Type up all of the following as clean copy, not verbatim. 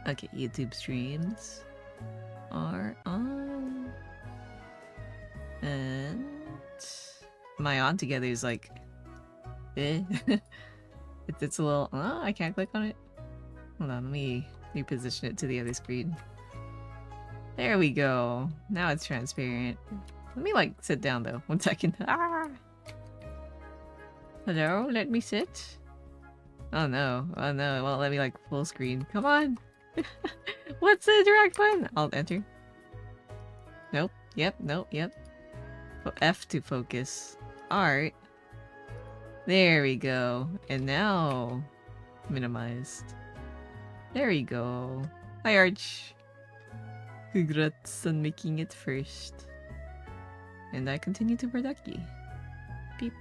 Okay, YouTube streams are on. And my on together is like, eh. It's a little, oh, I can't click on it. Hold on, let me reposition it to the other screen. There we go. Now it's transparent. Let me like sit down though. 1 second. Ah! Hello, let me sit. Oh no, it won't let me like full screen. Come on. What's the direct button? Alt enter. Nope. Yep. Nope. Yep. F to focus. Art. There we go. And now minimized. There we go. Hi Arch. Congrats on making it first. And I continue to Producky. Beep.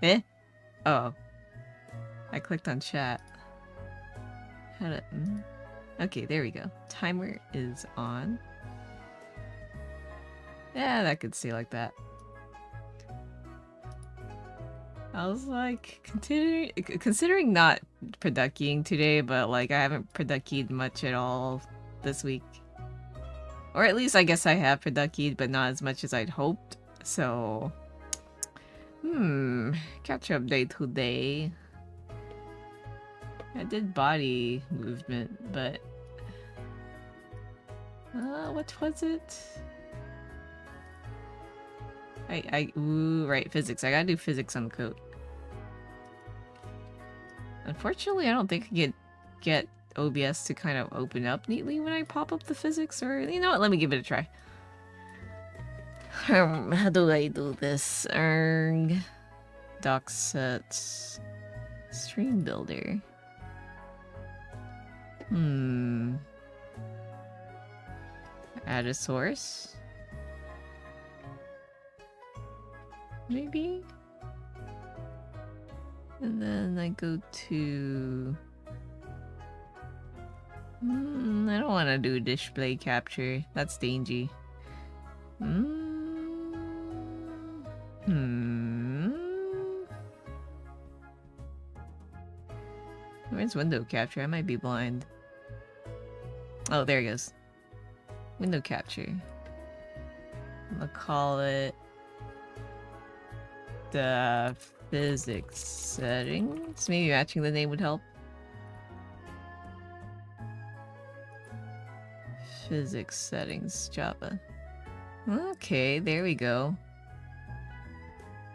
Eh? Oh. I clicked on chat. Okay, there we go. Timer is on. Yeah, that could stay like that. I was like, considering not producing today, but like I haven't produced much at all this week. Or at least I guess I have produced, but not as much as I'd hoped. So, catch up day today. I did body movement, but what was it? Ooh, right, physics. I gotta do physics on the coat. Unfortunately, I don't think I can get OBS to kind of open up neatly when I pop up the physics, or you know what, let me give it a try. How do I do this? Doc sets. Stream builder. Add a source? Maybe? And then I go to... I don't want to do display capture. That's dangy. Where's window capture? I might be blind. Oh, there it goes. Window capture. I'm gonna call it the physics settings. Maybe matching the name would help. Physics settings, Java. Okay, there we go.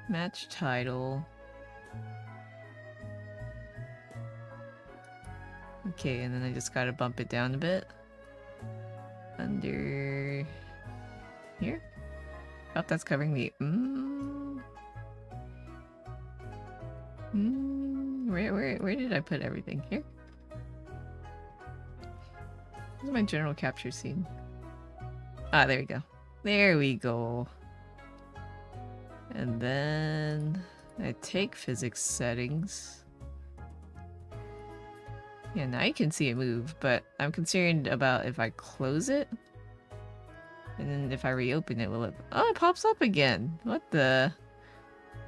Match title. Okay, and then I just gotta bump it down a bit. Under here? Oh, that's covering the where did I put everything? Here? Where's my general capture scene? Ah, there we go. There we go. And then I take physics settings. Yeah, now you can see it move, but I'm concerned about if I close it. And then if I reopen it, will it... Oh, it pops up again! What the...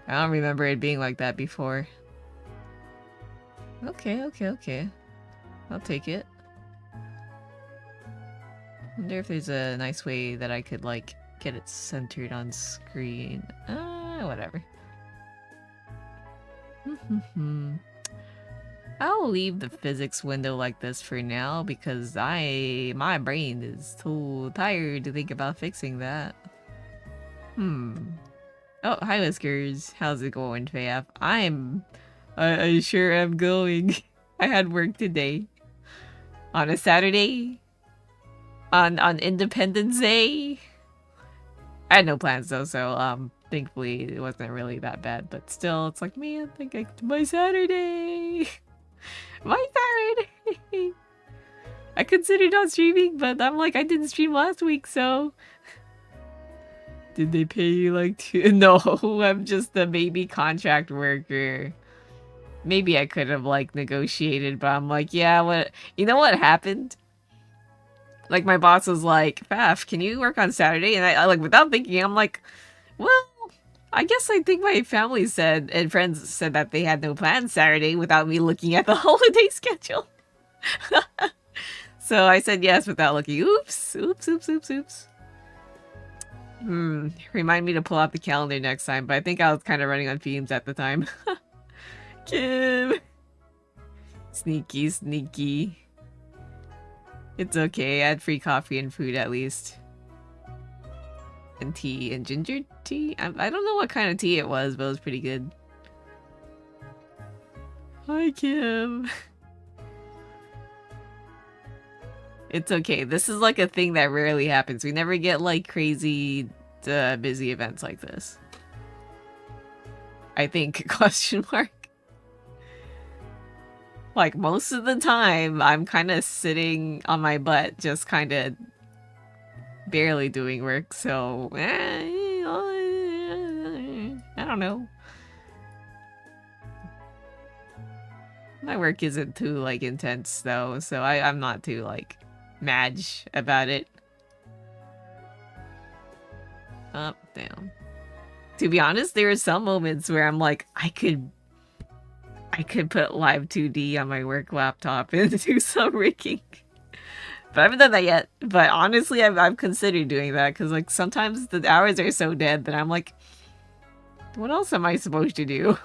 I don't remember it being like that before. Okay. I'll take it. Wonder if there's a nice way that I could, like, get it centered on screen. Whatever. I'll leave the physics window like this for now because my brain is too tired to think about fixing that. Oh, hi Whiskers. How's it going, Faf? I sure am going. I had work today. On a Saturday? On Independence Day? I had no plans though, so thankfully it wasn't really that bad, but still it's like, man, my Saturday. My Saturday. I considered not streaming, but I'm like, I didn't stream last week, so did they pay you like No, I'm just a baby contract worker. Maybe I could have like negotiated, but I'm like, yeah, what? You know what happened? Like my boss was like, Faf, can you work on Saturday? And I like, without thinking, I'm like, well, I guess I think my family said and friends said that they had no plans Saturday without me looking at the holiday schedule. So I said yes without looking. Oops. Oops, oops, oops, oops. Remind me to pull out the calendar next time, but I think I was kind of running on fumes at the time. Kim! Sneaky, sneaky. It's okay, I had free coffee and food at least. And tea, and ginger tea? I don't know what kind of tea it was, but it was pretty good. Hi, Kim. It's okay. This is like a thing that rarely happens. We never get like crazy busy events like this. I think, question mark. Like most of the time, I'm kind of sitting on my butt, just kind of barely doing work, so I don't know. My work isn't too like intense though, so I'm not too like mad about it. Up, down. To be honest, there are some moments where I'm like, I could put Live2D on my work laptop and do some rigging. But I haven't done that yet. But honestly, I've considered doing that because like sometimes the hours are so dead that I'm like, what else am I supposed to do?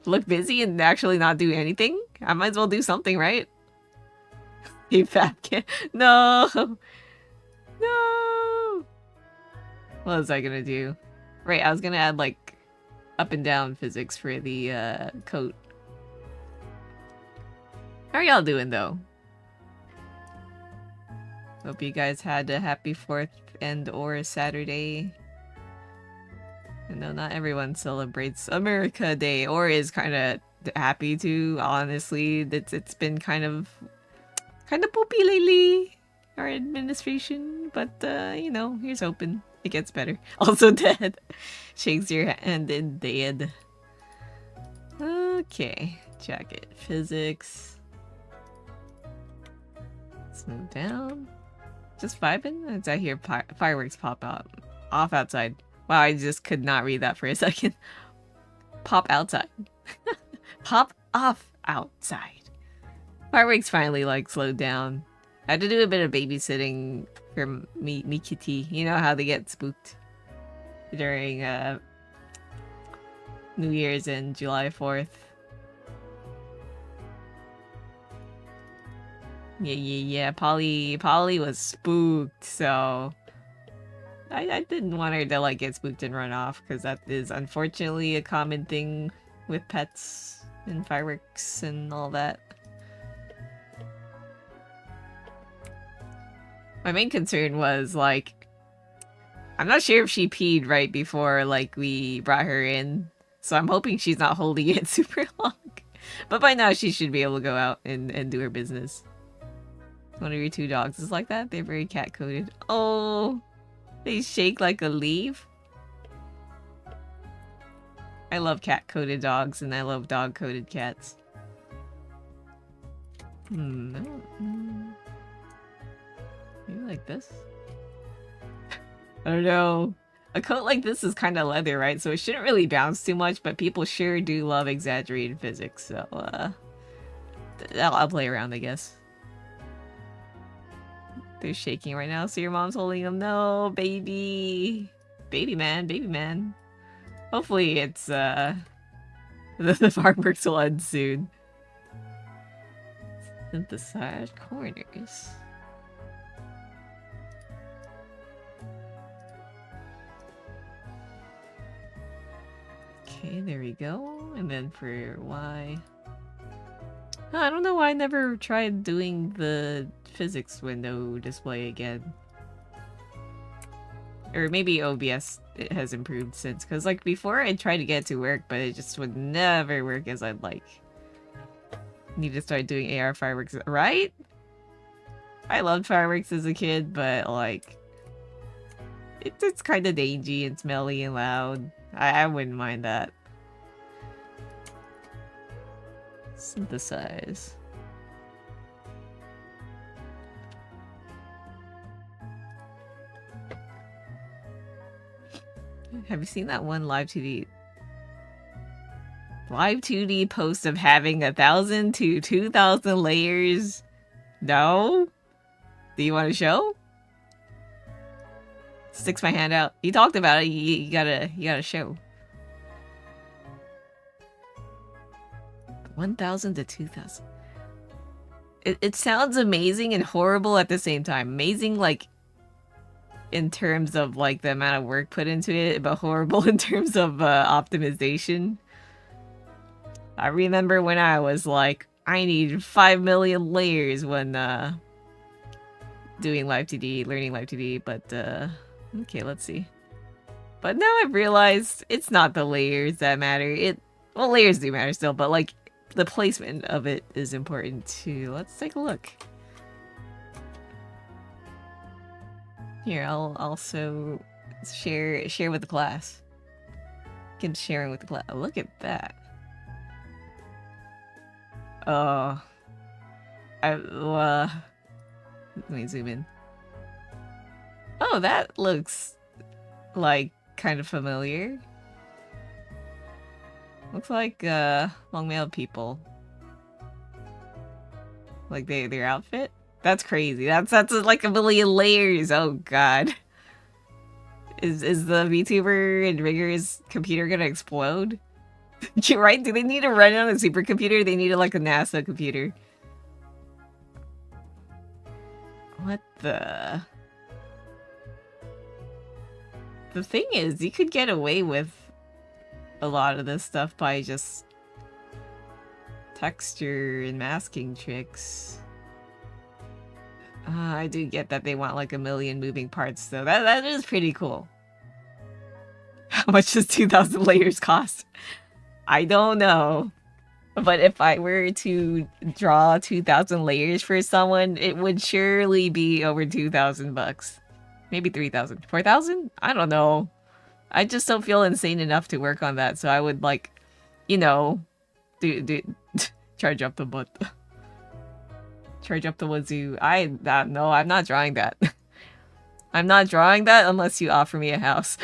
Look busy and actually not do anything? I might as well do something, right? You fat kid. No! No! What was I gonna do? Right, I was gonna add like up and down physics for the coat. How are y'all doing though? Hope you guys had a happy 4th and or Saturday. I know not everyone celebrates America Day or is kind of happy to. Honestly, it's been kind of poopy lately, our administration. But you know, here's hoping it gets better. Also dead. Shakes your hand and dead. Okay, jacket physics. Let's move down. Just vibing? It's I hear fireworks pop out off outside. Wow, I just could not read that for a second. Pop outside. Pop off outside. Fireworks finally like slowed down. I had to do a bit of babysitting for me kitty. You know how they get spooked during New Year's and July 4th. Yeah. Polly was spooked, so I didn't want her to like get spooked and run off because that is unfortunately a common thing with pets and fireworks and all that. My main concern was like, I'm not sure if she peed right before like we brought her in, so I'm hoping she's not holding it super long. But by now she should be able to go out and do her business. One of your 2 dogs is like that? They're very cat-coated. Oh, they shake like a leaf. I love cat-coated dogs and I love dog-coated cats. Maybe like this? I don't know. A coat like this is kind of leather, right? So it shouldn't really bounce too much, but people sure do love exaggerated physics, so I'll play around, I guess. They're shaking right now, so your mom's holding them. No, baby. Baby man. Hopefully it's, the fireworks will end soon. Synthesize corners. Okay, there we go. And then for Y... I don't know why I never tried doing the physics window display again. Or maybe OBS has improved since, because like before I tried to get it to work, but it just would never work as I'd like. Need to start doing AR fireworks, right? I loved fireworks as a kid, but like... It's kind of dangy and smelly and loud. I wouldn't mind that. Synthesize. Have you seen that one Live2D? Live2D post of having 1,000 to 2,000 layers. No? Do you want to show? Sticks my hand out. You talked about it. You gotta show. 1,000 to 2,000. It sounds amazing and horrible at the same time. Amazing, like, in terms of, like, the amount of work put into it, but horrible in terms of optimization. I remember when I was like, I need 5 million layers when doing Live2D, learning Live2D, but okay, let's see. But now I've realized it's not the layers that matter. Well, layers do matter still, but like the placement of it is important too. Let's take a look. Here, I'll also share with the class. Keep sharing with the class. Oh, look at that. Oh, let me zoom in. Oh, that looks like kind of familiar. Looks like long-mailed people. Like their outfit. That's crazy. That's like a million layers. Oh god. Is the VTuber and Rigger's computer gonna explode? Right? Do they need to run it on a supercomputer? They need like a NASA computer. What the? The thing is, you could get away with a lot of this stuff by just texture and masking tricks. I do get that they want like a million moving parts, though. That is pretty cool. How much does 2,000 layers cost? I don't know. But if I were to draw 2,000 layers for someone, it would surely be over 2,000 bucks. Maybe 3,000. 4,000? I don't know. I just don't feel insane enough to work on that, so I would like, you know, do charge up the butt. Charge up the wazoo. No, I'm not drawing that. I'm not drawing that unless you offer me a house.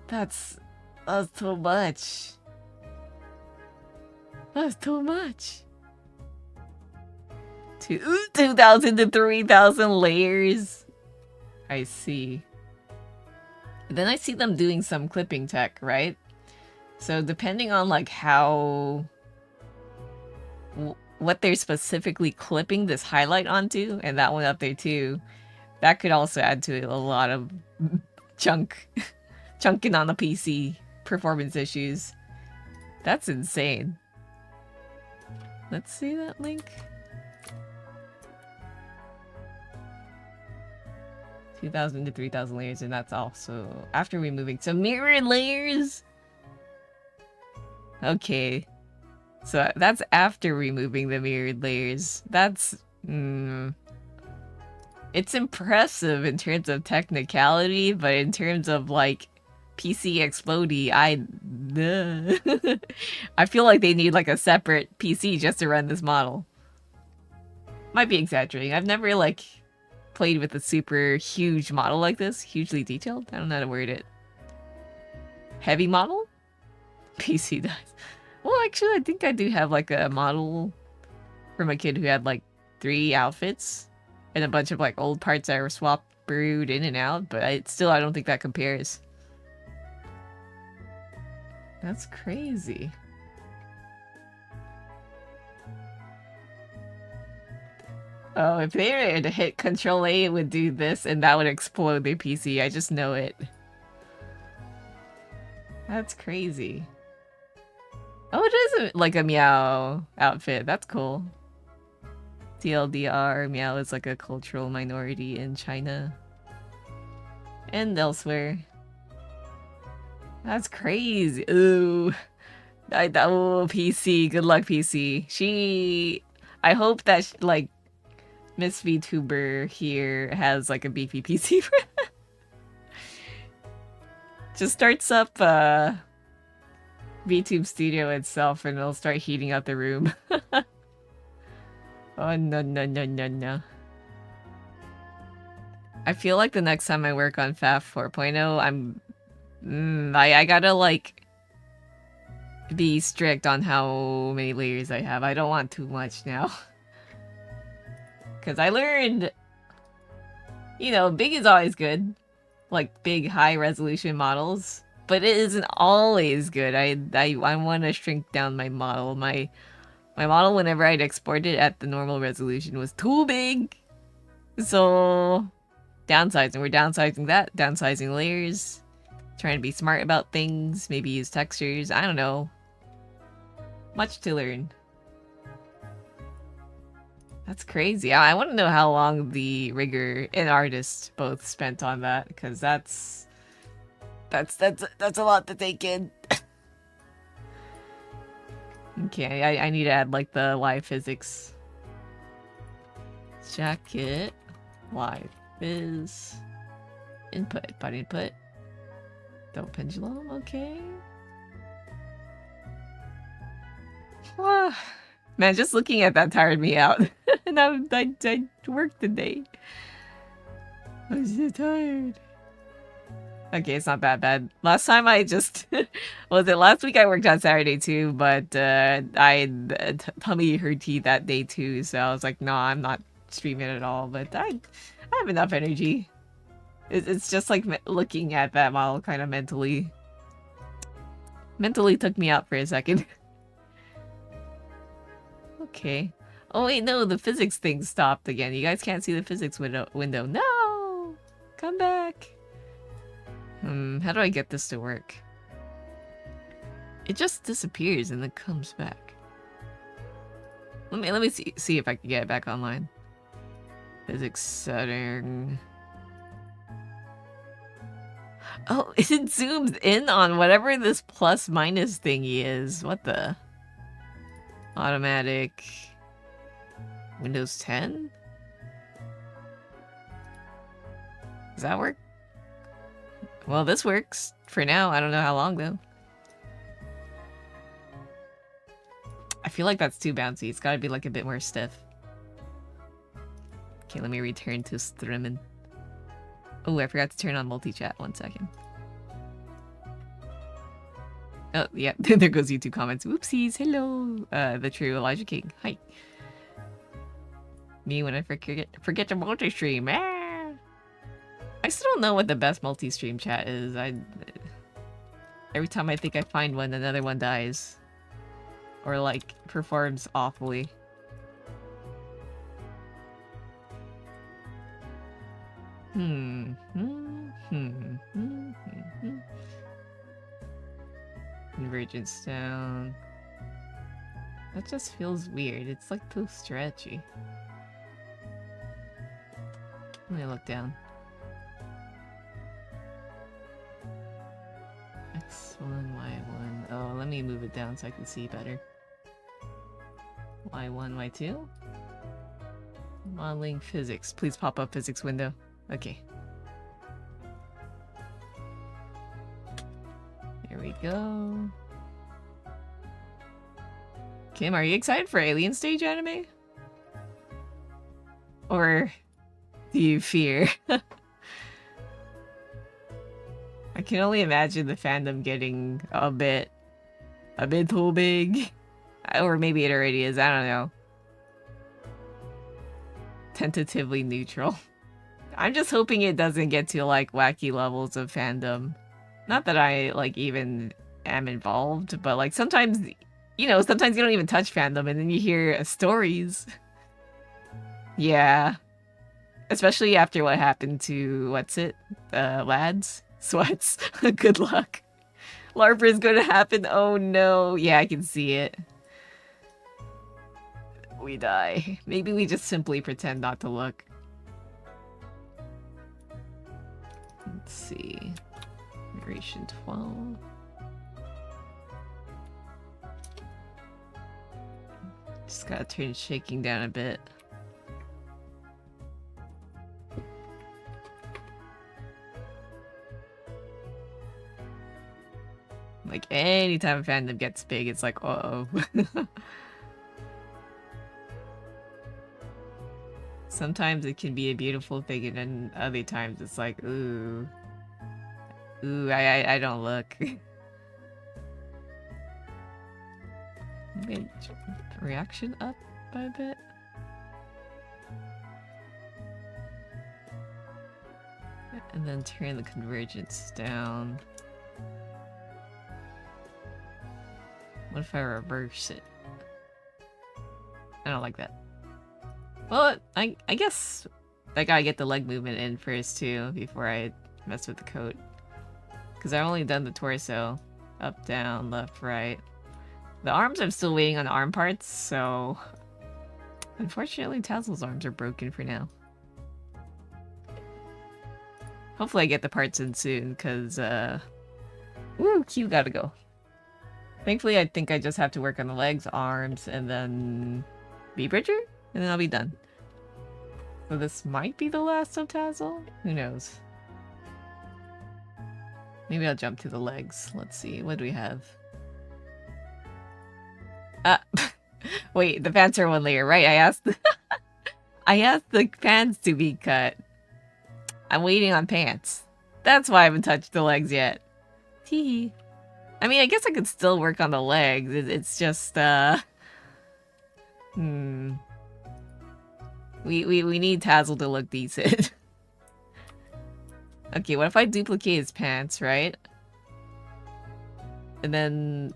That's too much. That's too much. 2,000 to 3,000 layers. I see. Then I see them doing some clipping tech, right? So depending on like how... what they're specifically clipping this highlight onto, and that one up there too, that could also add to a lot of chunking on the PC performance issues. That's insane. Let's see that link. 2,000 to 3,000 layers, and that's also after removing some mirrored layers. Okay. So that's after removing the mirrored layers. That's... it's impressive in terms of technicality, but in terms of, like, PC explodey, I feel like they need, like, a separate PC just to run this model. Might be exaggerating. I've never, like, played with a super huge model like this. Hugely detailed? I don't know how to word it. Heavy model? PC does. Well, actually, I think I do have, like, a model from a kid who had, like, 3 outfits and a bunch of, like, old parts that were swapped, brewed in and out, but I don't think that compares. That's crazy. Oh, if they were to hit Control A, it would do this, and that would explode their PC. I just know it. That's crazy. Oh, it is like a Meow outfit. That's cool. TLDR, Meow is like a cultural minority in China. And elsewhere. That's crazy. Ooh. Oh, PC. Good luck, PC. I hope that, like, Miss VTuber here has, like, a beefy PC for that. Just starts up, VTube Studio itself and it'll start heating up the room. Oh, no. I feel like the next time I work on Faf 4.0, I gotta, like, be strict on how many layers I have. I don't want too much now. Because I learned, you know, big is always good. Like big, high resolution models. But it isn't always good. I want to shrink down my model. My model, whenever I'd export it at the normal resolution, was too big. So, downsizing. We're downsizing that. Downsizing layers. Trying to be smart about things. Maybe use textures. I don't know. Much to learn. That's crazy. I want to know how long the rigger and artist both spent on that, because that's a lot to take in. Okay, I need to add like the live physics. Jacket, live is input, body input. Double pendulum, okay. Man, just looking at that tired me out. And I worked today. I'm so tired. Okay, it's not that bad. Last time I just... was it last week I worked on Saturday too, but I tummy hurty that day too, so I was like, no, I'm not streaming at all, but I have enough energy. It's just like looking at that model kind of mentally took me out for a second. Okay. Oh wait, no, the physics thing stopped again. You guys can't see the physics window. No! Come back! How do I get this to work? It just disappears and then comes back. Let me see if I can get it back online. Physics setting. Oh, it zooms in on whatever this plus minus thingy is. What the? Automatic. Windows 10? Does that work? Well, this works for now. I don't know how long though. I feel like that's too bouncy. It's gotta be like a bit more stiff. Okay, let me return to streaming. Oh, I forgot to turn on multi-chat. 1 second. Oh, yeah. There goes YouTube comments. Oopsies. Hello. The true Elijah King. Hi. Me when I forget to multi-stream. Ah! I still don't know what the best multi-stream chat is. Every time I think I find one, another one dies. Or, like, performs awfully. Convergence down. That just feels weird. It's like too stretchy. Let me look down. X1, Y1. Oh, let me move it down so I can see better. Y1, Y2? Modeling physics. Please pop up physics window. Okay. Here we go. Kim, are you excited for Alien Stage anime? Or do you fear? I can only imagine the fandom getting a bit too big. Or maybe it already is, I don't know. Tentatively neutral. I'm just hoping it doesn't get to like wacky levels of fandom. Not that I like even am involved, but like sometimes, you know, sometimes you don't even touch fandom and then you hear stories. Yeah. Especially after what happened to, what's it? Lads? Sweats. Good luck. LARP is gonna happen. Oh no. Yeah, I can see it. We die. Maybe we just simply pretend not to look. Let's see. Duration 12. Just gotta turn shaking down a bit. Like, anytime a fandom gets big, it's like, uh-oh. Sometimes it can be a beautiful thing, and then other times it's like, ooh. Ooh, I don't look. get reaction up by a bit. And then turn the convergence down. What if I reverse it? I don't like that. Well, I guess I gotta get the leg movement in first too before I mess with the coat. Because I've only done the torso. Up, down, left, right. The arms, I'm still waiting on the arm parts, so... Unfortunately, Tazzle's arms are broken for now. Hopefully I get the parts in soon, because, Woo, Q gotta go. Thankfully, I think I just have to work on the legs, arms, and then... V-Bridger? And then I'll be done. So this might be the last of Tazzle? Who knows? Maybe I'll jump to the legs. Let's see, what do we have? Wait, the pants are one layer, right? I asked I asked the pants to be cut. I'm waiting on pants. That's why I haven't touched the legs yet. Teehee. I mean, I guess I could still work on the legs. It's just, We need Tazzle to look decent. Okay, what if I duplicate his pants, right? And then...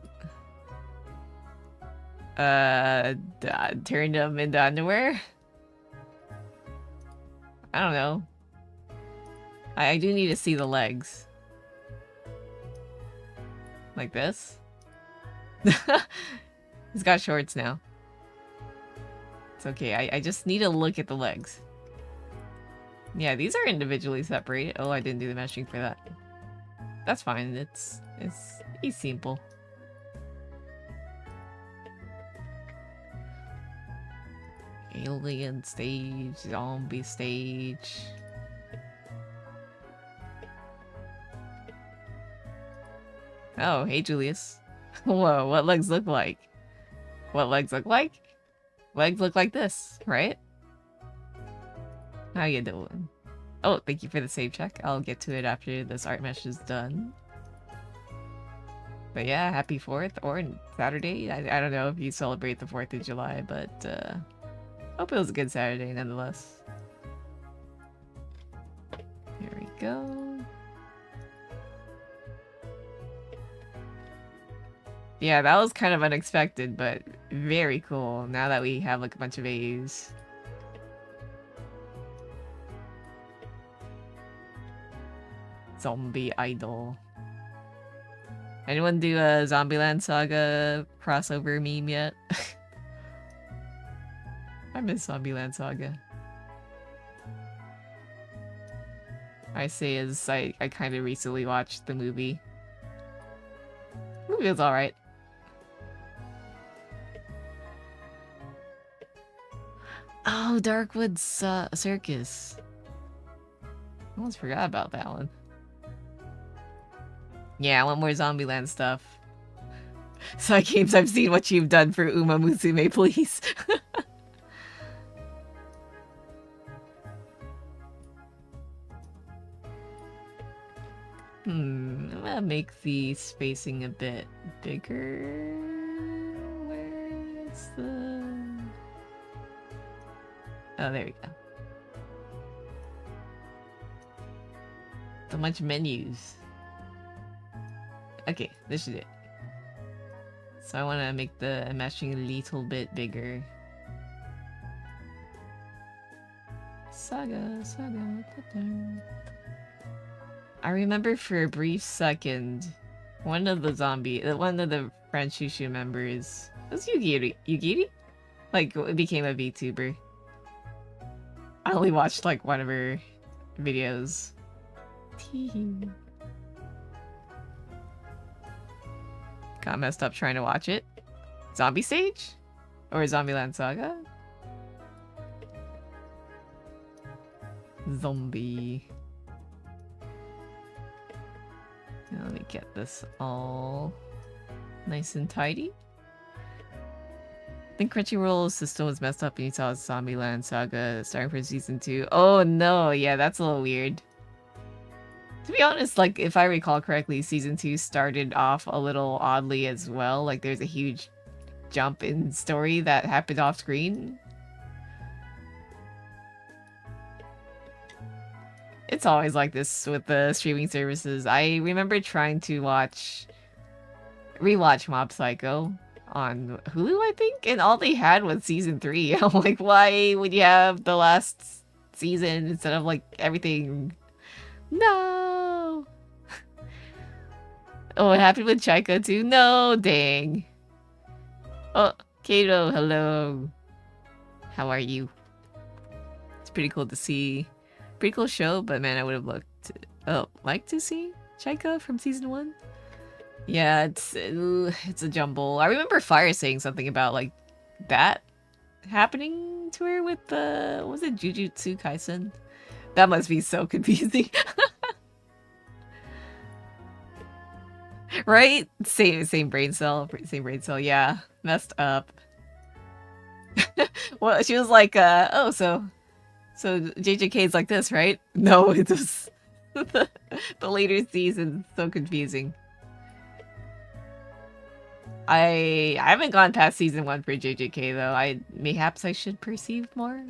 turn them into underwear? I don't know. I do need to see the legs. Like this? He's got shorts now. It's okay, I just need to look at the legs. Yeah, these are individually separated. Oh, I didn't do the meshing for that. That's fine, it's simple. Alien stage, zombie stage. Oh, hey Julius. Whoa, what legs look like? What legs look like? Legs look like this, right? How you doing? Oh, thank you for the save check. I'll get to it after this art mesh is done. But yeah, happy 4th or Saturday. I don't know if you celebrate the 4th of July, but hope it was a good Saturday nonetheless. Here we go. Yeah, that was kind of unexpected, but very cool now that we have like a bunch of AUs. Zombie idol. Anyone do a Zombieland Saga crossover meme yet? I miss Zombieland Saga. I say as I kind of recently watched the movie. The movie was alright. Oh, Darkwood Circus. I almost forgot about that one. Yeah, I want more Zombieland stuff. Side games, I've seen what you've done for Uma Musume, please. I'm gonna make the spacing a bit bigger. Where's the... Oh, there we go. So much menus. Okay, this is it. So I want to make the meshing a little bit bigger. Saga. I remember for a brief second, one of the French Shushu members, it was Yugiri? Like, became a VTuber. I only watched like one of her videos. Got messed up trying to watch it. Zombie Stage? Or Zombieland Saga? Zombie. Now let me get this all nice and tidy. I think Crunchyroll's system was messed up and you saw Zombieland Saga starting for season 2. Oh no, yeah, that's a little weird. To be honest, like, if I recall correctly, season 2 started off a little oddly as well. Like, there's a huge jump in story that happened off screen. It's always like this with the streaming services. I remember trying to rewatch Mob Psycho on Hulu, I think, and all they had was season 3. I'm like, why would you have the last season instead of like everything? No. Oh, it happened with Chaika too? No, dang. Oh, Kato, hello. How are you? It's pretty cool to see. Pretty cool show, but man, I would have liked to see Chaika from season 1. Yeah, it's a jumble. I remember Fire saying something about like that happening to her with was it Jujutsu Kaisen? That must be so confusing. Right? Same brain cell, yeah. Messed up. Well, she was like, oh, so JJK's like this, right? No, it was the later seasons, so confusing. I haven't gone past season 1 for JJK though. Mayhaps I should perceive more.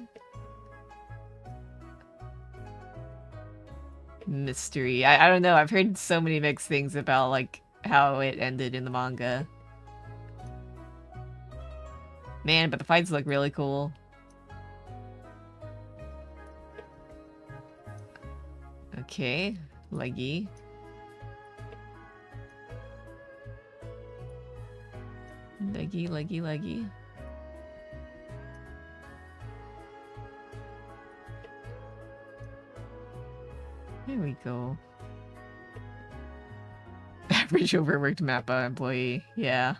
Mystery. I don't know. I've heard so many mixed things about like how it ended in the manga. Man, but the fights look really cool. Okay, leggy. Leggy. There we go. Average overworked Mappa employee. Yeah.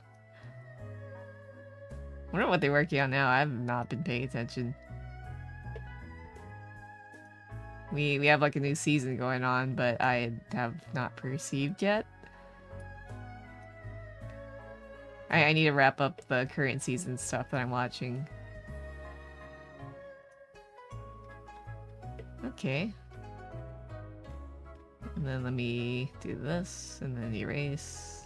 Wonder what they're working on now. I have not been paying attention. We have like a new season going on, but I have not perceived yet. I need to wrap up the current season stuff that I'm watching. Okay. And then let me do this, and then erase.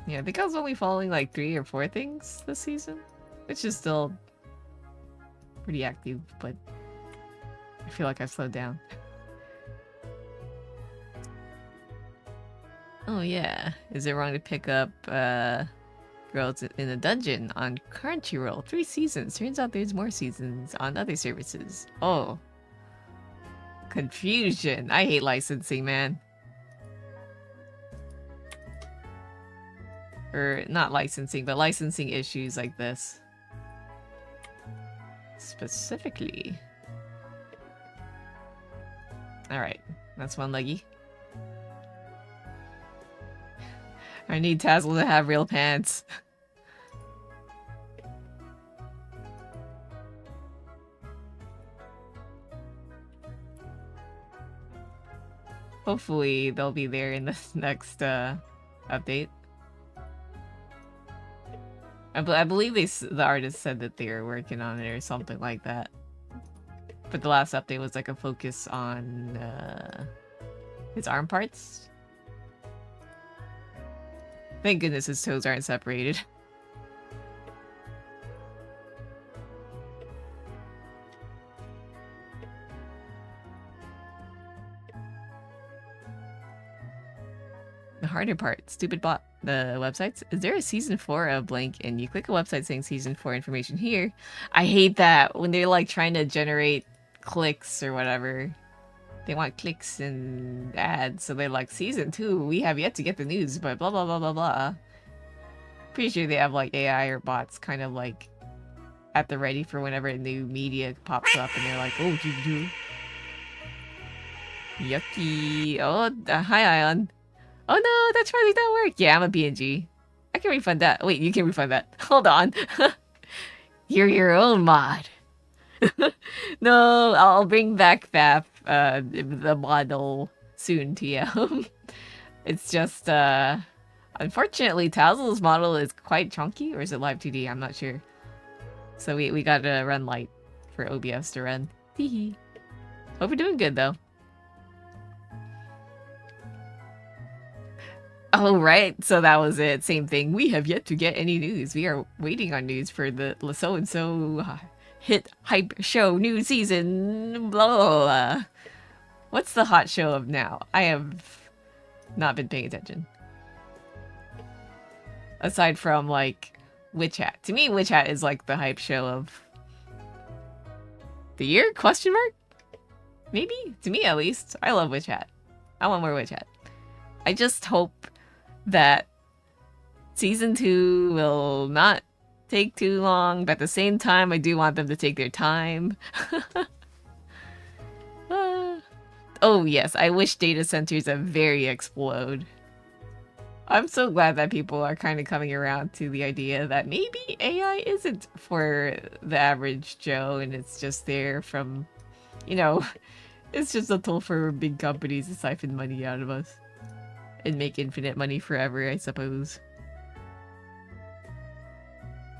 Yeah, I think I was only following like 3 or 4 things this season, which is still pretty active, but I feel like I've slowed down. Oh yeah, is it wrong to pick up Girls in a Dungeon on Crunchyroll? 3 seasons. Turns out there's more seasons on other services. Oh. Confusion. I hate licensing, man. Or not licensing, but licensing issues like this. Specifically. Alright, that's one leggy. I need Tazzle to have real pants. Hopefully they'll be there in this next update. I believe the artist said that they were working on it or something like that. But the last update was like a focus on his arm parts. Thank goodness his toes aren't separated. The harder part, stupid bot. The websites. Is there a season 4 of blank and you click a website saying season 4 information here? I hate that when they're like trying to generate clicks or whatever. They want clicks and ads, so they're like, season 2, we have yet to get the news, but blah blah blah blah blah. Pretty sure they have like AI or bots kind of like at the ready for whenever new media pops up and they're like, oh, yucky. Oh, hi Ion. Oh no, that's probably not work. Yeah, I'm a BNG. I can refund that. Wait, you can refund that. Hold on. You're your own mod. No, I'll bring back Faf, the model soon, TM. It's just, unfortunately, Tazzle's model is quite chunky, or is it Live2D? I'm not sure. So we gotta run light for OBS to run. Teehee. Hope you're doing good, though. Oh, right. So that was it. Same thing. We have yet to get any news. We are waiting on news for the so and so hit hype show new season. Blah, blah, blah. What's the hot show of now? I have not been paying attention. Aside from like Witch Hat. To me, Witch Hat is like the hype show of the year? Question mark? Maybe? To me at least. I love Witch Hat. I want more Witch Hat. I just hope that season 2 will not take too long, but at the same time, I do want them to take their time. Oh yes, I wish data centers are very explode. I'm so glad that people are kind of coming around to the idea that maybe AI isn't for the average Joe and it's just there from, you know, it's just a tool for big companies to siphon money out of us. And make infinite money forever, I suppose.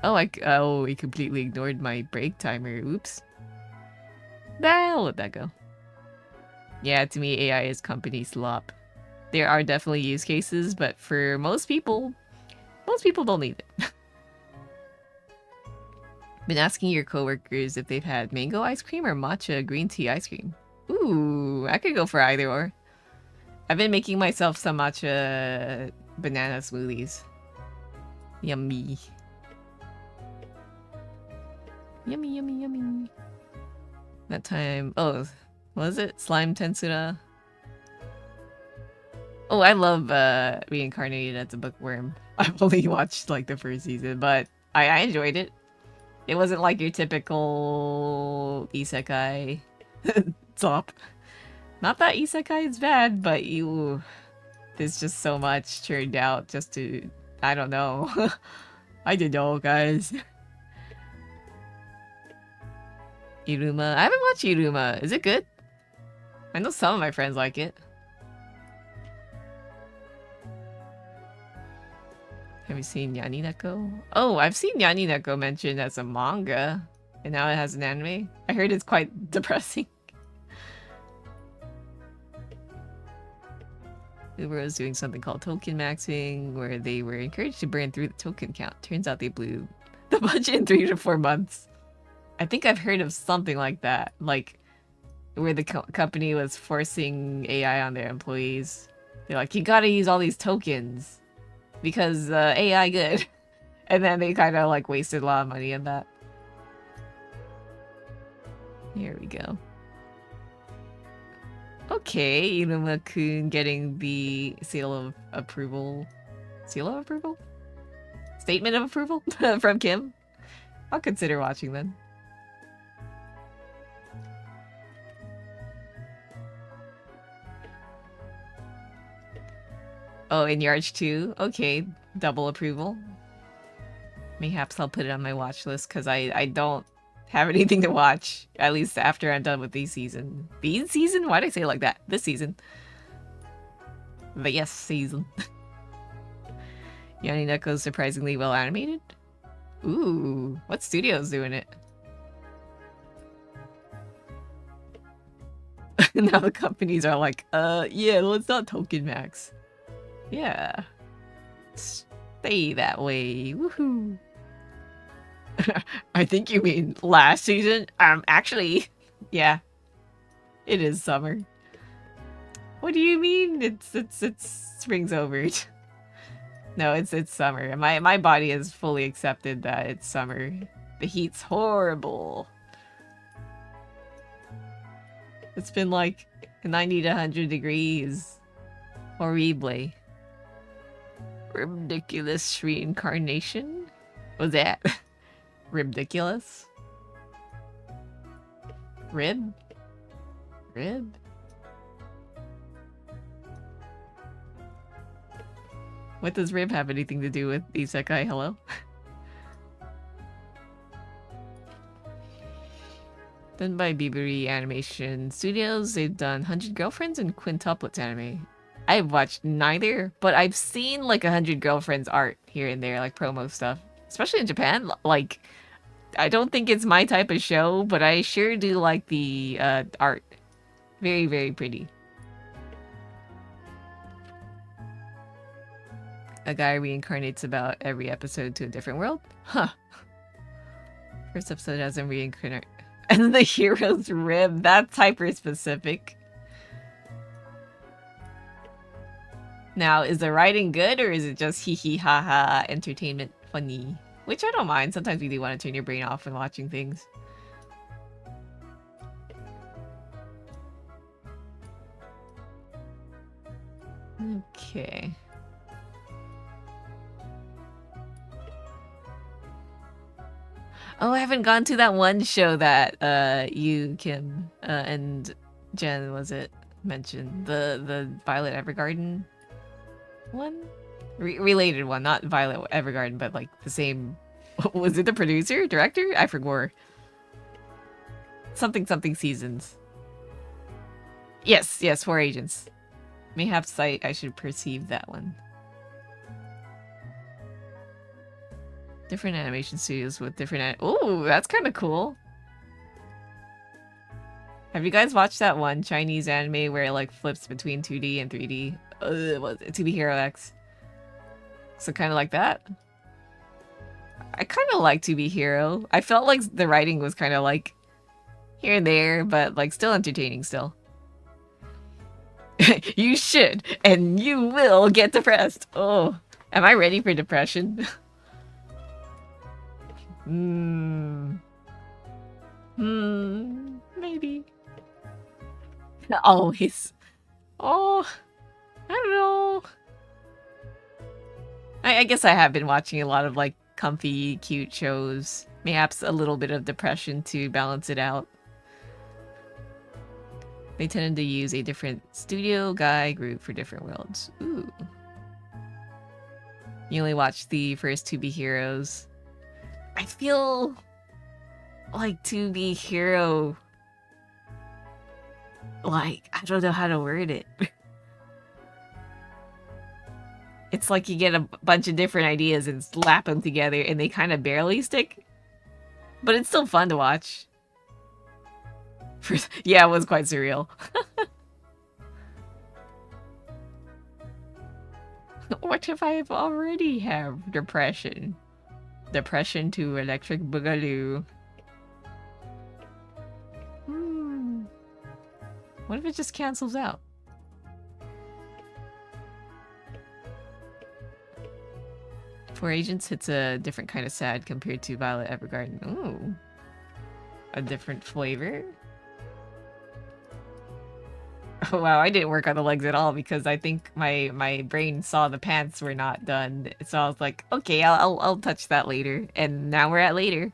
Oh, we completely ignored my break timer. Oops. I'll let that go. Yeah, to me, AI is company slop. There are definitely use cases, but for most people don't need it. Been asking your coworkers if they've had mango ice cream or matcha green tea ice cream. Ooh, I could go for either or. I've been making myself some matcha banana smoothies. Yummy. Yummy, yummy, yummy. That time... Oh, what was it? Slime Tensura? Oh, I love Reincarnated as a Bookworm. I've only watched like the first season, but I enjoyed it. It wasn't like your typical isekai top. Not that isekai is bad, but there's just so much churned out just to, I don't know. I don't know, guys. Iruma. I haven't watched Iruma. Is it good? I know some of my friends like it. Have you seen Yanineko? Oh, I've seen Yanineko mentioned as a manga, and now it has an anime. I heard it's quite depressing. Uber was doing something called token maxing, where they were encouraged to burn through the token count. Turns out they blew the budget in 3 to 4 months. I think I've heard of something like that, like where the company was forcing AI on their employees. They're like, you gotta use all these tokens because AI good. And then they kind of like wasted a lot of money in that. Here we go. Okay, Iruma-kun getting the seal of approval. Seal of approval? Statement of approval from Kim? I'll consider watching then. Oh, in Yarch 2? Okay, double approval. Mayhaps I'll put it on my watch list because I don't have anything to watch, at least after I'm done with these season. These season? Why'd I say it like that? This season. The yes season. Yanineko's surprisingly well animated. Ooh, what studio's doing it? Now the companies are like, yeah, let's not token max. Yeah. Stay that way. Woohoo. I think you mean last season? Actually, yeah. It is summer. What do you mean? It's spring's over. No, it's summer. My body has fully accepted that it's summer. The heat's horrible. It's been like 90 to 100 degrees. Horrible. Ridiculous reincarnation? What's that? Ridiculous? Rib? Rib? What does rib have anything to do with isekai? Hello? Done by Biberi Animation Studios. They've done 100 Girlfriends and Quintuplets anime. I've watched neither, but I've seen like 100 Girlfriends art here and there, like promo stuff. Especially in Japan. Like, I don't think it's my type of show, but I sure do like the art. Very, very pretty. a guy reincarnates about every episode to a different world? Huh. First episode has him reincarnate. And the hero's rib. That's hyper-specific. Now, is the writing good or is it just hee hee ha ha entertainment funny? Which I don't mind. Sometimes we do want to turn your brain off when watching things. Okay. Oh, I haven't gone to that one show that you, Kim, and Jen, was it, mentioned? The Violet Evergarden one? Related one, not Violet Evergarden, but like the same. Was it the producer? Director? I forgot. Something seasons. Yes, 4 agents. Mayhap sight, I should perceive that one. Different animation studios with different oh, that's kind of cool. Have you guys watched that one Chinese anime where it like flips between 2D and 3D? Was it 2D Hero X? So kind of like that? I kind of like 2B Hero. I felt like the writing was kind of like here and there, but like still entertaining still. You should, and you will get depressed. Oh, am I ready for depression? Maybe. Always. Oh, I don't know. I guess I have been watching a lot of like comfy, cute shows. Perhaps a little bit of depression to balance it out. They tended to use a different studio guy group for different worlds. Ooh. You only watched the first 2B Heroes. I feel like 2B Hero, like, I don't know how to word it. It's like you get a bunch of different ideas and slap them together and they kind of barely stick. But it's still fun to watch. Yeah, it was quite surreal. What if I've already have depression? Depression to Electric Boogaloo. What if it just cancels out? For agents, it's a different kind of sad compared to Violet Evergarden. Ooh. A different flavor? Oh wow, I didn't work on the legs at all because I think my brain saw the pants were not done. So I was like, okay, I'll touch that later. And now we're at later.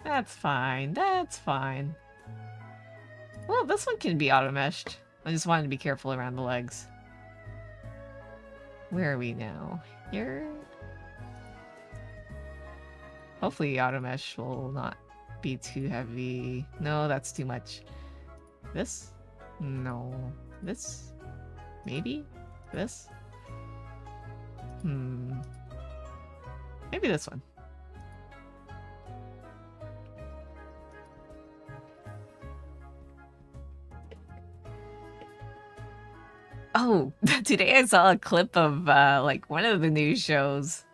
That's fine. That's fine. Well, this one can be auto-meshed. I just wanted to be careful around the legs. Where are we now? Here? Hopefully auto-mesh will not be too heavy. No, that's too much. This? No. This? Maybe? This? Maybe this one. Oh, today I saw a clip of like one of the news shows.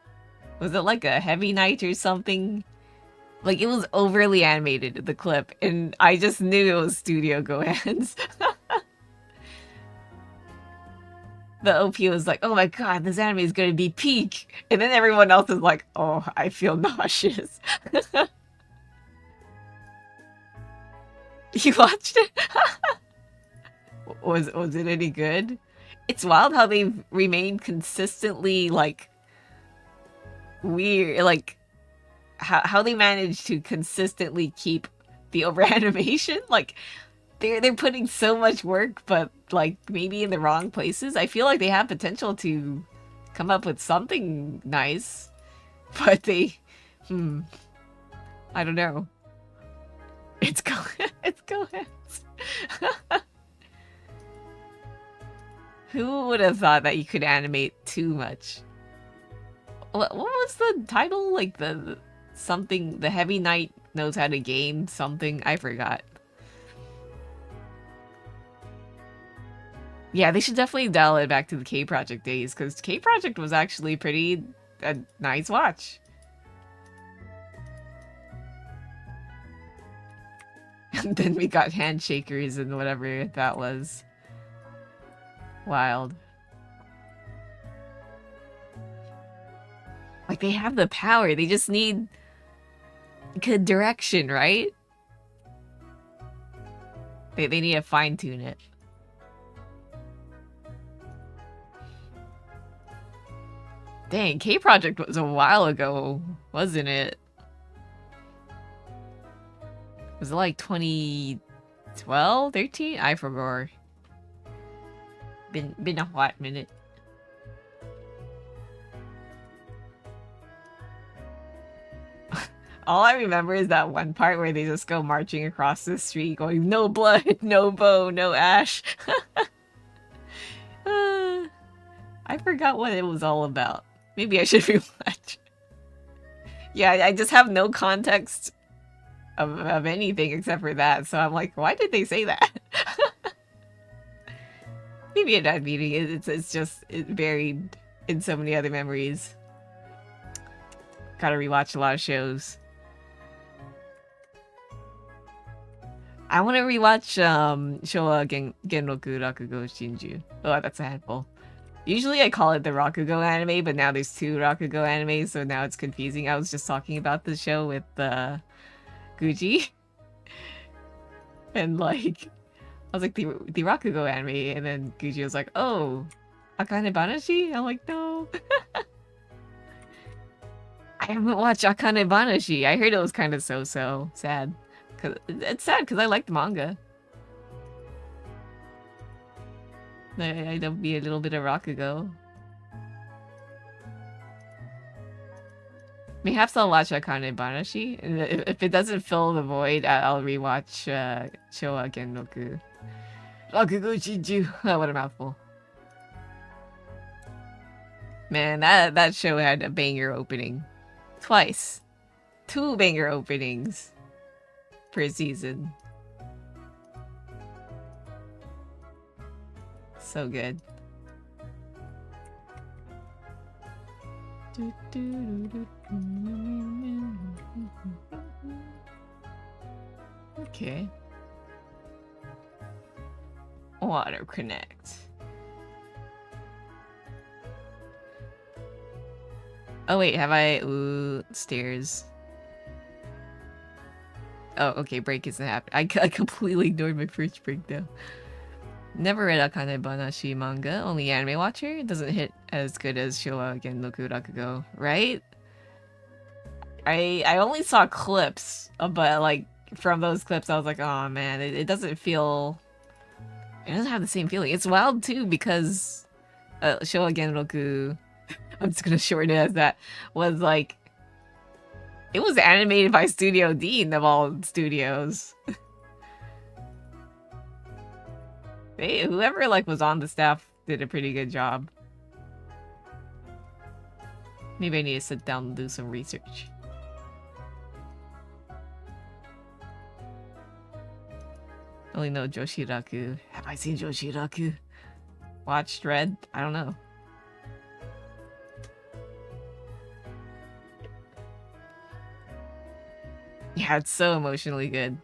Was it like a Heavy Night or something? Like, it was overly animated, the clip, and I just knew it was Studio Gohan's. The OP was like, oh my god, this anime is gonna be peak! And then everyone else is like, oh, I feel nauseous. You watched it? Was it any good? It's wild how they've remained consistently, like, weird, like, how they manage to consistently keep the over animation. Like, they're putting so much work, but like maybe in the wrong places. I feel like they have potential to come up with something nice, but they, I don't know. It's going. Who would have thought that you could animate too much? What was the title? Like the something, the Heavy Knight knows how to game something. I forgot. Yeah, they should definitely dial it back to the K Project days, because K Project was actually pretty a nice watch. And then we got handshakers and whatever that was. Wild. Like, they have the power, they just need good direction, right? They need to fine-tune it. Dang, K Project was a while ago, wasn't it? Was it like 2012, 13? I forgot. Been a hot minute. All I remember is that one part where they just go marching across the street going, no blood, no bow, no ash. I forgot what it was all about. Maybe I should rewatch. Yeah, I just have no context of anything except for that, so I'm like, why did they say that? Maybe a bad meeting. It's just buried in so many other memories. Gotta rewatch a lot of shows. I want to rewatch Showa Genroku Rakugo Shinju. Oh, that's a handful. Usually I call it the Rakugo anime, but now there's 2 Rakugo animes, so now it's confusing. I was just talking about the show with Guji. And like, I was like, the Rakugo anime, and then Guji was like, oh, Akane Banashi? I'm like, no. I haven't watched Akane Banashi. I heard it was kind of so-so. Sad. It's sad because I like the manga. I'd be a little bit of Rakugo. Perhaps I'll watch Akane Banashi. If it doesn't fill the void, I'll rewatch Showa Genroku. Rakugo Shinju. Oh, what a mouthful. Man, that show had a banger opening. Twice. 2 banger openings per season. So good. Okay. Water Connect. Oh wait, have I? Ooh, stairs. Oh, okay, break isn't happening. I completely ignored my first break though. Never read Akane Banashi manga, only anime watcher. It doesn't hit as good as Showa Genroku Rakugo, right? I only saw clips, but like from those clips I was like, oh man, it doesn't feel... It doesn't have the same feeling. It's wild too because Showa Genroku, I'm just gonna shorten it as that, was like... It was animated by Studio Dean of all studios. Whoever like was on the staff did a pretty good job. Maybe I need to sit down and do some research. Only know Joshiraku. Have I seen Joshiraku? Watched Red? I don't know. Yeah, it's so emotionally good.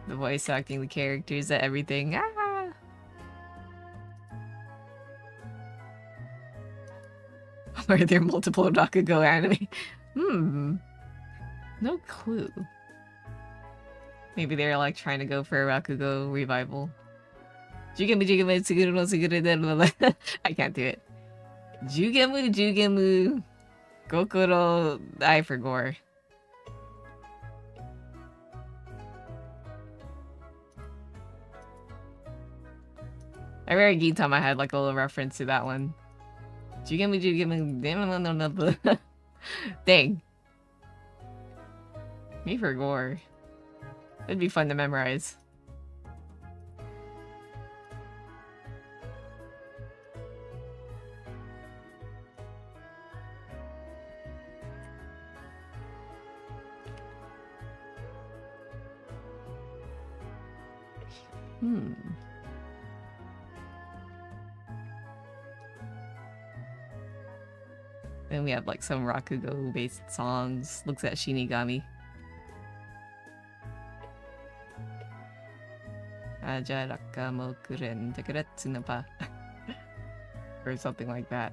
The voice acting, the characters, everything. Ah! Are there multiple Rakugo anime? No clue. Maybe they're like trying to go for a Rakugo revival. I can't do it. Jugemu Gokuro... I forgot. I remember Gintama had like a little reference to that one. Jugemu. Dang. Me for gore. It'd be fun to memorize. Hmm. Then we have like some Rakugo based songs. Looks at Shinigami. Aja Raka mo kuren takuretsu no ba. Or something like that.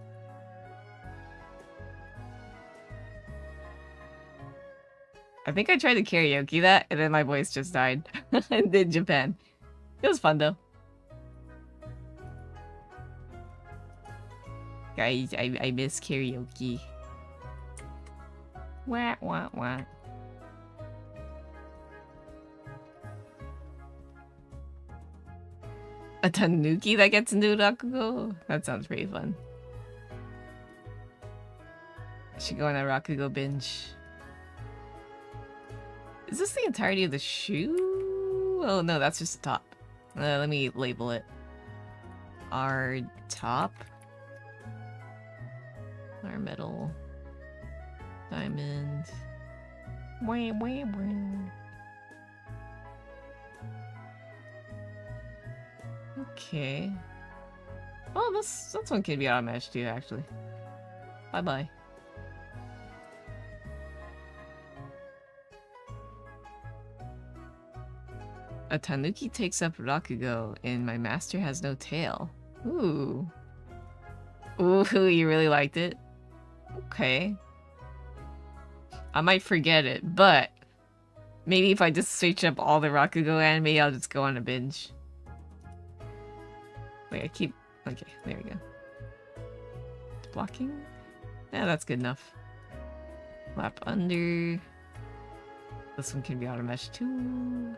I think I tried to karaoke that, and then my voice just died. In Japan. It was fun, though. Guys, I miss karaoke. Wah, wah, wah. A tanuki that gets into Rakugo? That sounds pretty fun. I should go on a Rakugo binge. Is this the entirety of the shoe? Oh no, that's just the top. Let me label it. Our top. Our middle. Diamond. Wah, wah, wah. Okay. Oh, this one can be automatic too, actually. Bye-bye. A tanuki takes up Rakugo, and my master has no tail. Ooh. Ooh, you really liked it? Okay. I might forget it, but maybe if I just switch up all the Rakugo anime, I'll just go on a binge. Wait, I keep... Okay, there we go. Blocking? Yeah, that's good enough. Lap under. This one can be auto mesh too.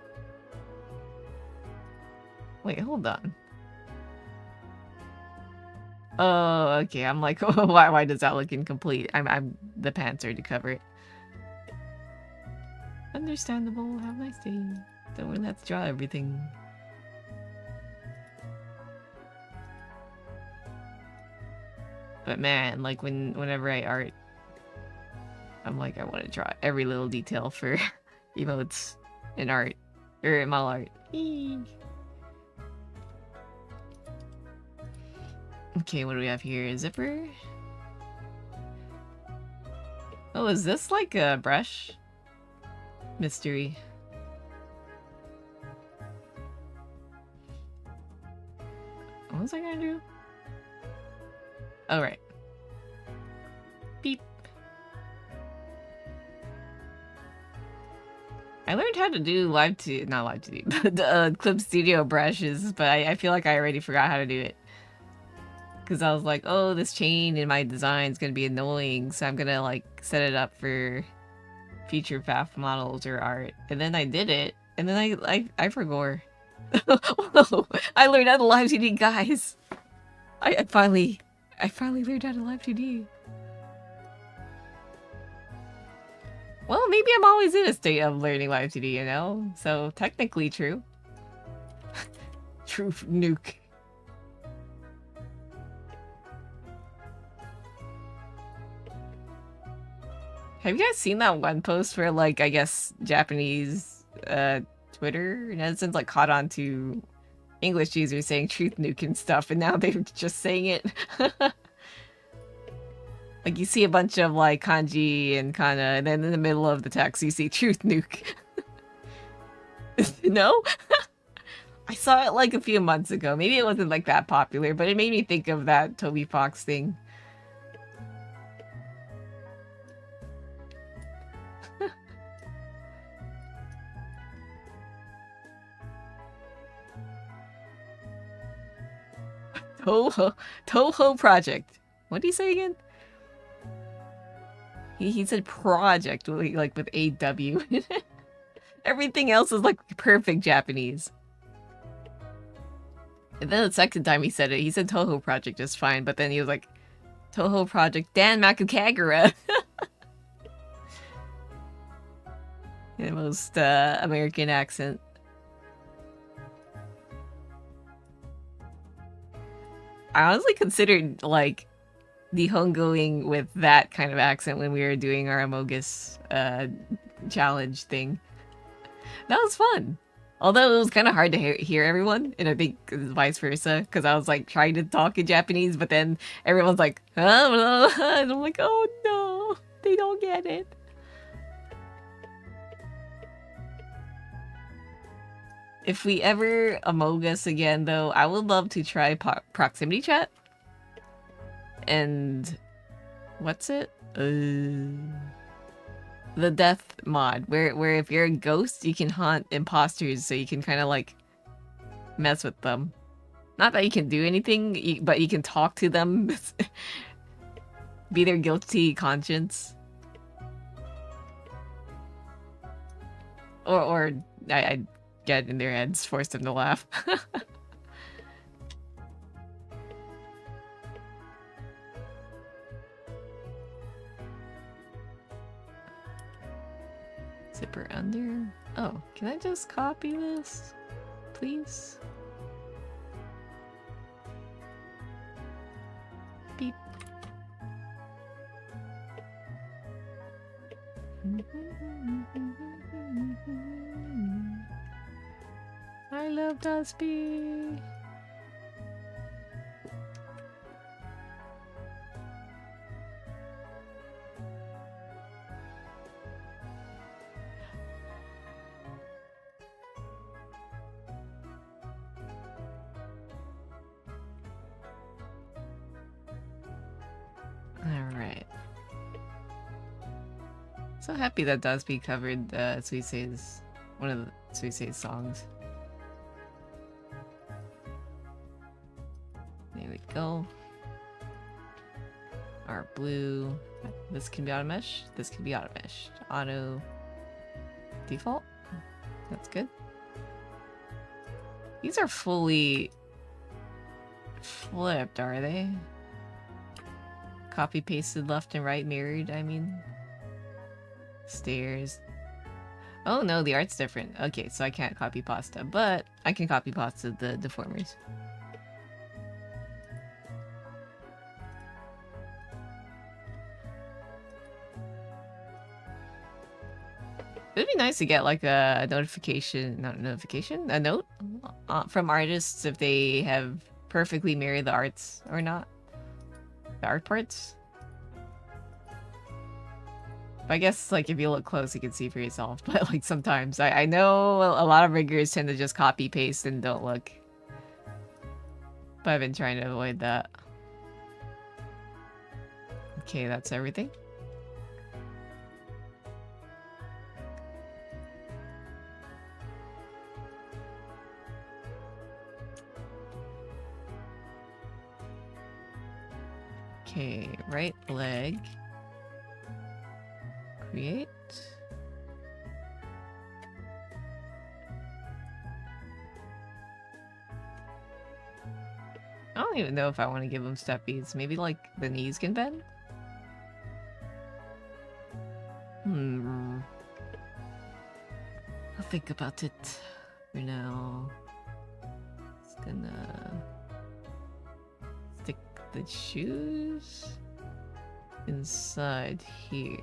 Wait, hold on. Oh, okay. I'm like, oh, why does that look incomplete? I'm the pants are to cover it. Understandable. Have a nice day. Don't really have to draw everything. But man, like whenever I art, I'm like, I want to draw every little detail for emotes in art or in model art. Eee. Okay, what do we have here? Zipper. Oh, is this like a brush? Mystery. What was I gonna do? Oh, right. Beep. I learned how to do not Live2D, but Clip Studio brushes, but I feel like I already forgot how to do it. Because I was like, oh, this chain in my design is going to be annoying, so I'm going to like set it up for future Faf models or art. And then I did it, and then I forgot. Whoa, I learned how to Live2D, guys. I finally learned how to Live2D. Well, maybe I'm always in a state of learning Live2D, you know? So, technically true. True nuke. Have you guys seen that one post where, like, I guess Japanese Twitter netizens like caught on to English users saying truth nuke and stuff, and now they're just saying it? Like, you see a bunch of, like, kanji and kana, and then in the middle of the text you see truth nuke. No? I saw it, like, a few months ago. Maybe it wasn't, like, that popular, but it made me think of that Toby Fox thing. Toho Project. What did he say again? He said project, like with AW. Everything else is like perfect Japanese. And then the second time he said it, he said Toho Project just fine, but then he was like, Toho Project Dan Makukagura. In the most American accent. I honestly considered, like, Nihongoing with that kind of accent when we were doing our Amogus challenge thing. That was fun. Although it was kind of hard to hear everyone, and I think vice versa, because I was like trying to talk in Japanese, but then everyone's like, huh? And I'm like, oh no, they don't get it. If we ever Among Us again, though, I would love to try proximity chat. And what's it? The death mod, where if you're a ghost, you can hunt imposters, so you can kind of like mess with them. Not that you can do anything, but you can talk to them. Be their guilty conscience. Or I get in their heads, force them to laugh. Zipper under? Oh, can I just copy this? Please? Beep. I love Dusty. Alright. So happy that Dusty covered Suisei's, one of the Suisei's songs. There we go. Our blue. This can be auto mesh. This can be auto mesh. Auto default. That's good. These are fully flipped, are they? Copy pasted left and right mirrored, I mean. Stairs. Oh no, the art's different. Okay, so I can't copy pasta, but I can copy pasta the deformers. It'd be nice to get like a notification, not a notification, a note from artists if they have perfectly mirrored the arts or not. The art parts. But I guess like if you look close you can see for yourself, but like sometimes I know a lot of riggers tend to just copy paste and don't look. But I've been trying to avoid that. Okay, that's everything. Okay, right leg. Create. I don't even know if I want to give them steppies. Maybe like the knees can bend? I'll think about it for now. Just gonna stick the shoes inside here.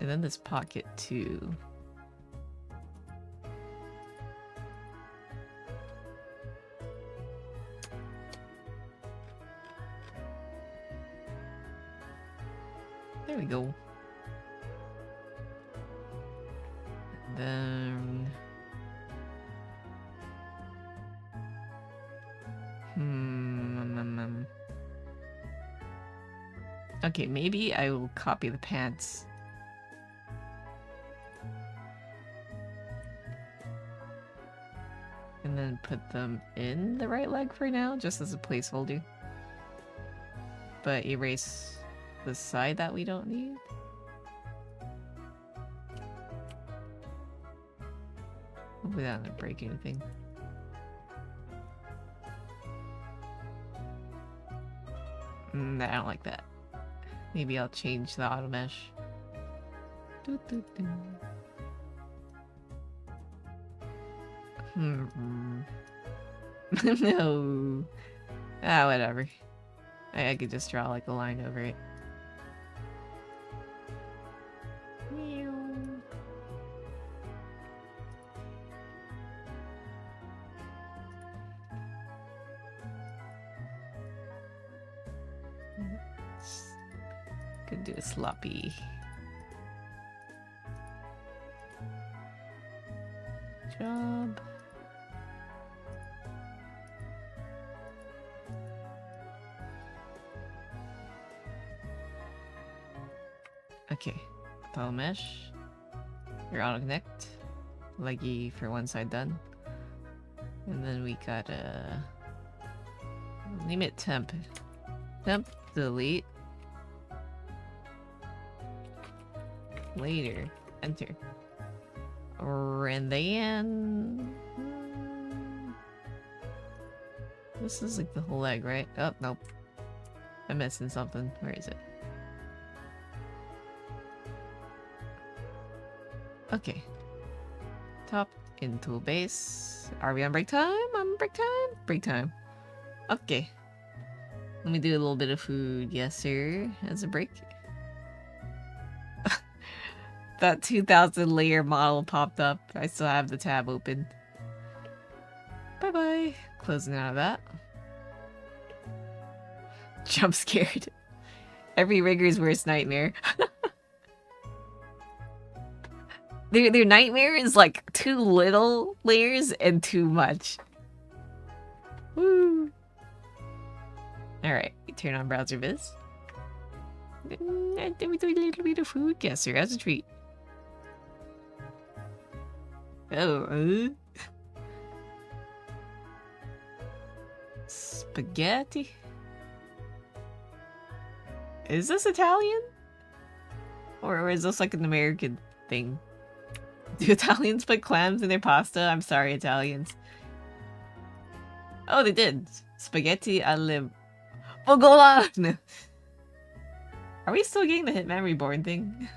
And then this pocket too. There we go. And then... Okay, maybe I will copy the pants. And then put them in the right leg for now, just as a placeholder. But erase the side that we don't need. Hopefully that doesn't break anything. I don't like that. Maybe I'll change the auto mesh. No. Ah, whatever. I could just draw like a line over it. Could do a sloppy. Job. Okay, tile mesh. Your auto connect. Leggy for one side done. And then we got a limit temp. Temp delete. Later. Enter. And then this is like the whole egg, right? Oh, nope. I'm missing something. Where is it? Okay. Top into base. Are we on break time? On break time? Break time. Okay. Let me do a little bit of food. Yes, sir. As a break. That 2000 layer model popped up. I still have the tab open. Bye-bye. Closing out of that. Jump scared. Every rigger's worst nightmare. Their nightmare is like too little layers and too much. Woo. Alright, turn on browser viz. Then we do a little bit of food. Yes, sir, as a treat. Oh, spaghetti? Is this Italian? Or is this like an American thing? Do Italians put clams in their pasta? I'm sorry, Italians. Oh, they did. Spaghetti alle Vongole. Are we still getting the Hitman Reborn thing?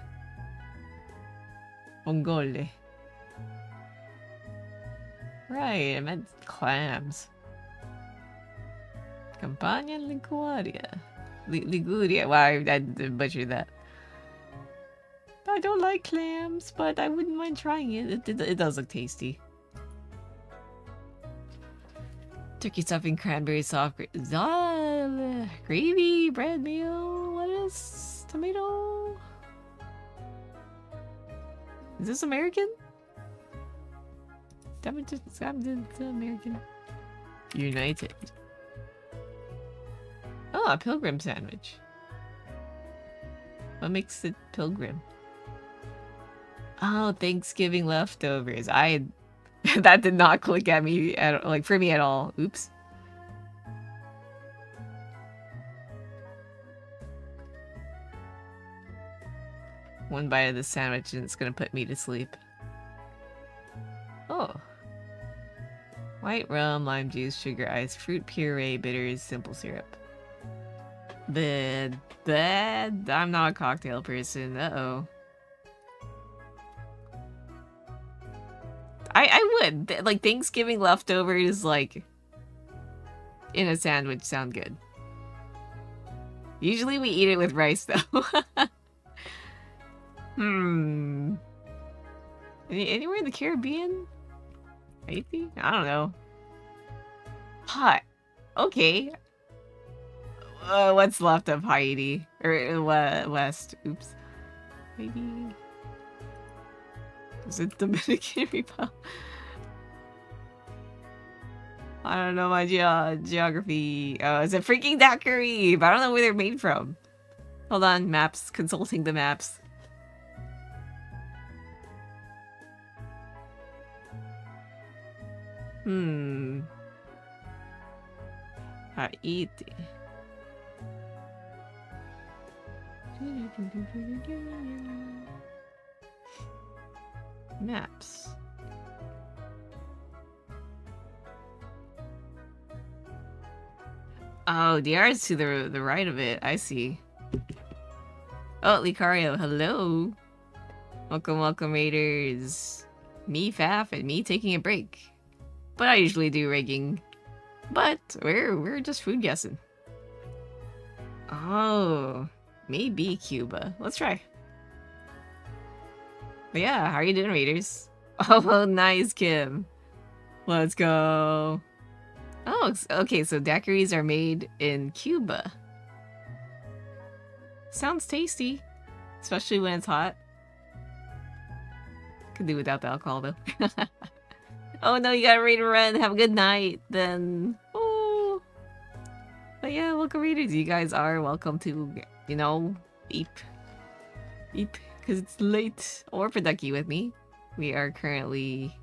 Vongole. Right, I meant clams. Campania Liguria. Liguria. Wow, I butchered that. I don't like clams, but I wouldn't mind trying it. It does look tasty. Turkey stuffing, cranberry soft gravy, bread meal, lettuce, tomato. Is this American? It's American. United. Oh, a pilgrim sandwich. What makes it pilgrim? Oh, Thanksgiving leftovers. That did not click at me for me at all. Oops. One bite of the sandwich and it's gonna put me to sleep. Oh. White rum, lime juice, sugar ice, fruit puree, bitters, simple syrup. I'm not a cocktail person. Uh-oh. I would. Like, Thanksgiving leftovers, like, in a sandwich sound good. Usually we eat it with rice, though. Anywhere in the Caribbean? Haiti? I don't know. Hot. Okay. What's left of Haiti? Or West. Oops. Maybe. Is it Dominican Republic? I don't know my geography. Oh, is it freaking daiquiri? But I don't know where they're made from. Hold on, maps. Consulting the maps. Haiti. Maps. Oh, DR is to the right of it. I see. Oh, Licario, hello. Welcome, raiders. Me, Faf, and me taking a break. But I usually do rigging. But we're just food guessing. Oh, maybe Cuba. Let's try. But yeah, how are you doing, raiders? Oh, nice, Kim. Let's go. Oh, okay, so daiquiris are made in Cuba. Sounds tasty, especially when it's hot. Could do without the alcohol though. Oh no, you gotta read and run. Have a good night then. Oh. But yeah, welcome readers. You guys are welcome to, you know, eep, because it's late. Or Producky with me. We are currently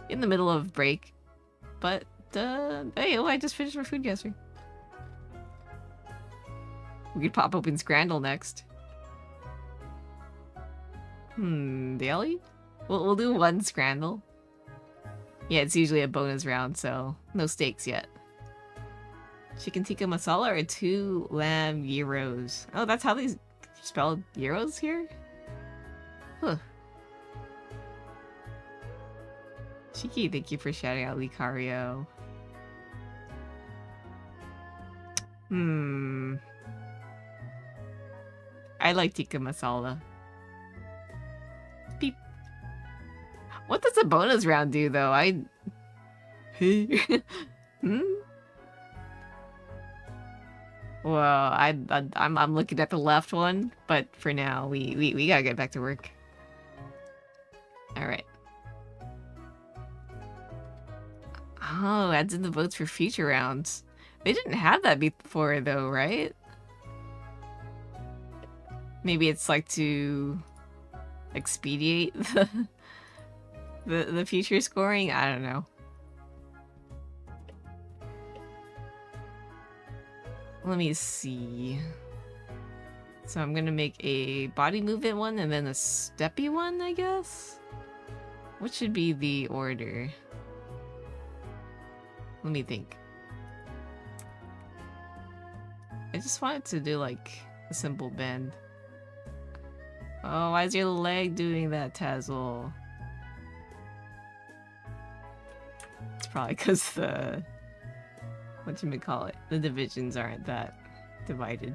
in the middle of break. But, hey, oh, I just finished my food yesterday. We could pop open Scrandle next. Daily? We'll do one Scrandle. Yeah, it's usually a bonus round, so no stakes yet. Chicken tikka masala or 2 lamb gyros? Oh, that's how they spell gyros here? Huh. Cheeky, thank you for shouting out Licario. I like tikka masala. Beep. What does a bonus round do, though? Well, I'm looking at the left one, but for now, we gotta get back to work. All right. Oh, adds in the votes for future rounds. They didn't have that before, though, right? Maybe it's like to expedite the future scoring. I don't know. Let me see. So I'm gonna make a body movement one and then a steppy one, I guess? What should be the order? Let me think. I just wanted to do like a simple bend. Oh, why is your leg doing that, Tazzle? It's probably because the... whatchamacallit? The divisions aren't that divided.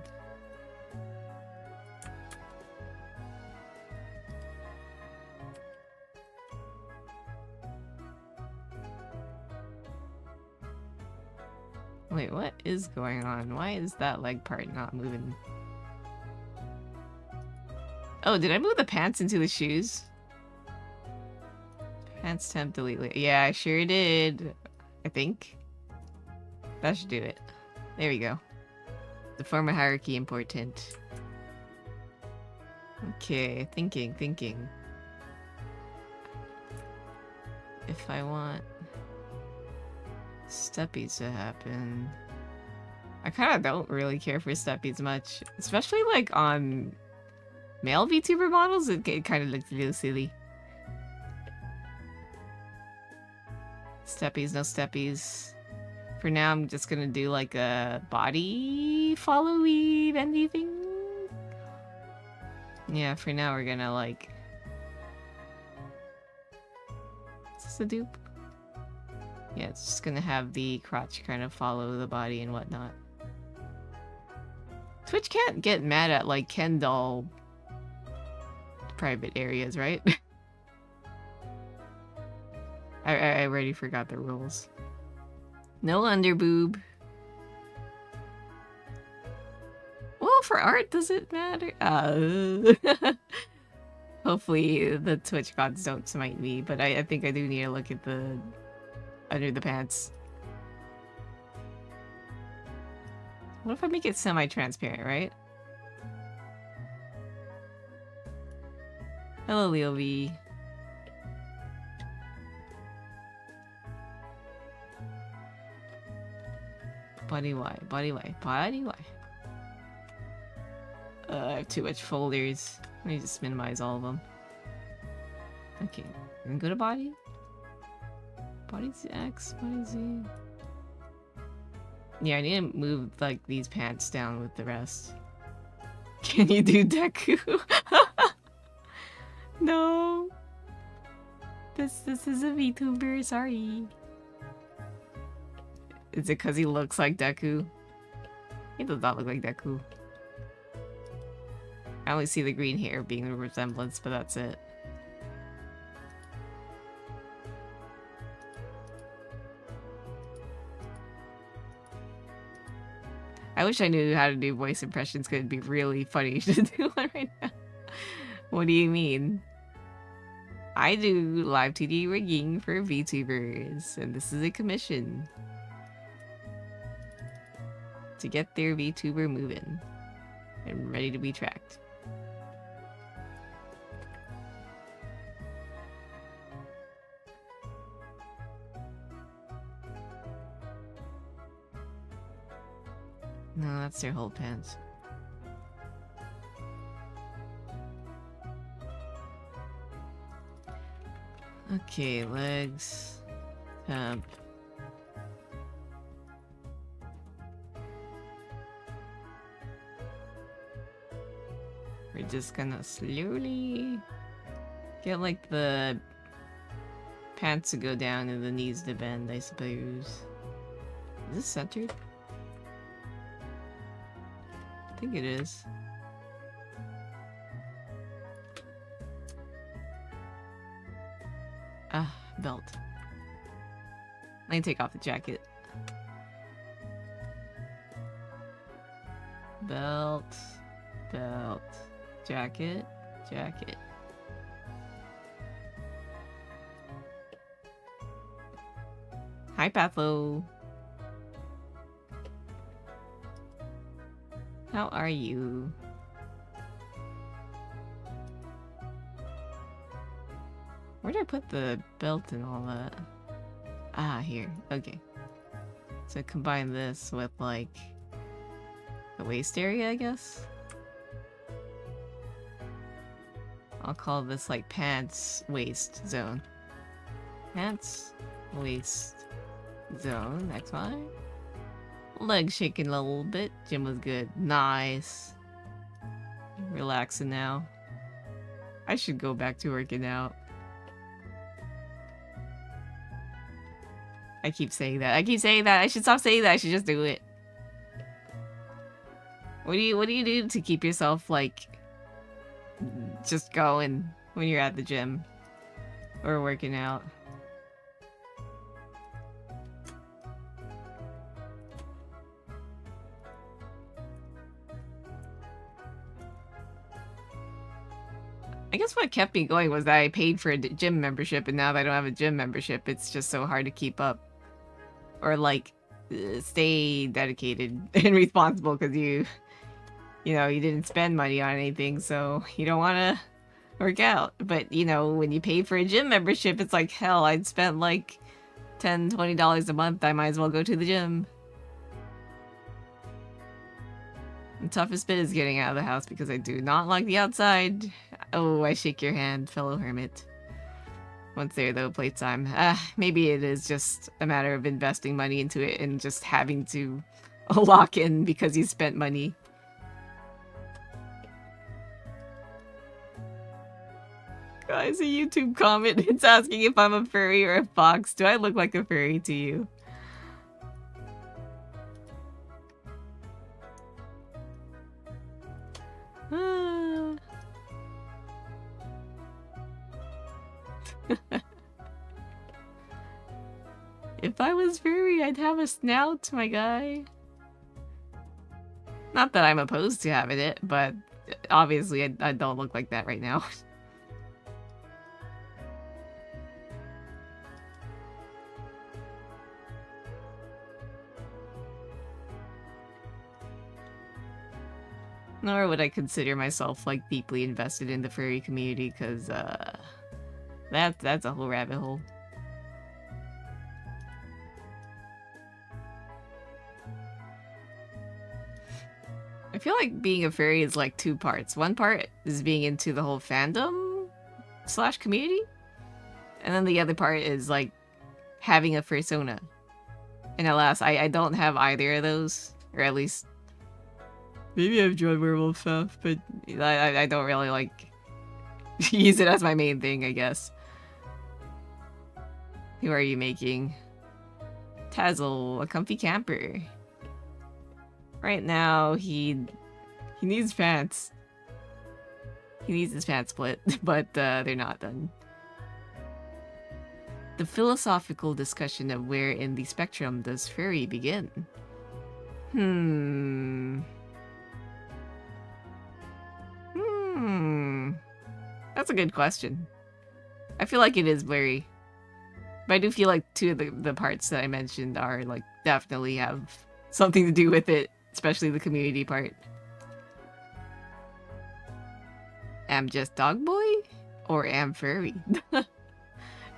Wait, what is going on? Why is that leg part not moving? Oh, did I move the pants into the shoes? Pants temp delete. Yeah, I sure did. I think. That should do it. There we go. The form of hierarchy important. Okay, thinking. If I want steppies to happen... I kind of don't really care for steppies much. Especially like on male VTuber models, it kind of looks a little silly. Steppies, no steppies. For now, I'm just gonna do like a body follow-y bendy thing. Yeah, for now we're gonna like... Is this a dupe? Yeah, it's just gonna have the crotch kind of follow the body and whatnot. Twitch can't get mad at like Ken doll private areas, right? I already forgot the rules. No underboob. Well, for art, does it matter? Hopefully the Twitch gods don't smite me, but I think I do need to look at the under the pants. What if I make it semi-transparent, right? Hello, Leo V. Body Y. I have too much folders. Let me just minimize all of them. Okay, and go to body. Body X, body Z. Yeah, I need to move like these pants down with the rest. Can you do Deku? No. This is a VTuber, sorry. Is it because he looks like Deku? He does not look like Deku. I only see the green hair being a resemblance, but that's it. I I wish I knew how to do voice impressions because it'd be really funny to do one right now. What do you mean? I do Live2D rigging for VTubers, and this is a commission to get their VTuber moving and ready to be tracked. No, that's their whole pants. Okay, legs, temp. We're just gonna slowly get like the pants to go down and the knees to bend, I suppose. Is this centered? I think it is. Ah, belt. Let me take off the jacket. Belt, belt, jacket, jacket. Hi, Patho. How are you? Where did I put the belt and all that? Ah, here. Okay. So combine this with, like, the waist area, I guess? I'll call this, like, pants waist zone. Pants waist zone. Next one. Leg shaking a little bit. Gym was good. Nice. Relaxing now. I should go back to working out. I keep saying that. I keep saying that. I should stop saying that. I should just do it. What do you do to keep yourself, like, just going when you're at the gym or working out? I guess what kept me going was that I paid for a gym membership, and now that I don't have a gym membership, it's just so hard to keep up. Or, like, stay dedicated and responsible because you know, you didn't spend money on anything, so you don't want to work out. But, you know, when you pay for a gym membership, it's like, hell, I'd spent like $10, $20 a month. I might as well go to the gym. The toughest bit is getting out of the house because I do not like the outside. Oh, I shake your hand, fellow hermit. Once there, though, playtime. Maybe it is just a matter of investing money into it and just having to lock in because you spent money. Guys, a YouTube comment. It's asking if I'm a furry or a fox. Do I look like a furry to you? If I was furry, I'd have a snout, my guy. Not that I'm opposed to having it, but obviously I don't look like that right now. Nor would I consider myself, like, deeply invested in the furry community, because, that's a whole rabbit hole. I feel like being a furry is, like, two parts. One part is being into the whole fandom / community, and then the other part is, like, having a fursona. And alas, I don't have either of those, or at least... Maybe I've joined Werewolf Faf, but I don't really, like, use it as my main thing, I guess. Who are you making? Tazzle, a comfy camper. Right now, he needs pants. He needs his pants split, but they're not done. The philosophical discussion of where in the spectrum does furry begin? That's a good question. I feel like it is blurry. But I do feel like two of the parts that I mentioned are like definitely have something to do with it, especially the community part. Am just dog boy? Or am furry?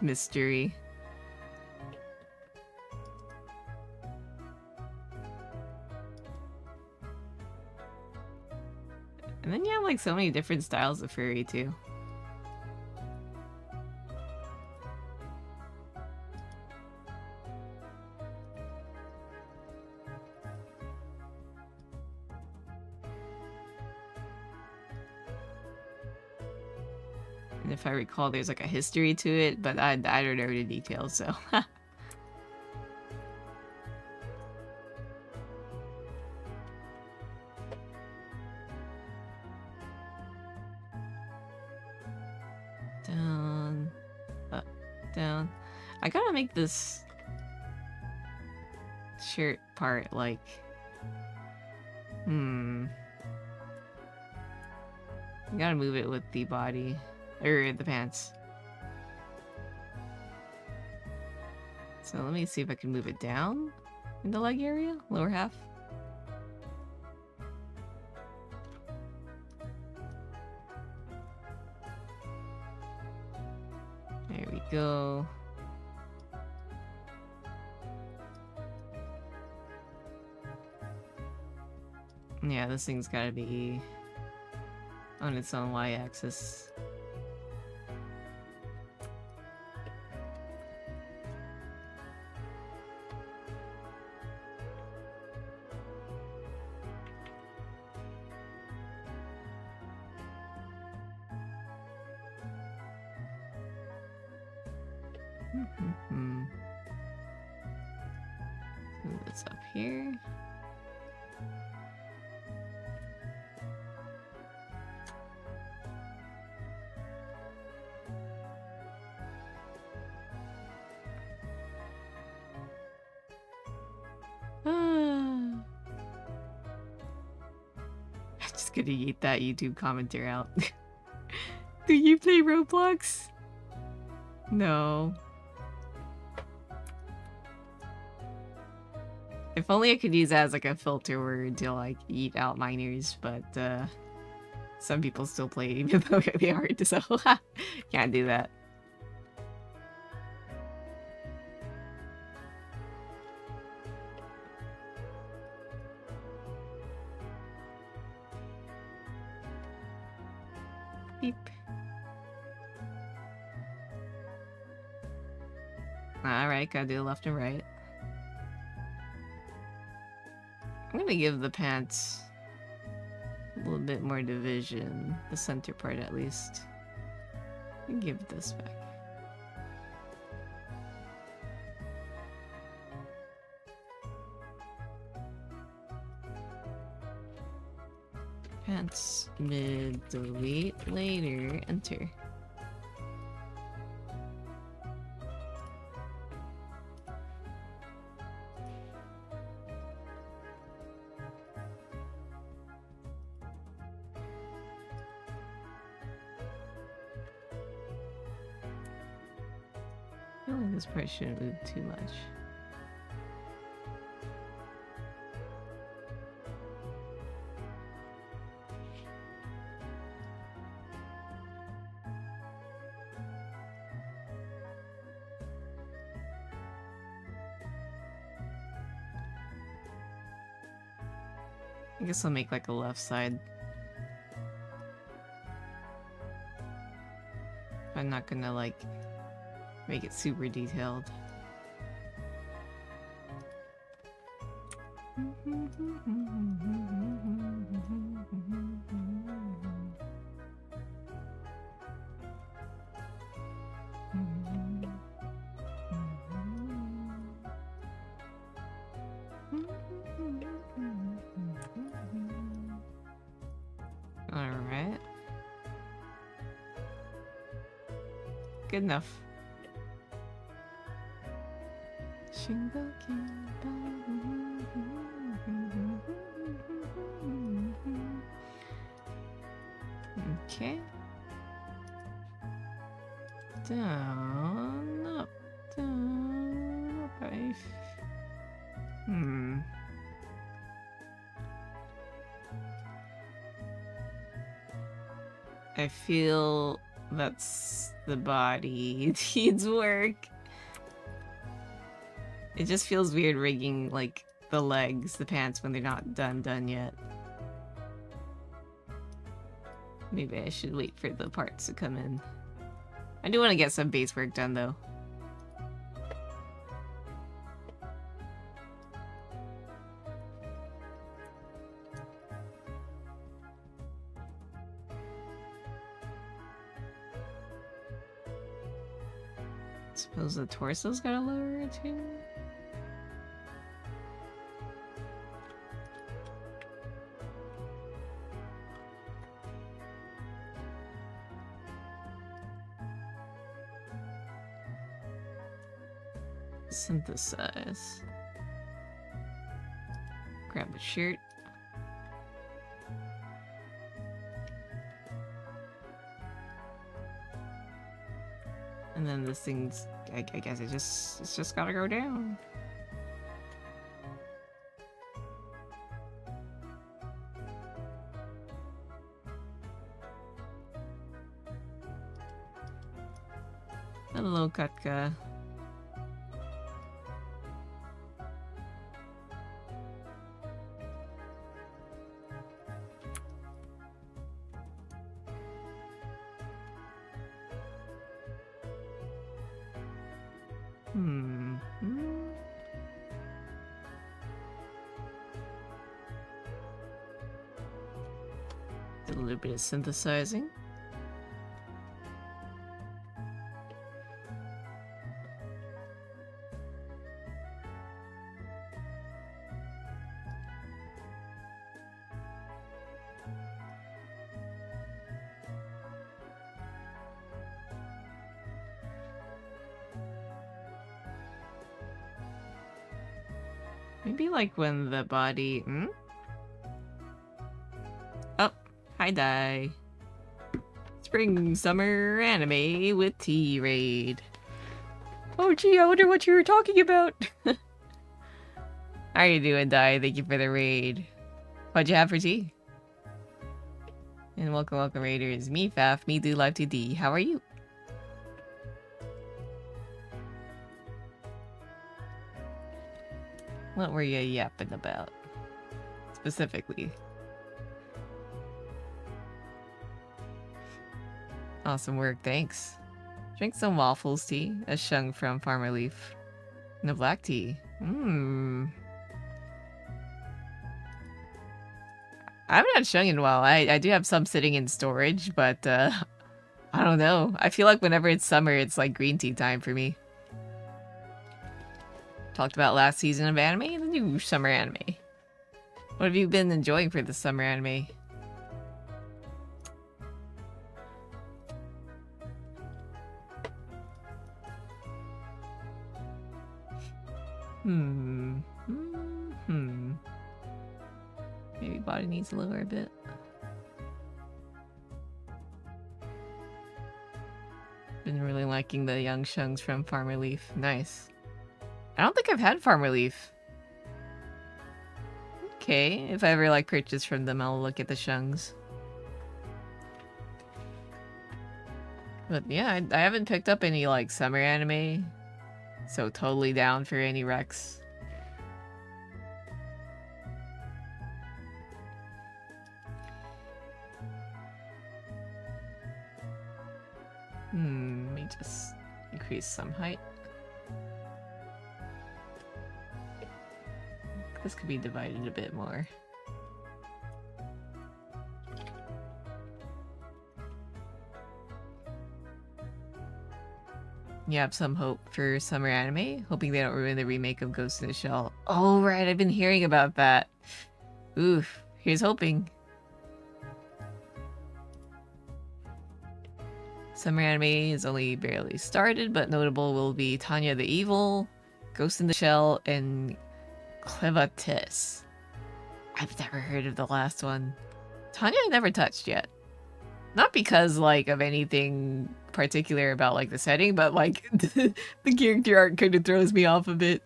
Mystery. And then you have like so many different styles of furry too. And if I recall, there's like a history to it, but I don't know the details, so. Down, up, down. I gotta make this shirt part like, I gotta move it with the body. Or the pants. So let me see if I can move it down in the leg area, lower half. There we go. Yeah, this thing's gotta be on its own y-axis. Move this up here. I'm just gonna eat that YouTube commenter out. Do you play Roblox? No. If only I could use that as like a filter word to like eat out minors, but some people still play it even though they aren't, so can't do that. Beep. Alright, gotta do left and right. I'm gonna give the pants a little bit more division, the center part at least. And give this back. Pants, mid, delete, later, enter. I feel like this part shouldn't move too much. I guess I'll make like a left side. I'm not gonna like make it super detailed. Alright. Good enough. Okay. Down, up, down, up. I feel that's the body. It needs work. It just feels weird rigging, like, the legs, the pants, when they're not done yet. Maybe I should wait for the parts to come in. I do want to get some base work done, though. Suppose the torso's got a lower rotation? Synthesize. Grab the shirt. And then this thing's, I guess it's just gotta go down. Hello, Katka. A little bit of synthesizing. Maybe like when the body... Oh, hi Dai. Spring summer anime with T-Raid. Oh gee, I wonder what you were talking about. How are you doing, Dai? Thank you for the raid. What'd you have for tea? And welcome raiders. Me, Faf, me do Live2D. How are you? What were you yapping about? Specifically. Awesome work, thanks. Drink some waffles tea, a shung from Farmer Leaf. And a black tea. I haven't had shung in a while. I do have some sitting in storage, but I don't know. I feel like whenever it's summer, it's like green tea time for me. Talked about last season of anime and the new summer anime. What have you been enjoying for the summer anime? Maybe body needs to lower a bit. Been really liking the young shungs from Farmer Leaf. Nice. I don't think I've had Farmer Leaf. Okay, if I ever like purchase from them, I'll look at the shungs. But yeah, I haven't picked up any like summer anime, so totally down for any recs. Let me just increase some height. This could be divided a bit more. You have some hope for summer anime? Hoping they don't ruin the remake of Ghost in the Shell. Oh right, I've been hearing about that. Oof, here's hoping. Summer anime is only barely started, but notable will be Tanya the Evil, Ghost in the Shell, and Clevatis. I've never heard of the last one. Tanya I never touched yet. Not because, like, of anything particular about, like, the setting, but, like, the character art kind of throws me off a bit.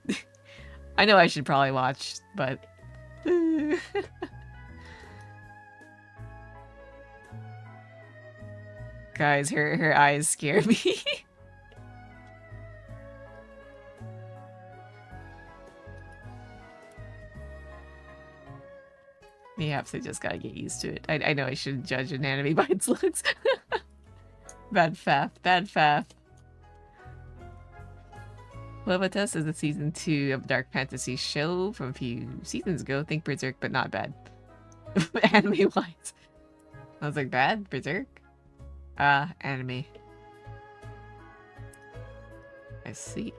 I know I should probably watch, but... Guys, her eyes scare me. Perhaps I just gotta get used to it. I know I shouldn't judge an anime by its looks. Bad faff, bad faff. Lovatus is the season 2 of dark fantasy show from a few seasons ago. Think Berserk, but not bad. Anime-wise. I was like, bad? Berserk? Anime. I see.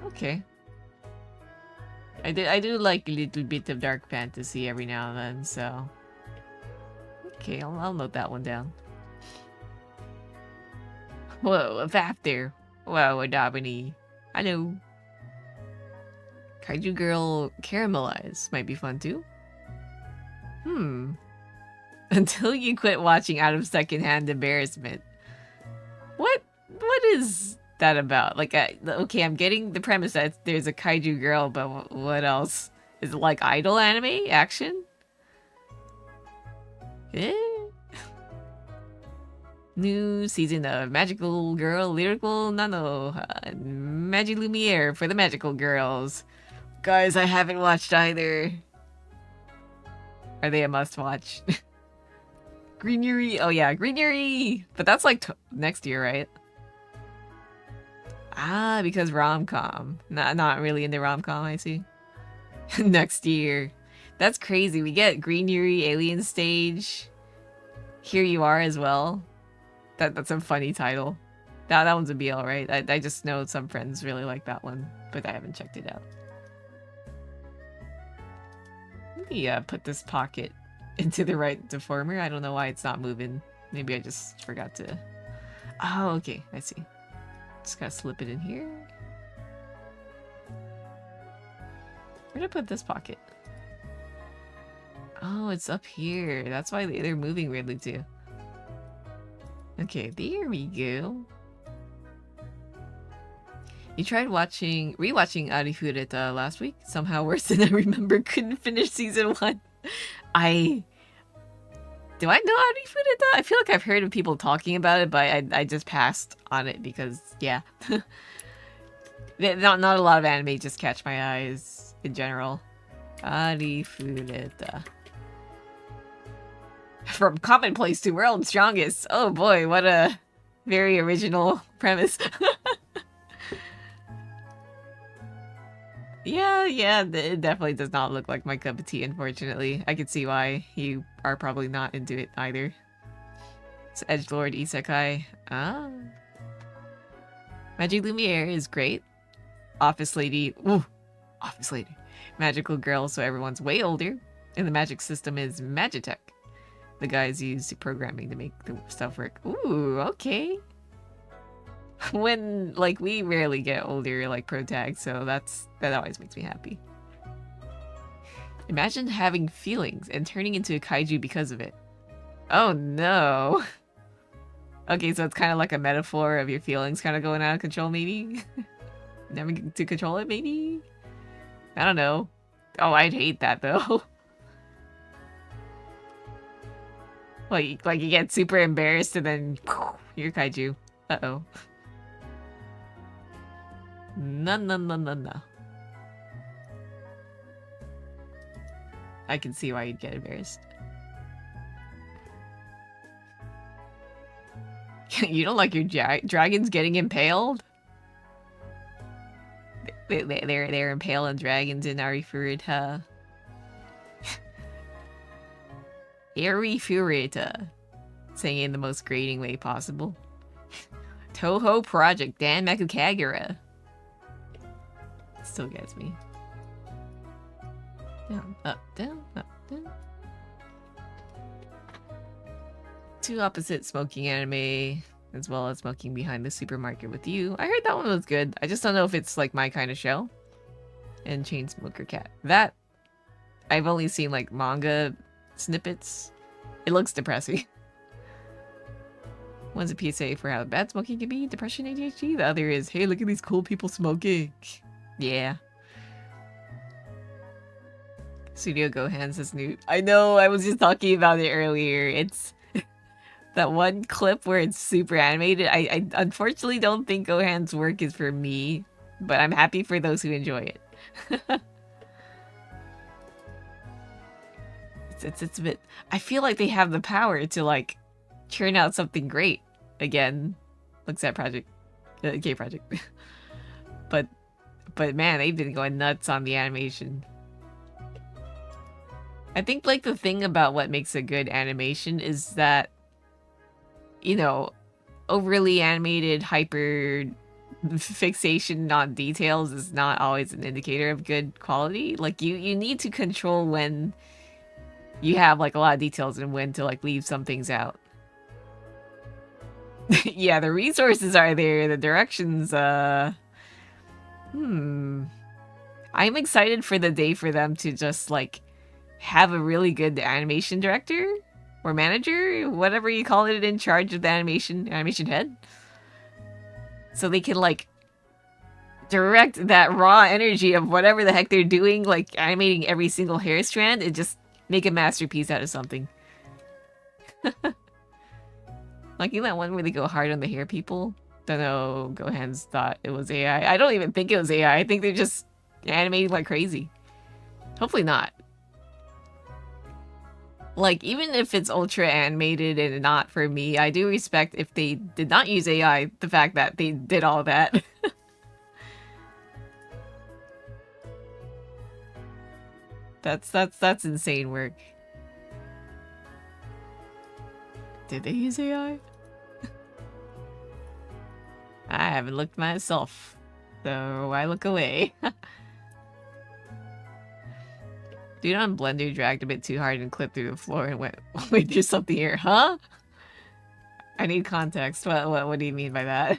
Okay. I do like a little bit of dark fantasy every now and then, so... Okay, I'll note that one down. Whoa, a Faf there. Whoa, a Dabini. Hello. Kaiju Girl Caramelize might be fun too. Until you quit watching out of secondhand embarrassment. What is that about? Like, okay, I'm getting the premise that there's a kaiju girl, but what else? Is it like idol anime action? New season of Magical Girl Lyrical Nano Magi Lumiere for the magical girls. Guys, I haven't watched either. Are they a must-watch? Green Yuri! Oh yeah, Green Yuri! But that's like next year, right? Ah, because rom-com. Not really into rom-com, I see. Next year. That's crazy. We get Green Yuri, Alien Stage. Here You Are as well. That's a funny title. That one's a BL, right? I just know some friends really like that one, but I haven't checked it out. Let me put this pocket into the right deformer. I don't know why it's not moving. Maybe I just forgot to... Oh, okay. I see. Just gotta slip it in here. Where did I put this pocket? Oh, it's up here. That's why they're moving weirdly too. Okay, there we go. You tried rewatching Arifureta last week? Somehow worse than I remember. Couldn't finish season 1. Do I know Arifureta? I feel like I've heard of people talking about it, but I just passed on it because, yeah. Not a lot of anime just catch my eyes in general. Arifureta. From commonplace to world's strongest. Oh boy, what a very original premise. Yeah, it definitely does not look like my cup of tea, unfortunately. I can see why you are probably not into it either. It's edgelord isekai. Ah. Magi Lumiere is great. Office Lady. Ooh. Office Lady. Magical Girl, so everyone's way older. And the magic system is Magitech. The guys use programming to make the stuff work. Ooh, okay. When, like, we rarely get older, like, pro tags, so that always makes me happy. Imagine having feelings and turning into a kaiju because of it. Oh no. Okay, so it's kind of like a metaphor of your feelings kind of going out of control, maybe? Never get to control it, maybe? I don't know. Oh, I'd hate that, though. Like you get super embarrassed and then you're kaiju. Uh-oh. No. I can see why you'd get embarrassed. You don't like your dragons getting impaled? They're impaling dragons in Arifureta. Arifureta. Saying it in the most grating way possible. Toho Project, Dan Makukagura. Still gets me. Down, up, down, up, down. Two opposite smoking anime, as well as Smoking Behind the Supermarket with You. I heard that one was good. I just don't know if it's like my kind of show. And Chainsmoker Cat. That, I've only seen like manga snippets. It looks depressing. One's a PSA for how bad smoking can be, depression, ADHD. The other is, hey, look at these cool people smoking. Yeah. Studio Gohan says new. I know, I was just talking about it earlier. It's that one clip where it's super animated. I unfortunately don't think Gohan's work is for me, but I'm happy for those who enjoy it. it's a bit. I feel like they have the power to like churn out something great. Again, looks at Project K Project, but man, they've been going nuts on the animation. I think like the thing about what makes a good animation is that, you know, overly animated hyper fixation on details is not always an indicator of good quality. Like you need to control when you have like a lot of details and when to like leave some things out. Yeah, the resources are there, the directions, I'm excited for the day for them to just like have a really good animation director or manager, whatever you call it, in charge of the animation head. So they can like direct that raw energy of whatever the heck they're doing, like animating every single hair strand, and just make a masterpiece out of something. Like in that one where they go hard on the hair people. Don't know, Gohan's thought it was AI. I don't even think it was AI. I think they're just animating like crazy. Hopefully not. Like, even if it's ultra animated and not for me, I do respect if they did not use AI, the fact that they did all that. That's insane work. Did they use AI? I haven't looked myself, so I look away. Dude on Blender dragged a bit too hard and clipped through the floor and went, wait, there's something here, huh? I need context. What do you mean by that?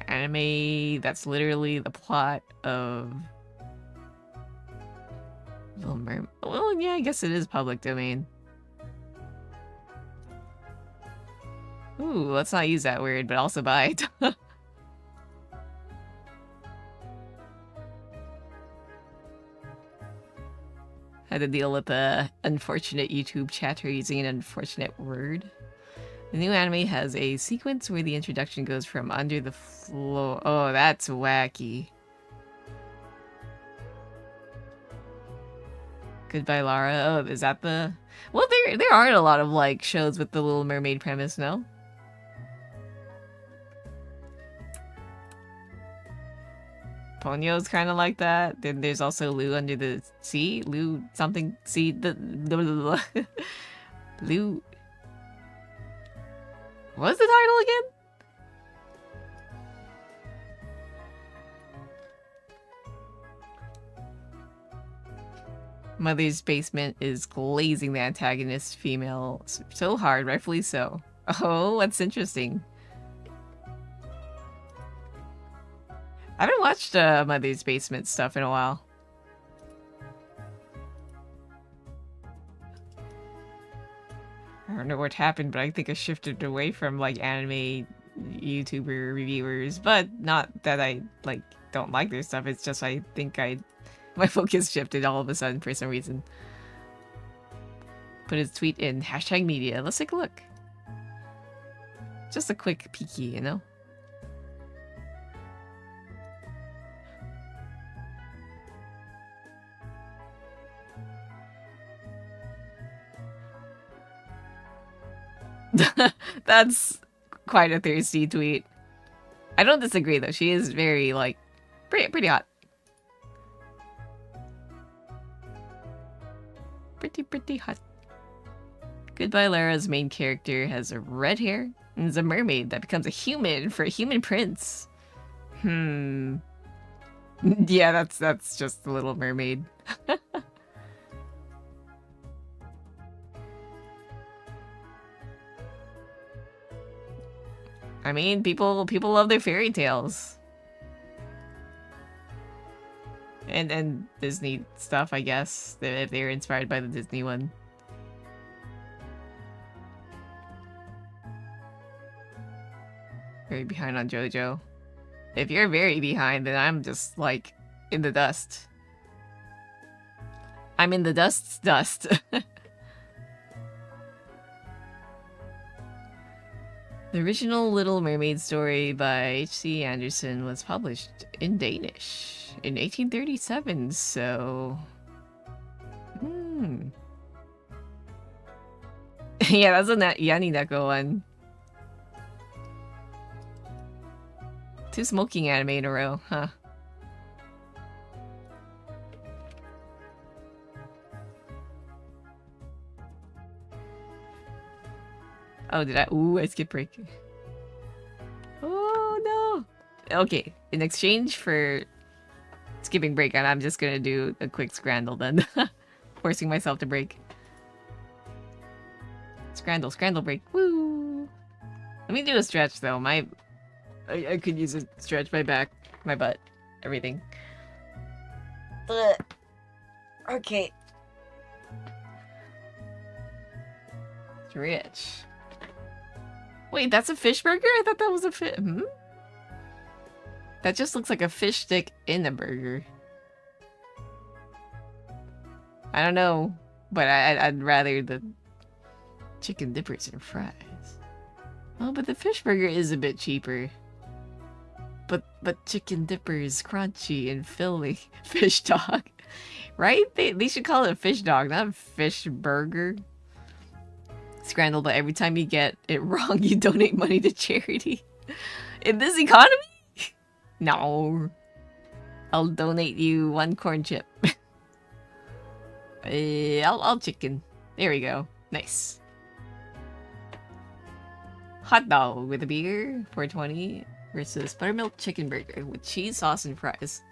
Anime, that's literally the plot of Little Mermaid. Well, yeah, I guess it is public domain. Ooh, let's not use that word, but also buy it. Had to deal with the unfortunate YouTube chatter using an unfortunate word. The new anime has a sequence where the introduction goes from under the floor. Oh, that's wacky. Goodbye, Lara. Oh, is that the... Well, there aren't a lot of, like, shows with the Little Mermaid premise, no? Ponyo's kind of like that. Then there's also Lou Under the Sea. Lou something sea. Lou... What's the title again? Mother's Basement is glazing the antagonist female so hard, rightfully so. Oh, that's interesting. I haven't watched Mother's Basement stuff in a while. I don't know what happened, but I think I shifted away from like anime YouTuber reviewers, but not that I like don't like their stuff. It's just I think my focus shifted all of a sudden for some reason. Put his tweet in #media. Let's take a look. Just a quick peeky, you know? That's quite a thirsty tweet. I don't disagree though. She is very like pretty hot. Pretty hot. Goodbye Lara's main character has a red hair and is a mermaid that becomes a human for a human prince. Yeah, that's just the Little Mermaid. I mean, people love their fairy tales. And Disney stuff, I guess, if they were inspired by the Disney one. Very behind on JoJo. If you're very behind, then I'm just, like, in the dust. I'm in the dust's dust. The original Little Mermaid story by H.C. Andersen was published in Danish in 1837, so... Yeah, that's a Yanni Neko one. 2 smoking anime in a row, huh? Oh, did I? Ooh, I skipped break. Oh, no. Okay, in exchange for skipping break, I'm just gonna do a quick scrandle then. Forcing myself to break. Scrandle break. Woo! Let me do a stretch, though. I could use a stretch, my back, my butt, everything. Okay. Stretch. Wait, that's a fish burger? I thought that was a fish. That just looks like a fish stick in a burger. I don't know, but I'd rather the chicken dippers and fries. Oh, but the fish burger is a bit cheaper. But chicken dippers, crunchy and filling. Fish dog. Right? They should call it a fish dog, not a fish burger. Scrandle, but every time you get it wrong, you donate money to charity. In this economy? No. I'll donate you 1 corn chip. I'll chicken. There we go. Nice. Hot dog with a beer, $4.20 versus buttermilk chicken burger with cheese sauce and fries.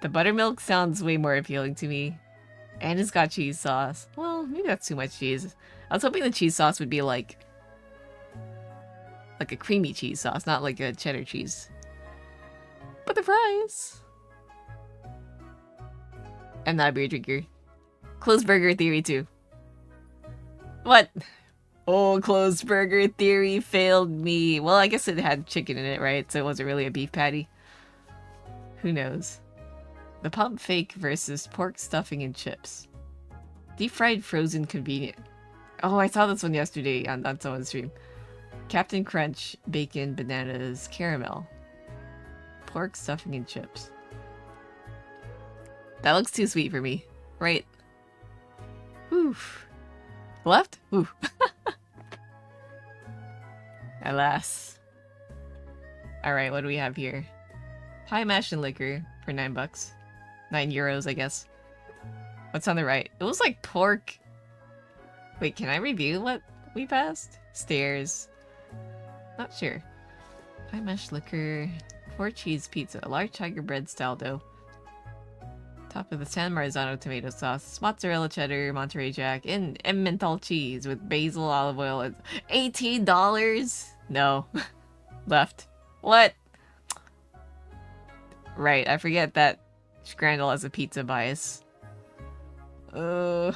The buttermilk sounds way more appealing to me. And it's got cheese sauce. Well, maybe that's too much cheese. I was hoping the cheese sauce would be like a creamy cheese sauce, not like a cheddar cheese. But the fries. I'm not a beer drinker. Closed burger theory too. What? Oh, closed burger theory failed me. Well, I guess it had chicken in it, right? So it wasn't really a beef patty. Who knows? The pump fake versus pork stuffing and chips. Deep fried frozen convenient. Oh, I saw this one yesterday on someone's stream. Captain Crunch, bacon, bananas, caramel. Pork stuffing and chips. That looks too sweet for me. Right. Oof. Left? Ooh. Alas. Alright, what do we have here? Pie mash and liquor for $9. €9, I guess. What's on the right? It was like pork. Wait, can I review what we passed? Stairs. Not sure. Pie mash liquor. 4 cheese pizza. A large tiger bread style dough. Top of the San Marzano tomato sauce. Mozzarella cheddar, Monterey Jack, and Emmental cheese with basil, olive oil. $18? No. Left. What? Right, I forget that Scrandle has a pizza bias. But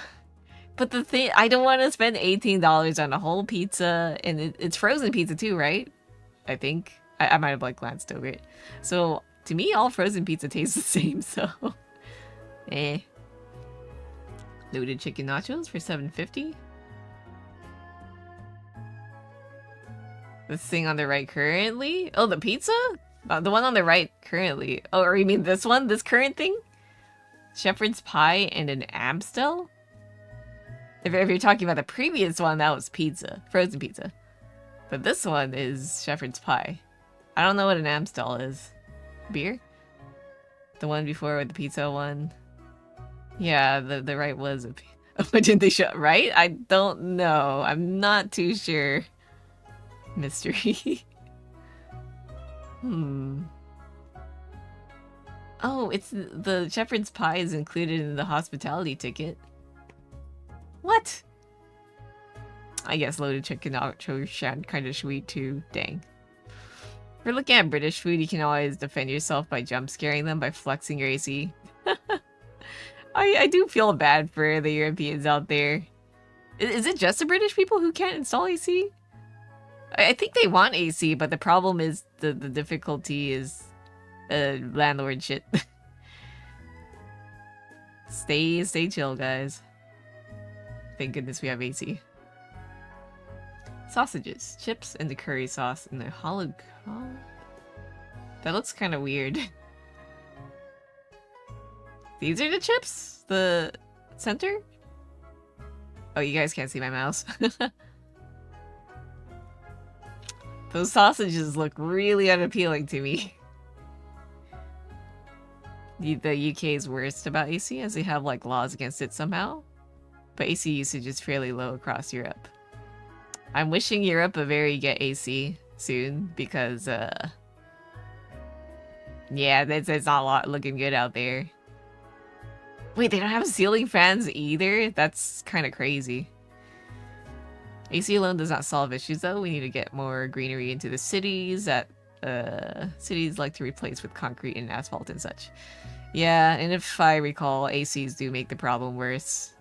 the thing, I don't want to spend $18 on a whole pizza, and it's frozen pizza too, right? I think. I might have like glanced over it. So, to me, all frozen pizza tastes the same, so... Loaded chicken nachos for $7.50. This thing on the right currently? Oh, the pizza? The one on the right currently. Oh, or you mean this one? This current thing? Shepherd's pie and an Amstel? If you're talking about the previous one, that was pizza. Frozen pizza. But this one is shepherd's pie. I don't know what an Amstel is. Beer? The one before with the pizza one? Yeah, the right was a pizza. What did they show? Right? I don't know. I'm not too sure. Mystery. Oh, it's the shepherd's pie is included in the hospitality ticket. What? I guess loaded chicken nachos sound kind of sweet too. Dang. If you're looking at British food, you can always defend yourself by jump scaring them by flexing your AC. I do feel bad for the Europeans out there. Is it just the British people who can't install AC? I think they want AC, but the problem is the difficulty is landlord shit. Stay chill, guys. Thank goodness we have AC. Sausages, chips, and the curry sauce in the hollow. That looks kind of weird. These are the chips? The center? Oh, you guys can't see my mouse. Those sausages look really unappealing to me. The UK is worst about AC as they have like laws against it somehow. But AC usage is fairly low across Europe. I'm wishing Europe a very get AC soon because yeah, it's not looking good out there. Wait, they don't have ceiling fans either? That's kind of crazy. AC alone does not solve issues though. We need to get more greenery into the cities that cities like to replace with concrete and asphalt and such. Yeah, and if I recall, ACs do make the problem worse.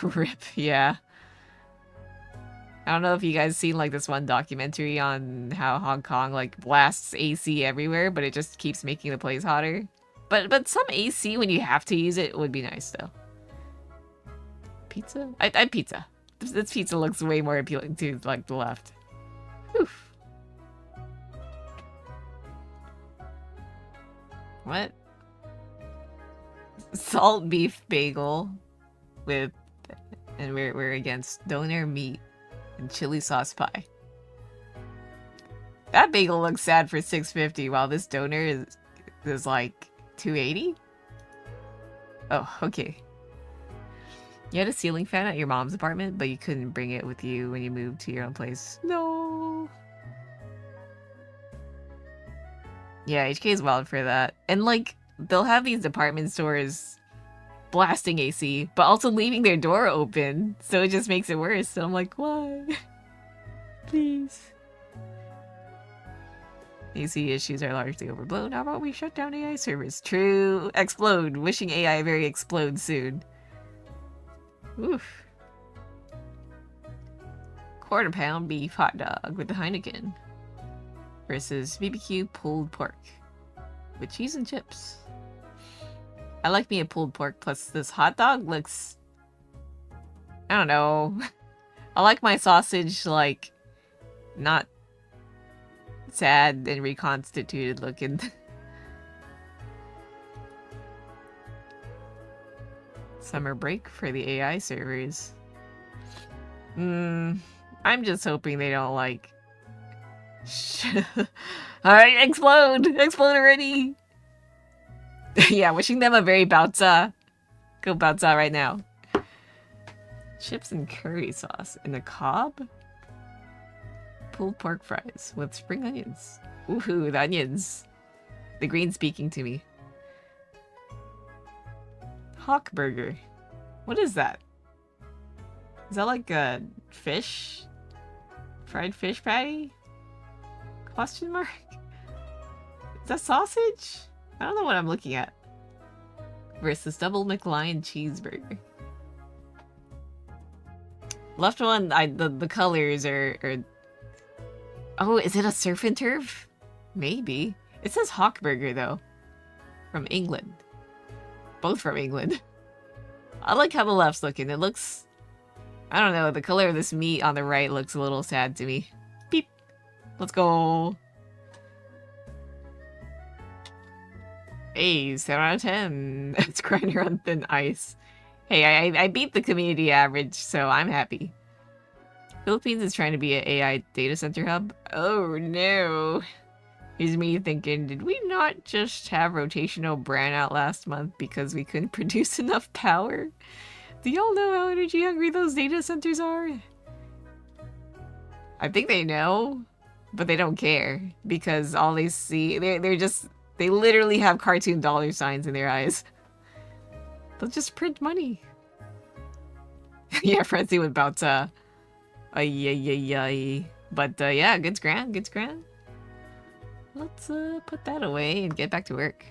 RIP, yeah. I don't know if you guys seen like this one documentary on how Hong Kong like blasts AC everywhere, but it just keeps making the place hotter. But some AC when you have to use it would be nice though. Pizza? I'd pizza. This pizza looks way more appealing to like the left. Oof. What? Salt beef bagel with, and we're against doner meat and chili sauce pie. That bagel looks sad for $6.50 while this doner is like $2.80. Oh, okay. You had a ceiling fan at your mom's apartment, but you couldn't bring it with you when you moved to your own place. No. Yeah, HK is wild for that. And like, they'll have these department stores blasting AC, but also leaving their door open, so it just makes it worse. And I'm like, why? Please. AC issues are largely overblown. How about we shut down AI servers? True. Explode. Wishing AI very explode soon. Oof. Quarter-pound beef hot dog with the Heineken versus BBQ pulled pork with cheese and chips. I like me a pulled pork, plus this hot dog looks, I don't know. I like my sausage like not sad and reconstituted looking. Summer break for the AI servers. I'm just hoping they don't like... Alright, explode! Explode already! Yeah, wishing them a very baoza. Go baoza right now. Chips and curry sauce in the cob? Pulled pork fries with spring onions. Woohoo, the onions. The green speaking to me. Hawk burger. What is that? Is that like a fish? Fried fish patty? Question mark? Is that sausage? I don't know what I'm looking at. Versus double McLion cheeseburger. Left one, the colors are... Oh, is it a surf and turf? Maybe. It says Hawk burger though. From England. Both from England. I like how the left's looking. It looks... I don't know, the color of this meat on the right looks a little sad to me. Beep. Let's go. Hey, 7 out of 10. It's grinder on thin ice. Hey, I beat the community average, so I'm happy. Philippines is trying to be an AI data center hub. Oh no. Here's me thinking, did we not just have rotational brownout last month because we couldn't produce enough power? Do y'all know how energy hungry those data centers are? I think they know, but they don't care because all they see, they literally have cartoon dollar signs in their eyes. They'll just print money. Yeah, Frenzy with Baoza. Ay. But yeah, good scran, good scran. Let's put that away and get back to work.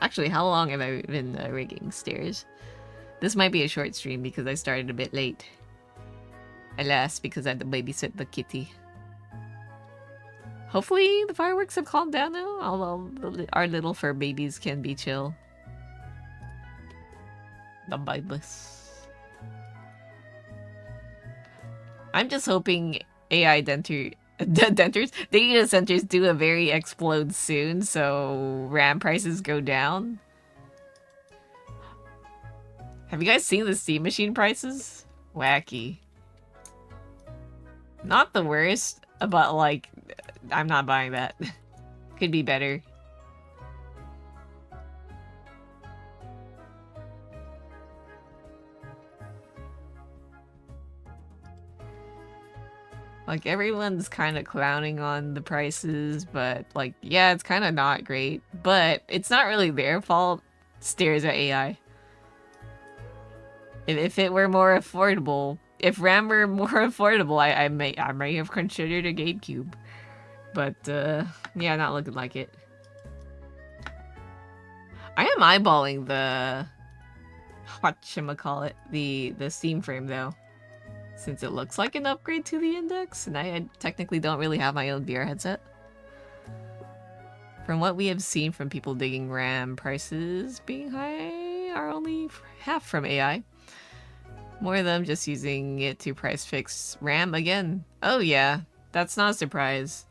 Actually, how long have I been rigging stairs? This might be a short stream because I started a bit late. Alas, because I had to babysit the kitty. Hopefully the fireworks have calmed down now, although our little fur babies can be chill. The Bibus. I'm just hoping AI data centers do a very explode soon, so RAM prices go down. Have you guys seen the Steam machine prices? Wacky. Not the worst, but like, I'm not buying that. Could be better. Like, everyone's kind of clowning on the prices, but like, yeah, it's kind of not great. But it's not really their fault. Stares at AI. If it were more affordable, if RAM were more affordable, I may have considered a GameCube. But yeah, not looking like it. I am eyeballing the whatchamacallit, the Steam frame though, since it looks like an upgrade to the Index, and I technically don't really have my own VR headset. From what we have seen from people digging RAM, prices being high are only half from AI. More of them just using it to price fix RAM again. Oh yeah, that's not a surprise.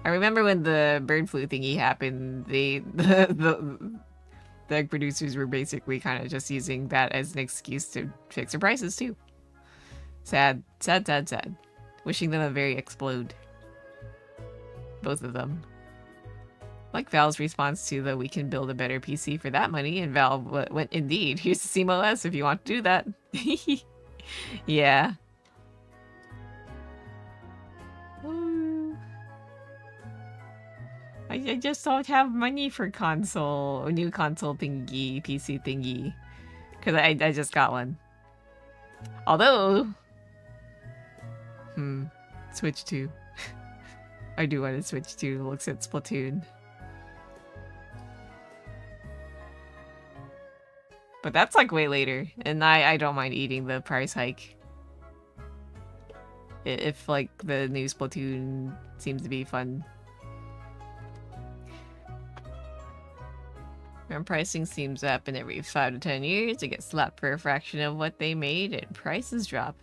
I remember when the bird flu thingy happened, the producers were basically kind of just using that as an excuse to fix their prices too. Sad, sad, sad, sad. Wishing them a very explode. Both of them. Like Valve's response to the "we can build a better PC for that money," and Valve went, "Indeed, here's the SteamOS if you want to do that." Yeah. I just don't have money for a new console thingy, PC thingy. Because I just got one. Although... Switch 2. I do want to Switch 2. Looks at Splatoon. But that's like way later, and I don't mind eating the price hike. If like the new Splatoon seems to be fun. RAM pricing seems to happen every 5 to 10 years. It gets slapped for a fraction of what they made and prices drop.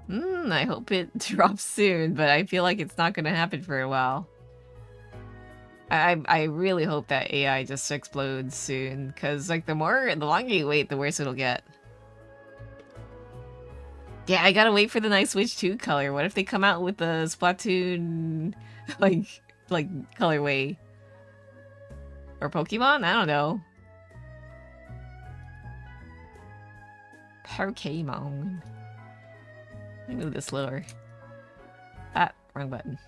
I hope it drops soon, but I feel like it's not gonna happen for a while. I really hope that AI just explodes soon, because like the longer you wait, the worse it'll get. Yeah, I gotta wait for the nice Switch 2 color. What if they come out with the Splatoon like colorway? Or Pokemon? I don't know. Pokemon. Let me move this slower. Ah, wrong button.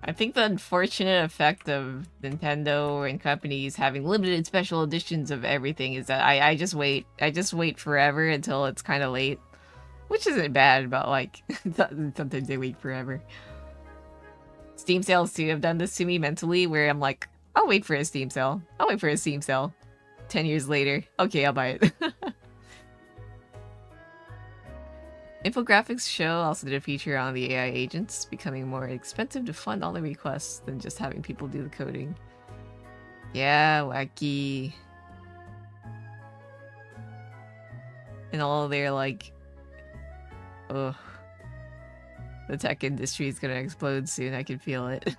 I think the unfortunate effect of Nintendo and companies having limited special editions of everything is that I just wait. I just wait forever until it's kind of late. Which isn't bad, but like, sometimes I wait forever. Steam sales too have done this to me mentally, where I'm like, I'll wait for a Steam sale. I'll wait for a Steam sale. 10 years later. Okay, I'll buy it. Infographics show also did a feature on the AI agents becoming more expensive to fund all the requests than just having people do the coding. Yeah, wacky. And all their like, ugh. The tech industry is gonna explode soon, I can feel it.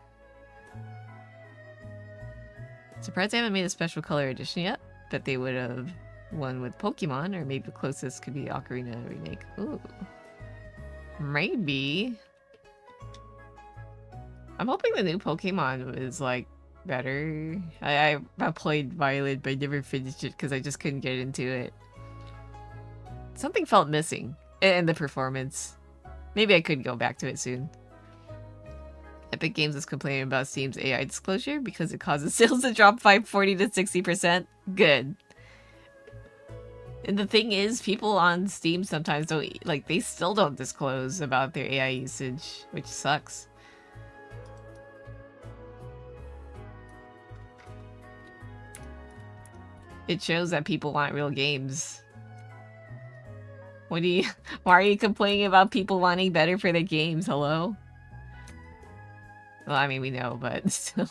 Surprised they haven't made a special color edition yet. Bet they would have one with Pokemon, or maybe the closest could be Ocarina remake. Ooh. Maybe. I'm hoping the new Pokemon is like better. I played Violet, but I never finished it because I just couldn't get into it. Something felt missing in the performance. Maybe I could go back to it soon. Epic Games is complaining about Steam's AI disclosure because it causes sales to drop by 40 to 60%. Good. And the thing is, people on Steam sometimes don't, like, they still don't disclose about their AI usage, which sucks. It shows that people want real games. Why are you complaining about people wanting better for their games? Hello? Well, I mean, we know, but still.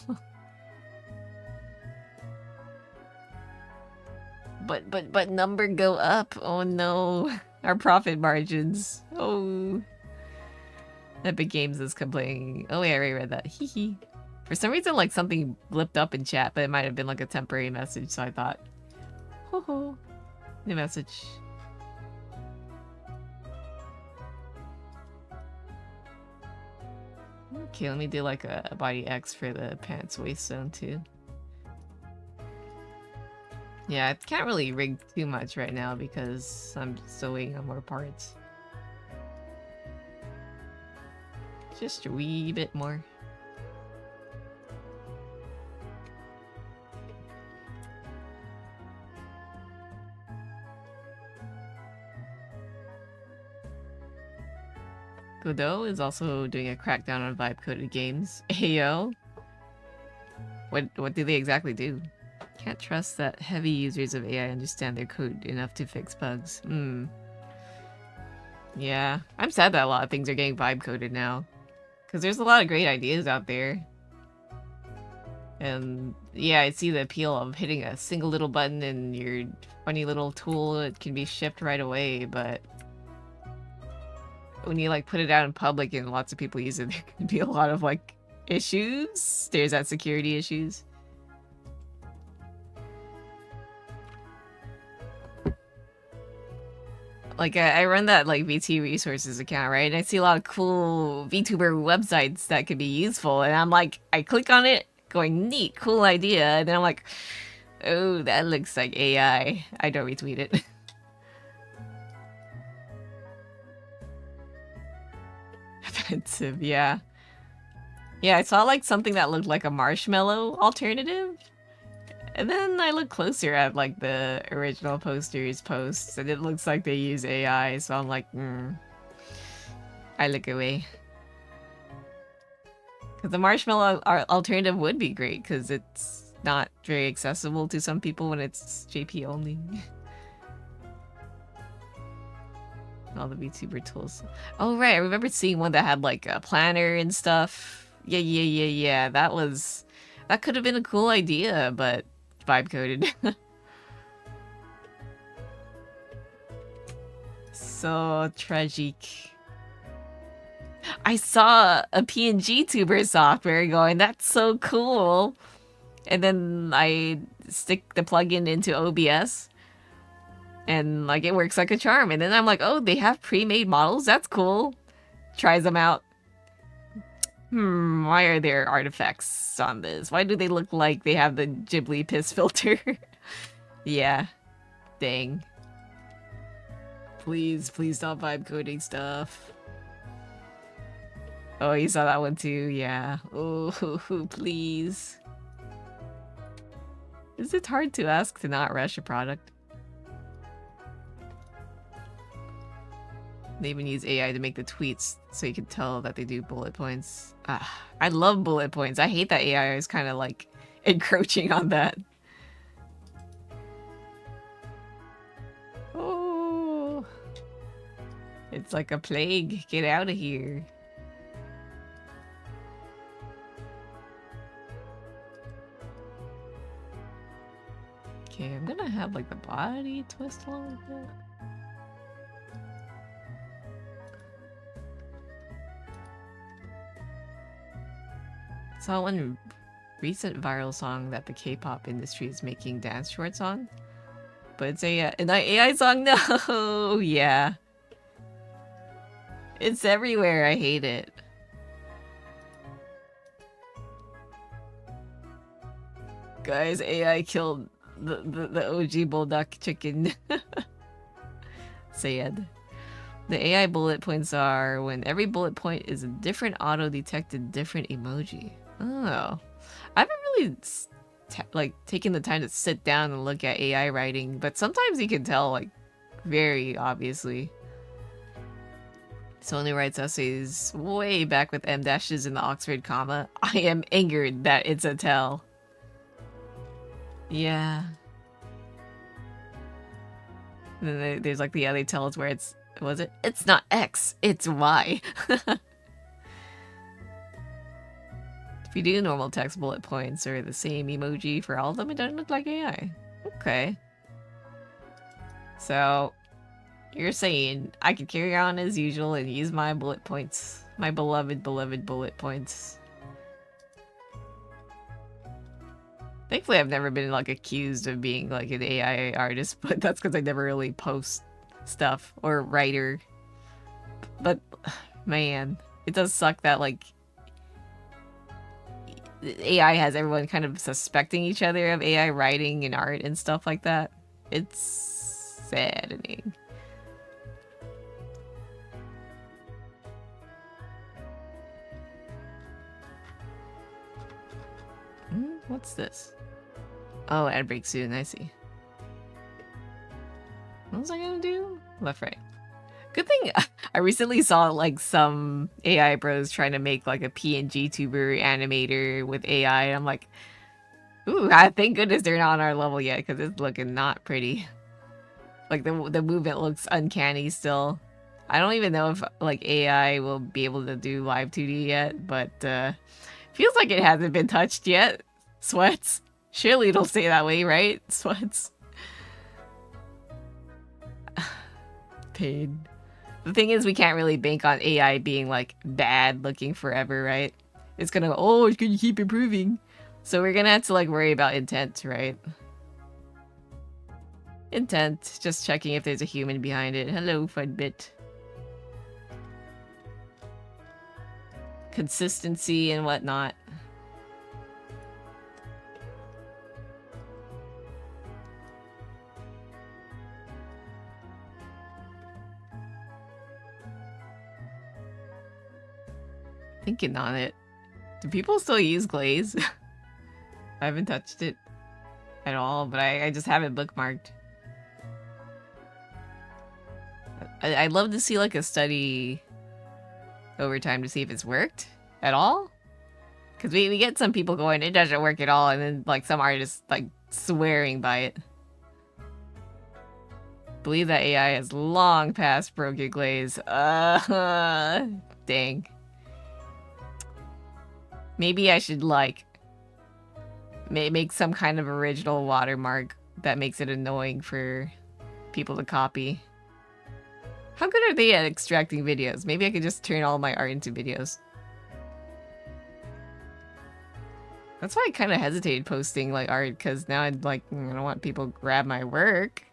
But number go up. Oh no. Our profit margins. Oh. Epic Games is complaining. Oh wait, I already read that. Hee hee. For some reason, like, something blipped up in chat, but it might have been like a temporary message, so I thought, ho ho. New message. Okay, let me do like a body X for the pants waist zone too. Yeah, I can't really rig too much right now because I'm still waiting on more parts. Just a wee bit more. Godot is also doing a crackdown on vibe-coded games. Ayo. What do they exactly do? Can't trust that heavy users of AI understand their code enough to fix bugs. Yeah, I'm sad that a lot of things are getting vibe-coded now. Because there's a lot of great ideas out there. And yeah, I see the appeal of hitting a single little button in your funny little tool. It can be shipped right away, but when you like put it out in public and lots of people use it, there can be a lot of like issues. There's that security issues. Like I run that like VT resources account, right? And I see a lot of cool VTuber websites that could be useful, and I'm like, I click on it, going neat, cool idea, and then I'm like, oh, that looks like AI. I don't retweet it. Offensive, yeah. Yeah, I saw like something that looked like a marshmallow alternative. And then I look closer at like the original poster's posts and it looks like they use AI, so I'm like, I look away. Because the marshmallow alternative would be great because it's not very accessible to some people when it's JP only. All the VTuber tools. Oh right, I remember seeing one that had like a planner and stuff. Yeah. That could have been a cool idea, but vibe coded. So tragic. I saw a PNG tuber software going, that's so cool. And then I stick the plugin into OBS. And like it works like a charm. And then I'm like, oh, they have pre-made models? That's cool. Tries them out. Why are there artifacts on this? Why do they look like they have the Ghibli piss filter? Yeah. Dang. Please stop vibe coding stuff. Oh, you saw that one too? Yeah. Oh, please. Is it hard to ask to not rush a product? They even use AI to make the tweets so you can tell that they do bullet points. I love bullet points. I hate that AI is kind of like encroaching on that. Oh, it's like a plague. Get out of here. Okay, I'm gonna have like the body twist along with that. Saw one recent viral song that the K-pop industry is making dance shorts on, but it's an AI song. No, yeah, it's everywhere. I hate it. Guys, AI killed the OG bulldog chicken. Sad. The AI bullet points are when every bullet point is a different auto-detected different emoji. Oh. I haven't really like taken the time to sit down and look at AI writing, but sometimes you can tell like very obviously. Sony writes essays way back with M dashes in the Oxford comma. I am angered that it's a tell. Yeah. And then there's like the other tells where it's, was it? It's not X, it's Y. If you do normal text bullet points or the same emoji for all of them, it doesn't look like AI. Okay. So, you're saying I could carry on as usual and use my bullet points. My beloved bullet points. Thankfully, I've never been like accused of being like an AI artist, but that's because I never really post stuff or writer. But man, it does suck that like AI has everyone kind of suspecting each other of AI writing and art and stuff like that. It's saddening. What's this? Oh, ad break soon, I see. What was I gonna do? Left, right. Good thing I recently saw like some AI bros trying to make like a PNG tuber animator with AI. And I'm like, ooh, thank goodness they're not on our level yet because it's looking not pretty. Like the movement looks uncanny still. I don't even know if like AI will be able to do Live2D yet, but feels like it hasn't been touched yet. Sweats. Surely it'll stay that way, right? Sweats. Pain. The thing is, we can't really bank on AI being like bad looking forever, right? It's gonna, oh, it's gonna keep improving. So we're gonna have to like worry about intent, right? Intent, just checking if there's a human behind it. Hello, Fudbit. Consistency and whatnot. Thinking on it. Do people still use glaze? I haven't touched it at all, but I just have it bookmarked. I'd love to see like a study over time to see if it's worked at all. Because we get some people going, it doesn't work at all, and then like some artists like swearing by it. Believe that AI has long past broken glaze. Dang. Maybe I should like make some kind of original watermark that makes it annoying for people to copy. How good are they at extracting videos? Maybe I could just turn all my art into videos. That's why I kind of hesitated posting like art, because now I'd like, I don't want people to grab my work.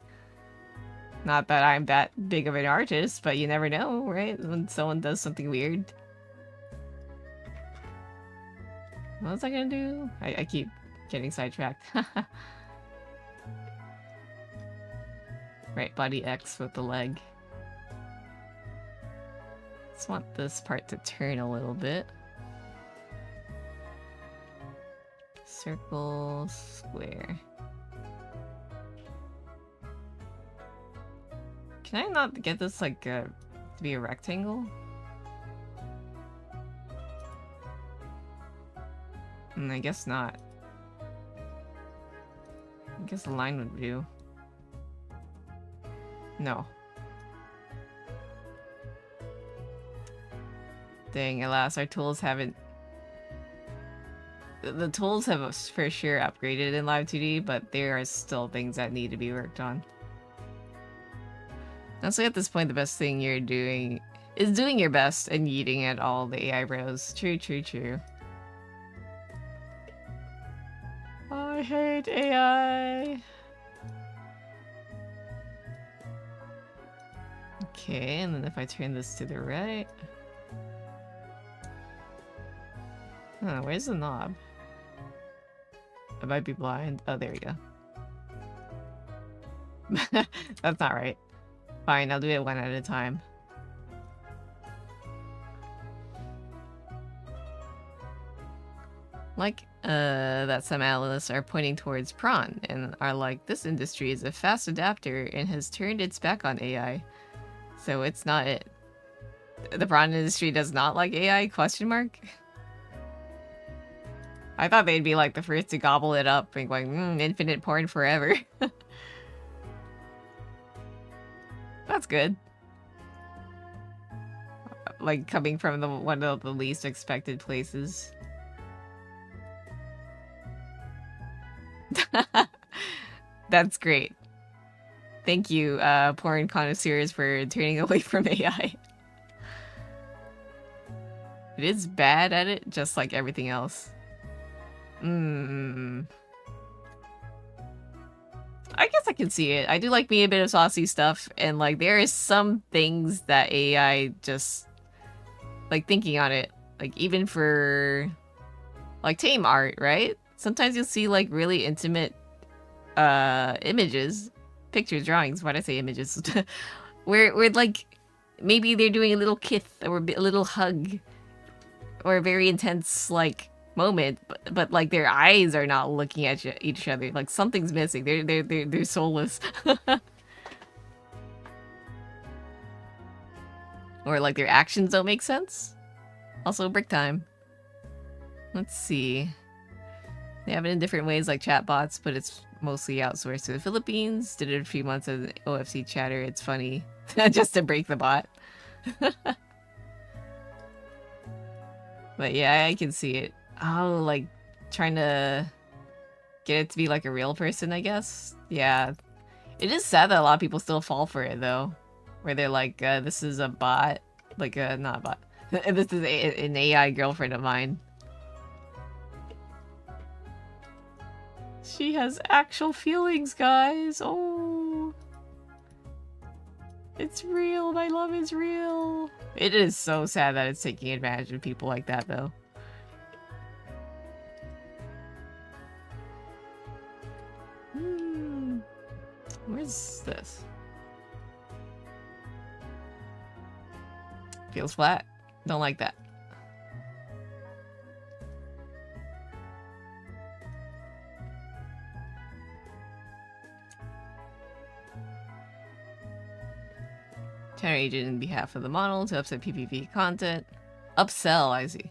Not that I'm that big of an artist, but you never know, right? When someone does something weird. What was I gonna do? I keep getting sidetracked. Right, body X with the leg. Just want this part to turn a little bit. Circle, square. Can I not get this like to be a rectangle? I guess not. I guess a line would do. No. Dang, alas, our tools haven't... The tools have for sure upgraded in Live2D, but there are still things that need to be worked on. Honestly, at this point, the best thing you're doing is doing your best and yeeting at all the AI bros. True, true, true. I hate AI. Okay, and then if I turn this to the right... Huh, where's the knob? I might be blind. Oh, there we go. That's not right. Fine, I'll do it one at a time. That some analysts are pointing towards prawn and are like, this industry is a fast adapter and has turned its back on AI. So it's not it. The prawn industry does not like AI? Question mark? I thought they'd be like the first to gobble it up and going, infinite porn forever. That's good. Like coming from one of the least expected places. That's great. Thank you, porn connoisseurs, for turning away from AI. It is bad at it, just like everything else. I guess I can see it. I do like me a bit of saucy stuff, and like there is some things that AI just like thinking on it, like even for like tame art, right? Sometimes you'll see like really intimate images, pictures, drawings. Why'd I say images? where like maybe they're doing a little kiss or a little hug or a very intense like moment, but like their eyes are not looking at each other. Like something's missing. They're soulless. Or like their actions don't make sense. Also brick time. Let's see. They have it in different ways like chatbots, but it's mostly outsourced to the Philippines. Did it a few months as OFC chatter. It's funny. Just to break the bot. But yeah, I can see it. Oh, like trying to get it to be like a real person, I guess. Yeah. It is sad that a lot of people still fall for it though. Where they're like, this is a bot. Like, not a bot. This is an AI girlfriend of mine. She has actual feelings, guys. Oh. It's real. My love is real. It is so sad that it's taking advantage of people like that, though. Where's this? Feels flat. Don't like that. Chatter agent in behalf of the model to upset PPV content. Upsell, I see.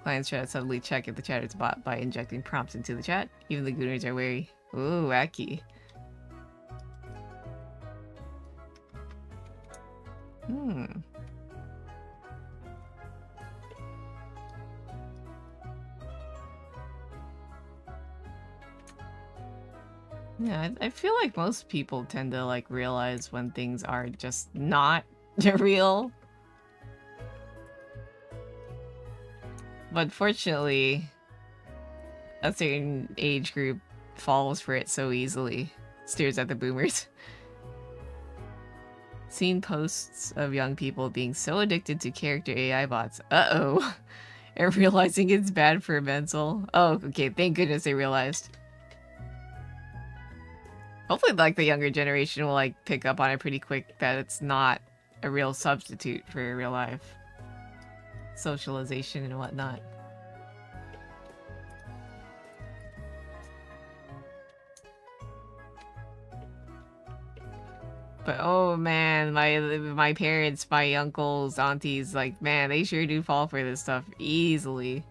Clients try to subtly check if the chat is a bot by injecting prompts into the chat. Even the gooners are wary. Ooh, wacky. Yeah, I feel like most people tend to like realize when things are just not real. But fortunately, a certain age group falls for it so easily. Stares at the boomers. Seen posts of young people being so addicted to character AI bots. Uh-oh. And realizing it's bad for mental. Oh, okay, thank goodness they realized. Hopefully, like, the younger generation will, like, pick up on it pretty quick that it's not a real substitute for real life socialization and whatnot. But oh man, my parents, my uncles, aunties, like, man, they sure do fall for this stuff easily.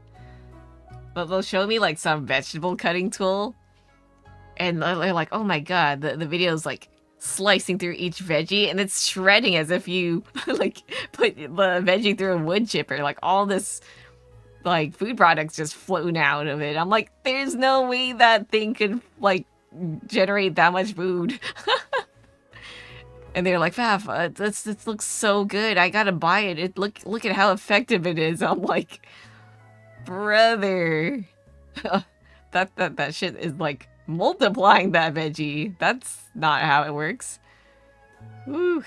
But they'll show me like some vegetable cutting tool, and they're like, oh my god, the video's like slicing through each veggie, and it's shredding as if you like put the veggie through a wood chipper. Like all this like food products just flown out of it. I'm like, there's no way that thing could like generate that much food. And they're like, Faf, this looks so good. I gotta buy it. Look at how effective it is. I'm like, brother, that shit is like multiplying that veggie. That's not how it works. Woo.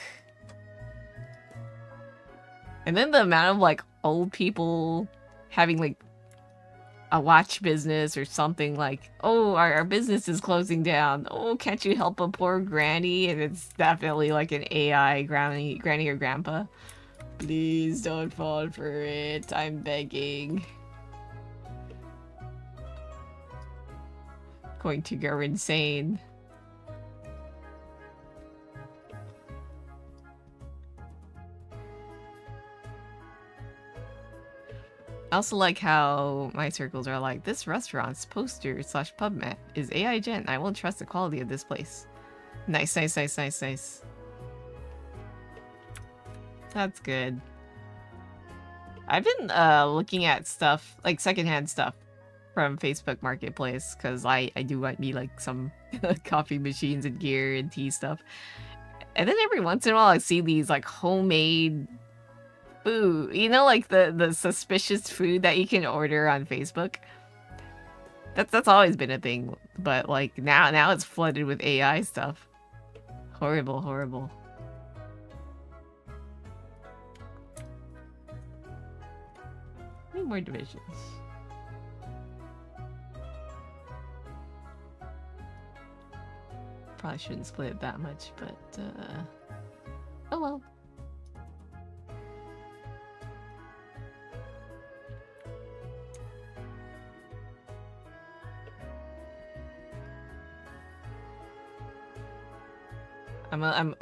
And then the amount of like old people having like a watch business or something, like, oh, our business is closing down. Oh, can't you help a poor granny? And it's definitely like an AI granny or grandpa. Please don't fall for it. I'm begging. Going to go insane. I also like how my circles are like, this restaurant's poster slash pub mat is AI gen. I won't trust the quality of this place. Nice, nice, nice, nice, nice. That's good. I've been looking at stuff, like secondhand stuff from Facebook Marketplace, because I do want me like some coffee machines and gear and tea stuff. And then every once in a while I see these like homemade food, you know, like the suspicious food that you can order on Facebook. That's always been a thing, but like now it's flooded with AI stuff. Horrible, horrible. Need more divisions. Probably shouldn't split it that much, but oh well.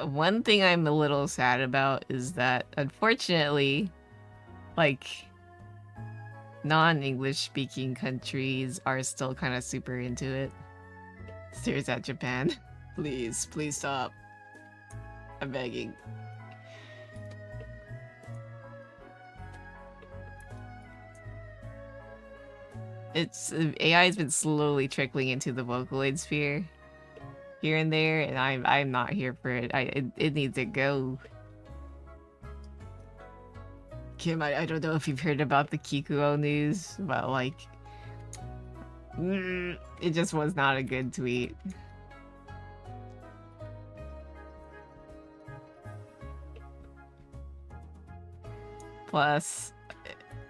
One thing I'm a little sad about is that, unfortunately, like, non-English speaking countries are still kind of super into it. Stares at Japan. Please, please stop. I'm begging. AI has been slowly trickling into the Vocaloid sphere here and there, and I'm not here for it. It needs to go. Kim, I don't know if you've heard about the Kikuo news, but like, it just was not a good tweet. Plus,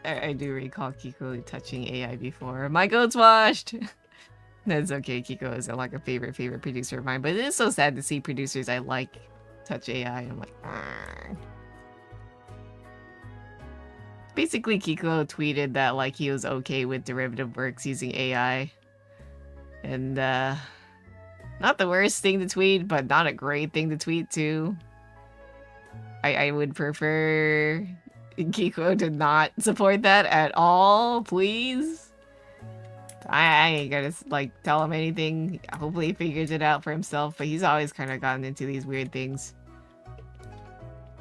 I do recall Kiko touching AI before. My goat's washed! That's okay, Kiko isn't like a favorite producer of mine, but it is so sad to see producers I like touch AI. I'm like, argh. Basically, Kiko tweeted that like he was okay with derivative works using AI. And not the worst thing to tweet, but not a great thing to tweet too. I would prefer Kiko to not support that at all, please. I ain't gonna like tell him anything. Hopefully he figures it out for himself, but he's always kind of gotten into these weird things.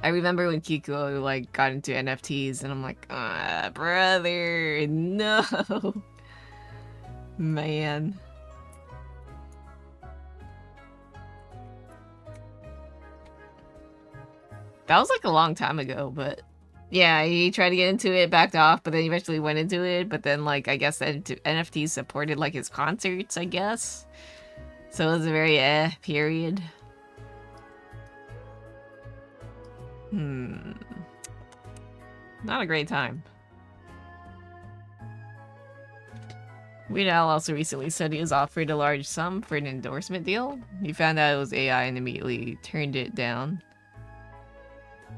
I remember when Kiko like got into NFTs and I'm like, ah, brother, no. Man. That was like a long time ago, but yeah, he tried to get into it, backed off, but then eventually went into it. But then, like, I guess NFTs supported, like, his concerts, I guess. So it was a very period. Not a great time. Weird Al also recently said he was offered a large sum for an endorsement deal. He found out it was AI and immediately turned it down.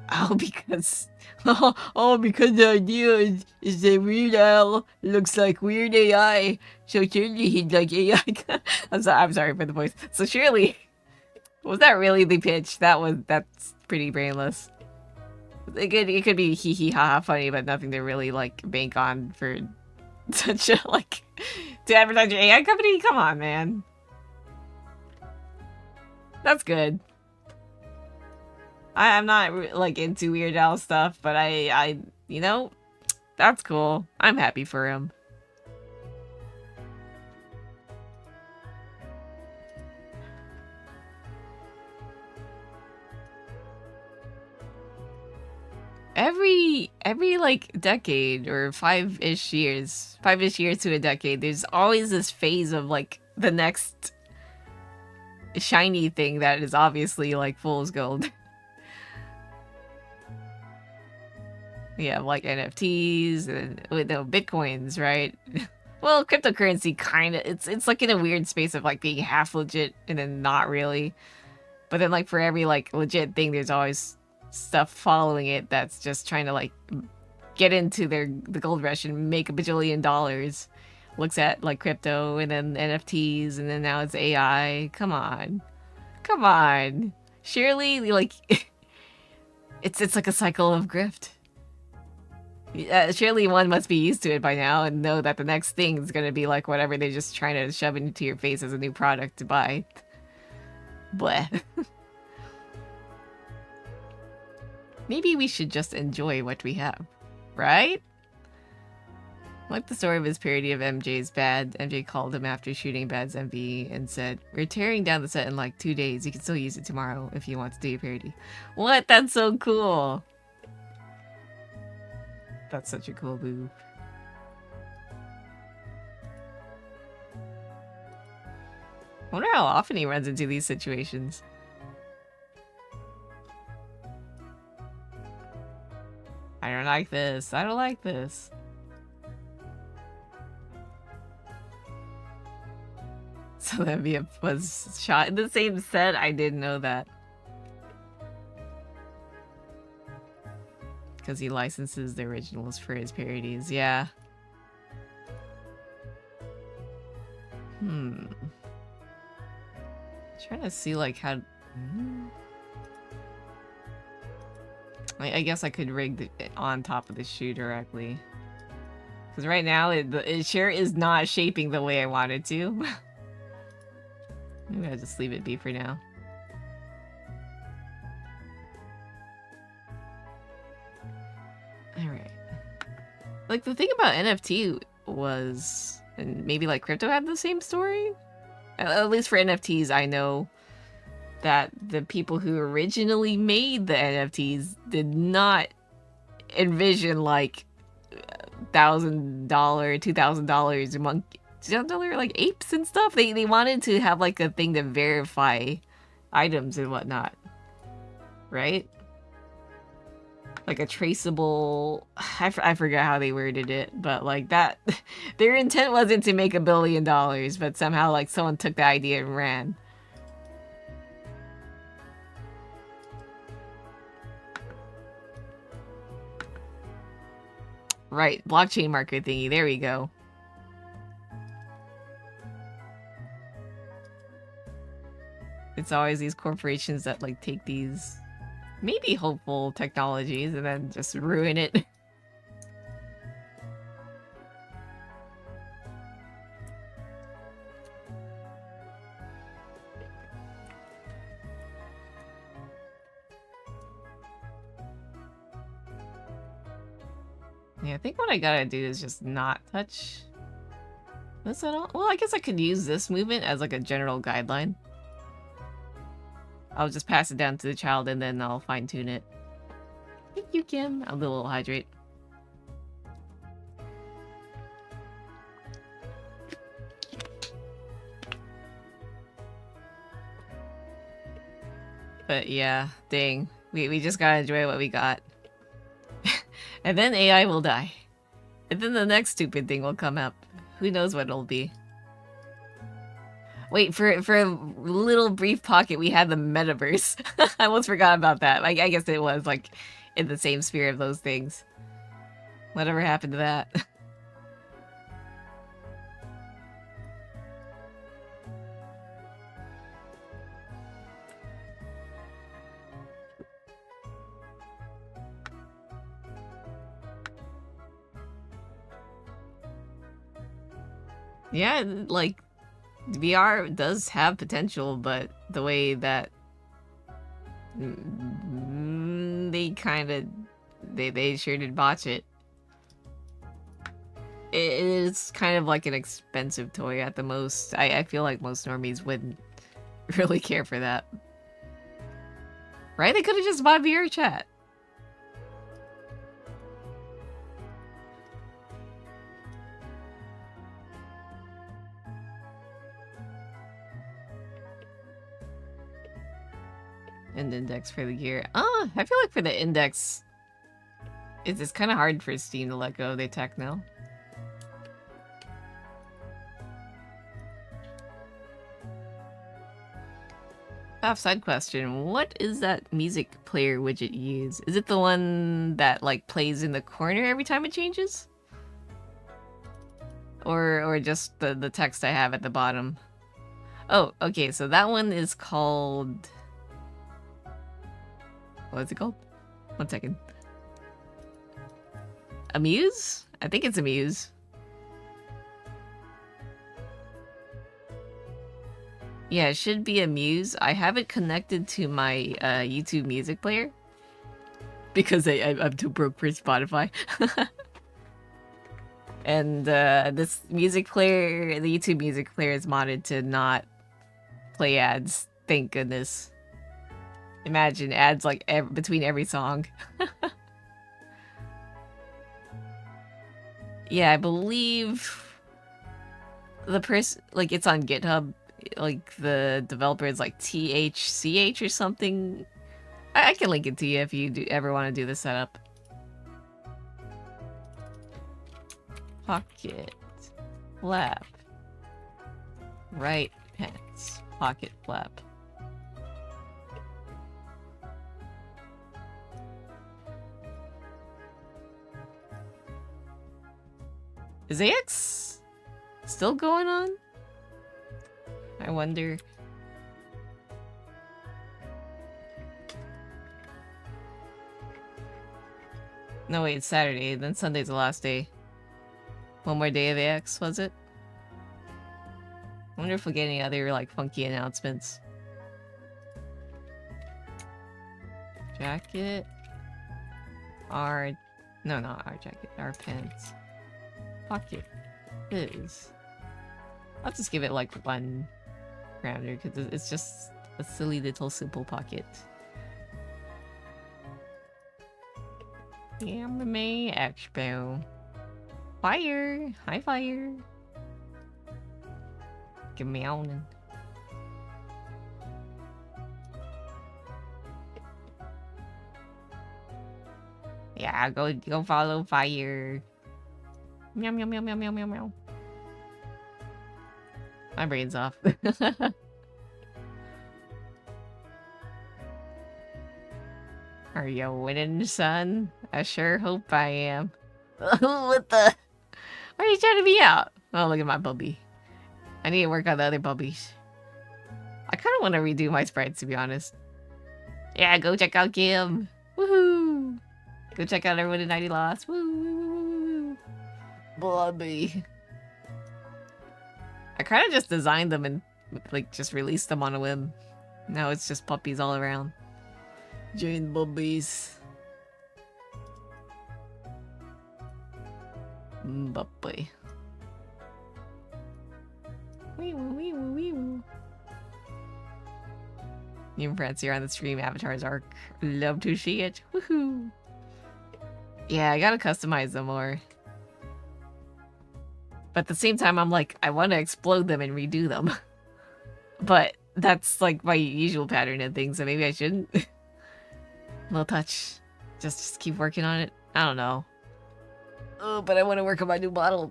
Oh, because the idea is that Weird Al looks like Weird AI, so surely he'd like AI. I'm sorry for the voice. So surely, was that really the pitch? That's pretty brainless. It could be hee hee ha ha funny, but nothing to really like bank on for such a like to advertise your AI company. Come on, man. That's good. I'm not like into Weird Al stuff, but I you know, that's cool. I'm happy for him. Every like decade or five-ish years to a decade, there's always this phase of like the next shiny thing that is obviously like fool's gold. Yeah, like NFTs and no Bitcoins, right? Well, cryptocurrency kind of it's like in a weird space of like being half legit and then not really. But then like for every like legit thing, there's always stuff following it that's just trying to like get into the gold rush and make $1 bajillion. looks at like crypto and then NFTs and then now it's AI. Come on. Come on. Surely like it's like a cycle of grift. Surely one must be used to it by now and know that the next thing is going to be like whatever they're just trying to shove into your face as a new product to buy. Bleh. Maybe we should just enjoy what we have, right? Like the story of his parody of MJ's Bad. MJ called him after shooting Bad's MV and said, "We're tearing down the set in like 2 days. You can still use it tomorrow if you want to do your parody." What? That's so cool. That's such a cool move. I wonder how often he runs into these situations. I don't like this. I don't like this. So that was shot in the same set? I didn't know that. Because he licenses the originals for his parodies, yeah. Trying to see like how... I guess I could rig it on top of the shoe directly. Because right now it sure is not shaping the way I want it to. Maybe I'll just leave it be for now. Alright. Like, the thing about NFT was... And maybe, like, crypto had the same story? At least for NFTs, I know that the people who originally made the NFTs did not envision, like, $1,000, $2,000 a month. $2,000 like apes and stuff. They wanted to have like a thing to verify items and whatnot, right? Like a traceable. I forgot how they worded it, but like that. Their intent wasn't to make $1 billion, but somehow like someone took the idea and ran. Right, blockchain market thingy. There we go. It's always these corporations that like take these maybe hopeful technologies and then just ruin it. Yeah, I think what I gotta do is just not touch this at all. Well, I guess I could use this movement as like a general guideline. I'll just pass it down to the child and then I'll fine-tune it. Thank you, Kim. I'll do a little hydrate. But yeah, dang. We just gotta enjoy what we got. And then AI will die. And then the next stupid thing will come up. Who knows what it'll be. Wait, for a little brief pocket, we had the metaverse. I almost forgot about that. I guess it was, like, in the same sphere of those things. Whatever happened to that? Yeah, like... VR does have potential, but the way that they kind of they sure did botch it. It is kind of like an expensive toy at the most. I feel like most normies wouldn't really care for that, right? They could have just bought VR chat. And index for the gear. I feel like for the index, it's kind of hard for Steam to let go of the tech now. Side question, what is that music player widget you use? Is it the one that like plays in the corner every time it changes? or just the text I have at the bottom. Oh, okay, so that one is called... What is it called? 1 second. Amuse? I think it's Amuse. Yeah, it should be Amuse. I have it connected to my YouTube music player. Because I'm too broke for Spotify. And this music player, the YouTube music player is modded to not play ads. Thank goodness. Imagine ads like between every song. Yeah, I believe the person, like, it's on GitHub. Like, the developer is like THCH or something. I can link it to you if you ever want to do the setup. Pocket flap. Right pants. Pocket flap. Is AX still going on? I wonder. No, wait, it's Saturday, then Sunday's the last day. One more day of AX, was it? I wonder if we'll get any other, like, funky announcements. Jacket. No, not our jacket. Our pants. Pocket. Is. I'll just give it, like, 1 parameter, because it's just a silly little simple pocket. Anime Expo. Fire! Hi, Fire! Give me on. Yeah, go follow Fire. Meow meow meow meow meow meow meow. My brain's off. Are you winning, son? I sure hope I am. What the? Why are you trying to be out? Oh, look at my bubby. I need to work on the other bubbies. I kind of want to redo my sprites, to be honest. Yeah, go check out Kim. Woohoo! Go check out everyone in 90 Lost. Woo! Bubby. I kind of just designed them and, like, just released them on a whim. Now it's just puppies all around. Giant bubbies. Bubbly. Wee woo wee woo wee woo. New friends here on the stream. Avatar's arc. Love to see it. Woohoo! Yeah, I gotta customize them more. But at the same time, I'm like, I want to explode them and redo them. But that's like my usual pattern and things, so maybe I shouldn't. Little touch. Just keep working on it. I don't know. Oh, but I want to work on my new model.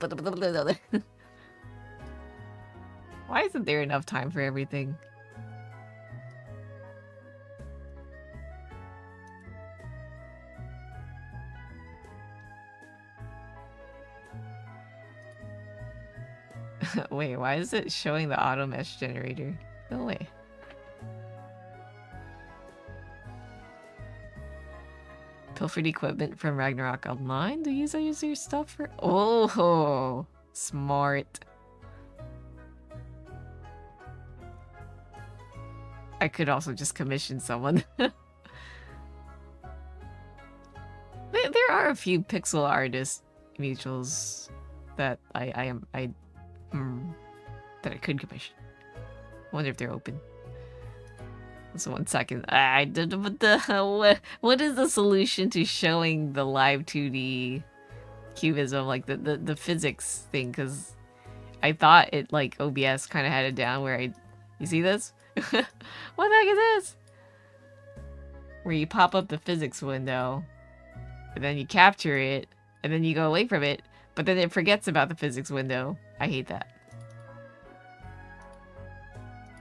Why isn't there enough time for everything? Wait, why is it showing the auto mesh generator? No way. Pilfered equipment from Ragnarok Online to use your stuff for. Oh, smart. I could also just commission someone. There are a few pixel artist mutuals that I could commission. I wonder if they're open. So 1 second. What is the solution to showing the Live2D cubism, like the physics thing? Because I thought it, like, OBS kind of had it down where you see this? What the heck is this? Where you pop up the physics window, and then you capture it, and then you go away from it, but then it forgets about the physics window. I hate that.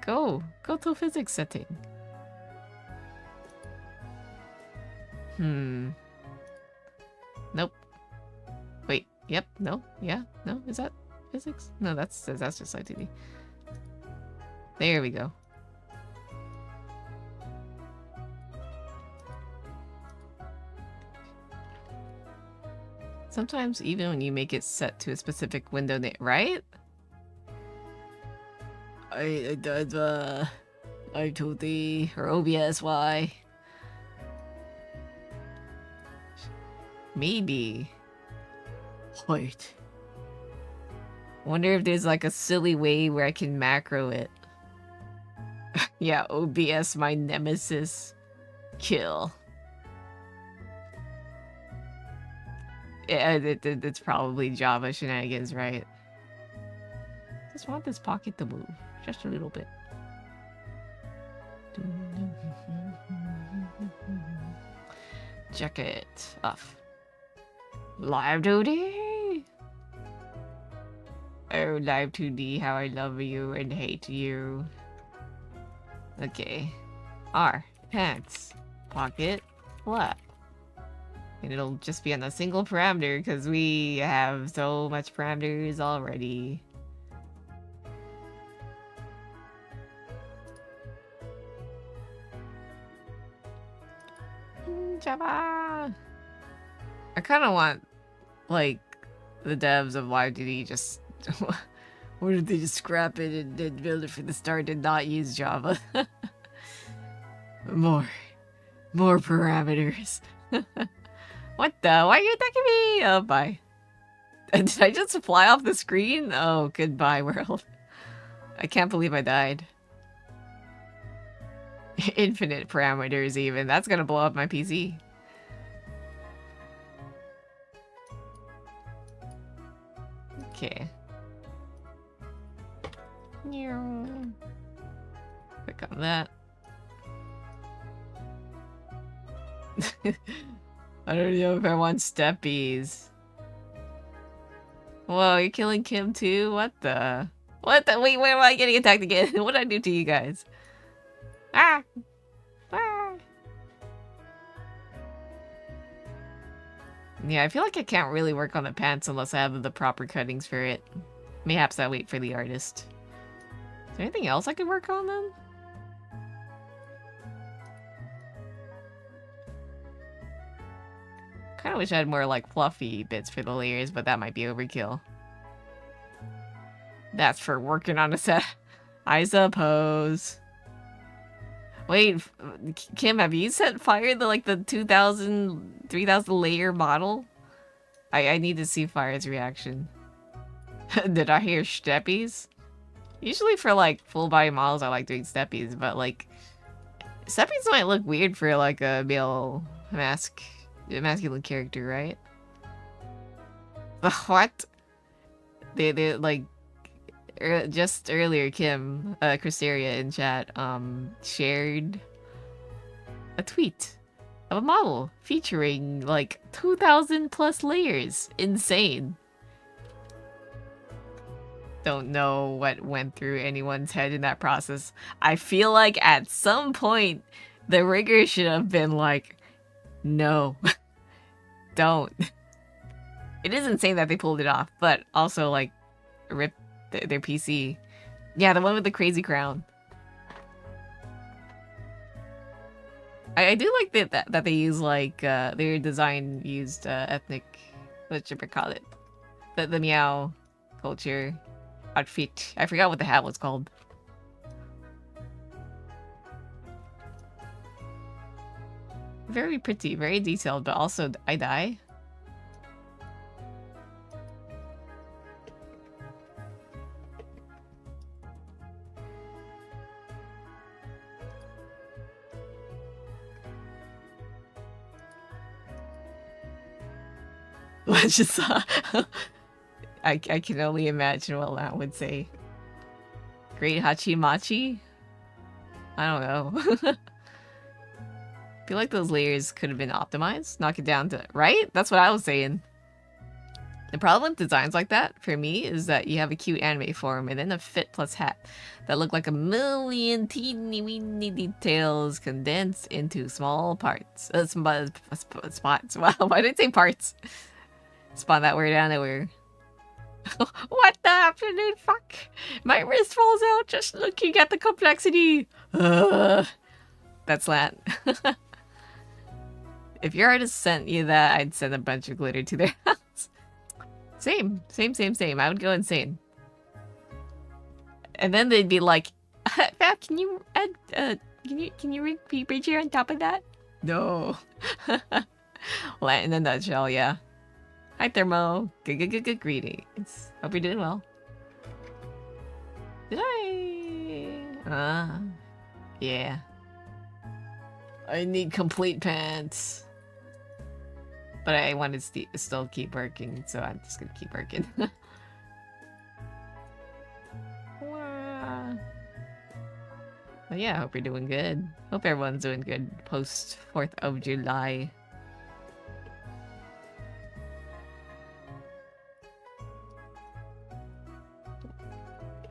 Go to physics setting. Nope. Wait, yep, no, yeah, no, is that physics? No, that's just Live2D. There we go. Sometimes even when you make it set to a specific window name, right? I told the or OBS why. Maybe. Wait. Wonder if there's like a silly way where I can macro it. Yeah, OBS, my nemesis. Kill. Yeah, it's probably Java shenanigans, right? Just want this pocket to move. Just a little bit. Check it off. Live2D! Oh, Live2D, how I love you and hate you. Okay. R. Pants. Pocket. Lap. And it'll just be on a single parameter because we have so much parameters already. Java! I kind of want, like, the devs of Live2D just... Or did they just scrap it and build it from the start and not use Java? More parameters. What the? Why are you attacking me? Oh, bye. Did I just fly off the screen? Oh, goodbye, world. I can't believe I died. Infinite parameters, even. That's gonna blow up my PC. Okay. Click on that. I don't know if I want steppies. Whoa, you're killing Kim too? What the? What the? Wait, where am I getting attacked again? What did I do to you guys? Ah! Ah! Yeah, I feel like I can't really work on the pants unless I have the proper cuttings for it. Mayhaps I wait for the artist. Is there anything else I could work on then? Kinda wish I had more like fluffy bits for the layers, but that might be overkill. That's for working on a set, I suppose. Wait, Kim, have you set fire to like the 2,000, 3,000 layer model? I need to see Fire's reaction. Did I hear steppies? Usually for like full body models I like doing steppies, but like steppies might look weird for like a male masculine character, right? What? They like just earlier Kim, Chrysteria in chat shared a tweet of a model featuring like 2,000 plus layers. Insane. Don't know what went through anyone's head in that process. I feel like at some point the rigger should have been like, no, don't. It is insane that they pulled it off, but also like rip their PC. Yeah, the one with the crazy crown. I do like that they use like their design used ethnic, what should I call it, the meow culture outfit. I forgot what the hat was called. Very pretty, very detailed, but also I die. Let's just I can only imagine what that would say. Great Hachimachi? I don't know. I feel like those layers could have been optimized. Knock it down to... Right? That's what I was saying. The problem with designs like that, for me, is that you have a cute anime form and then a fit plus hat that look like a million teeny weeny details condensed into small parts. Spots. Wow, why did I say parts? Spawn that word out of nowhere. What the absolute fuck? My wrist falls out just looking at the complexity. That's that. If your artist sent you that, I'd send a bunch of glitter to their house. Same. I would go insane. And then they'd be like, Fab, can you add, can you rig bridge here on top of that? No. Well, in a nutshell, yeah. Hi, Thermo. Good greetings. Hope you're doing well. Did I? Yeah. I need complete pants. But I want to still keep working, so I'm just gonna keep working. But yeah, I hope you're doing good. Hope everyone's doing good post 4th of July.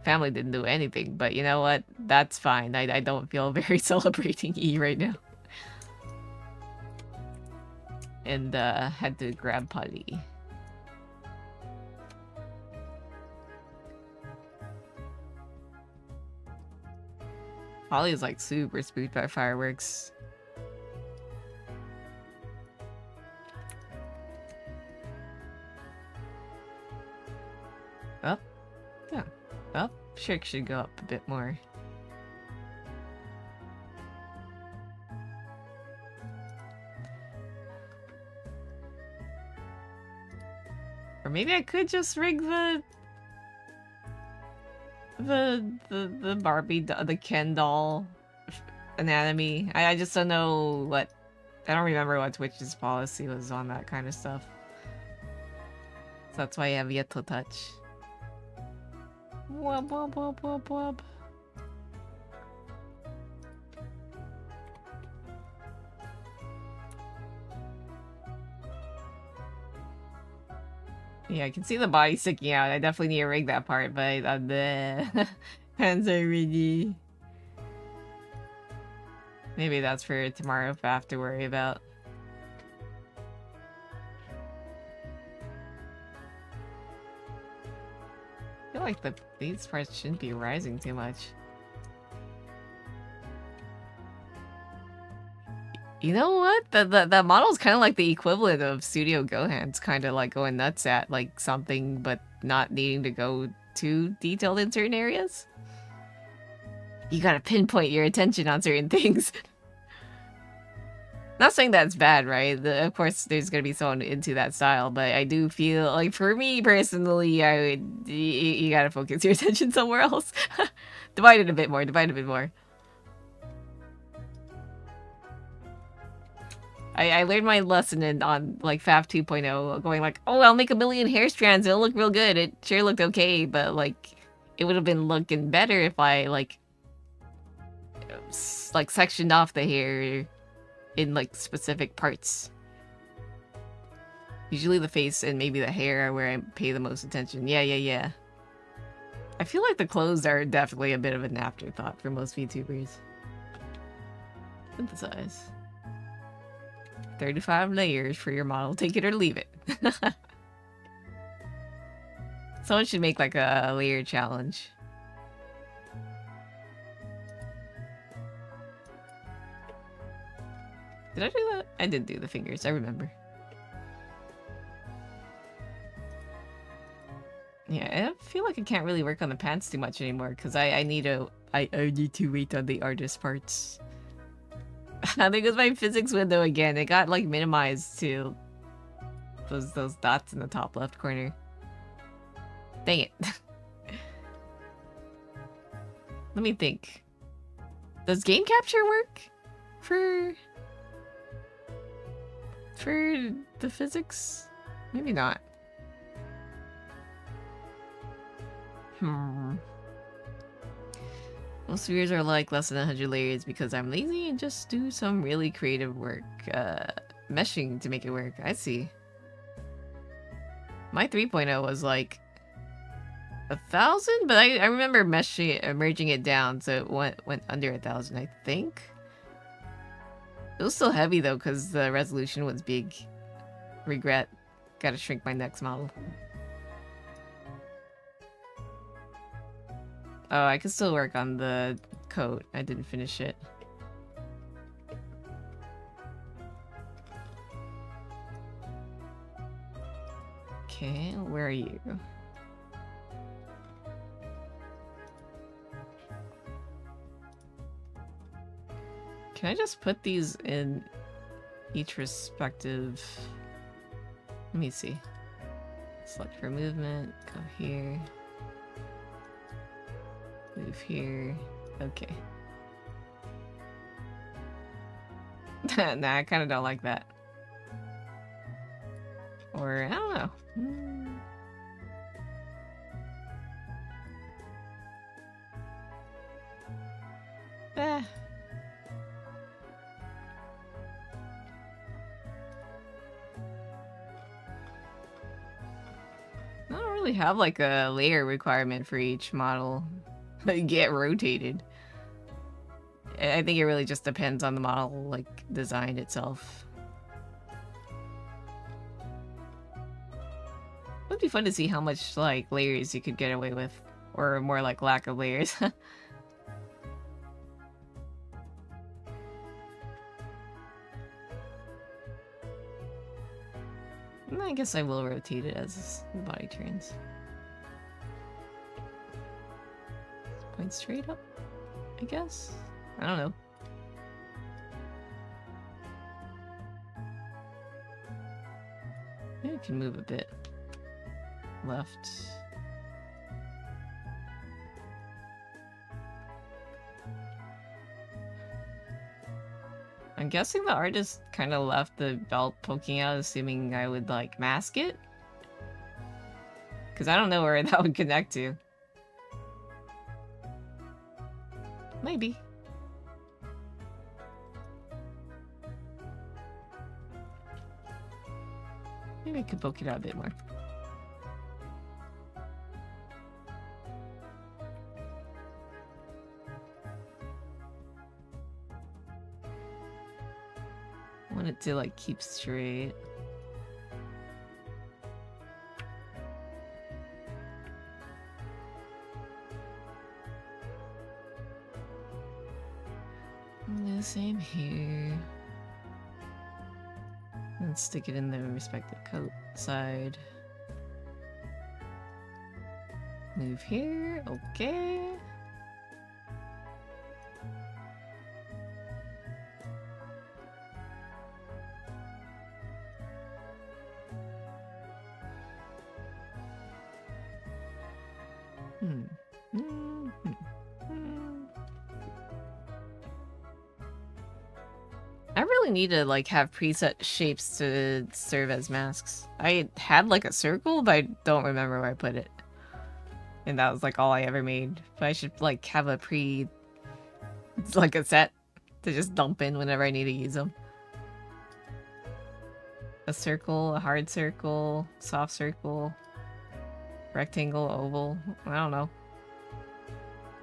Family didn't do anything, but you know what? That's fine. I don't feel very celebrating E right now. And had to grab Polly. Polly is like super spooked by fireworks. Up? Yeah. Up? Sure, it should go up a bit more. Or maybe I could just rig the Barbie, the Ken doll anatomy. I just don't know what, I don't remember what Twitch's policy was on that kind of stuff. So that's why I have yet to touch. Wub wub wub wub wub. Yeah, I can see the body sticking out. I definitely need to rig that part, but the hands are really... Maybe that's for tomorrow if I have to worry about. I feel like these parts shouldn't be rising too much. You know what? The model's kind of like the equivalent of Studio Gohan's kind of like going nuts at like something but not needing to go too detailed in certain areas. You gotta pinpoint your attention on certain things. Not saying that's bad, right? Of course, there's gonna be someone into that style, but I do feel like for me personally, I would you gotta focus your attention somewhere else. Divide it a bit more. I learned my lesson on like Faf 2.0, going like, oh, I'll make a million hair strands, it'll look real good. It sure looked okay, but like it would have been looking better if I like sectioned off the hair in like specific parts. Usually the face and maybe the hair are where I pay the most attention. Yeah. I feel like the clothes are definitely a bit of an afterthought for most VTubers. Synthesize. 35 layers for your model. Take it or leave it. Someone should make like a layer challenge. Did I do that? I did do the fingers, I remember. Yeah, I feel like I can't really work on the pants too much anymore because I need to wait on the artist parts. I think it was my physics window again. It got like minimized to those dots in the top left corner. Dang it. Let me think. Does game capture work for the physics? Maybe not. Most viewers are like less than 100 layers because I'm lazy and just do some really creative work. Meshing to make it work. I see. My 3.0 was like 1,000, but I remember merging it down so it went under 1,000, I think. It was still heavy though because the resolution was big. Regret. Gotta shrink my next model. Oh, I can still work on the coat. I didn't finish it. Okay, where are you? Can I just put these in each respective... Let me see. Select for movement, go here. Move here. Okay. Nah, I kind of don't like that. Or, I don't know. Eh. I don't really have like a layer requirement for each model. Get rotated. I think it really just depends on the model, like, design itself. It would be fun to see how much, like, layers you could get away with. Or more like lack of layers. I guess I will rotate it as the body turns. Point straight up, I guess? I don't know. Maybe I can move a bit left. I'm guessing the artist kind of left the belt poking out, assuming I would, like, mask it? Because I don't know where that would connect to. Maybe. Maybe I could poke it out a bit more. I want it to, like, keep straight. And the same here. And stick it in the respective coat side. Move here, okay. I really need to, like, have preset shapes to serve as masks. I had, like, a circle, but I don't remember where I put it. And that was, like, all I ever made. But I should, like, have a like, a set to just dump in whenever I need to use them. A circle, a hard circle, soft circle, rectangle, oval. I don't know.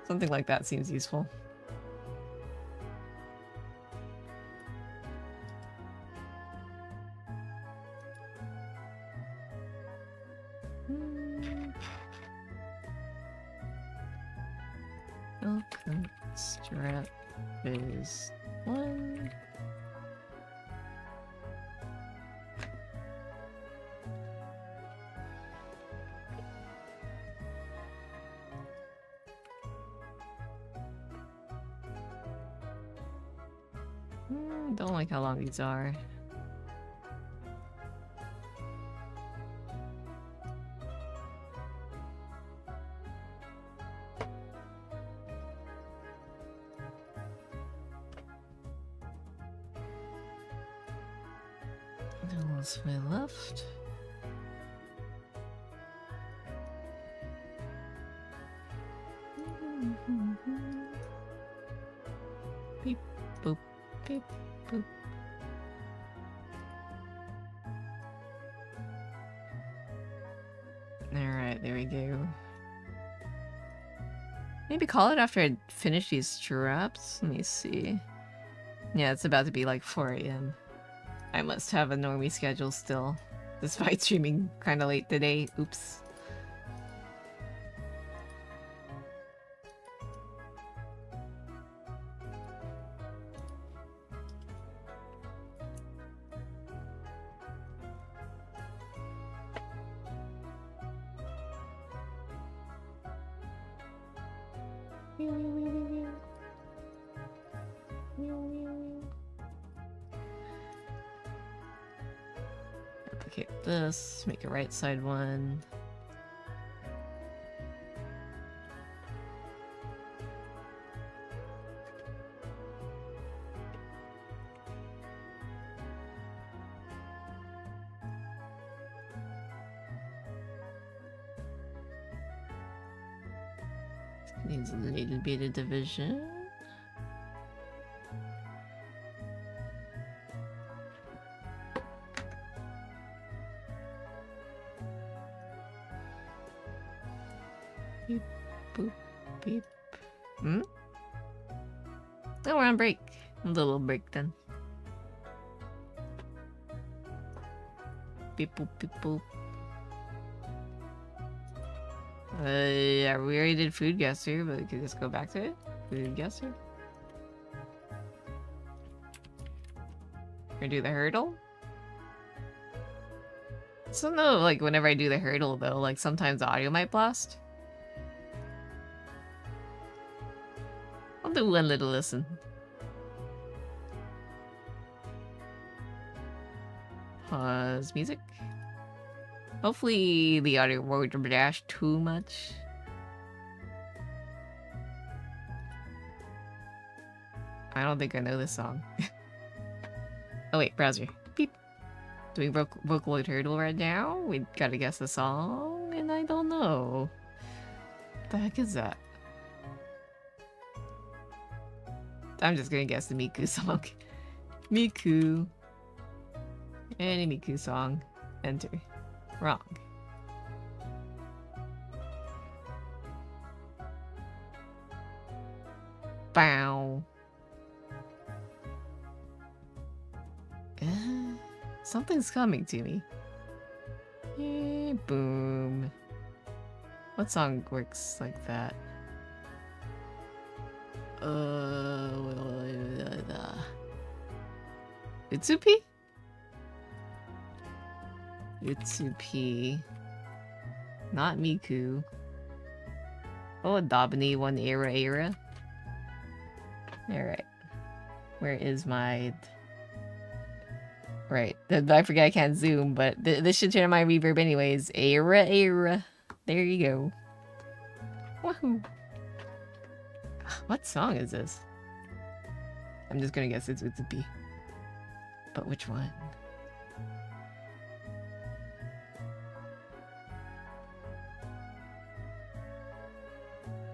Something like that seems useful. Welcome strap is 1. Don't like how long these are. What's my left? Beep, boop, beep, boop. Alright, there we go. Maybe call it after I finish these straps. Let me see. Yeah, it's about to be like 4 AM. I must have a normie schedule still, despite streaming kinda late today. Oops. Replicate this, make a right side one. Needs a little bit of division. Beep, boop, beep. Hmm? Oh, we're on break. A little break then. Beep, boop, beep, boop. Yeah, we already did food guesser, but we could just go back to it. Food guesser. Or do the hurdle? So no, like whenever I do the hurdle though, like sometimes the audio might blast. I'll do one little listen. Pause music. Hopefully the audio won't dash too much. I don't think I know this song. Oh wait, browser. Beep. Doing Vocaloid Hurdle right now. We gotta guess the song, and I don't know. What the heck is that? I'm just gonna guess the Miku song. Miku. Any Miku song. Enter. Wrong. Bow. Something's coming to me. Boom. What song works like that? Utsupi? Utsupi. Not Miku. Oh, Dabani, one era. Alright. Where is my... Right. I forget I can't zoom, but this should turn on my reverb anyways. Era. There you go. Woohoo. What song is this? I'm just gonna guess it's Utsupi. But which one?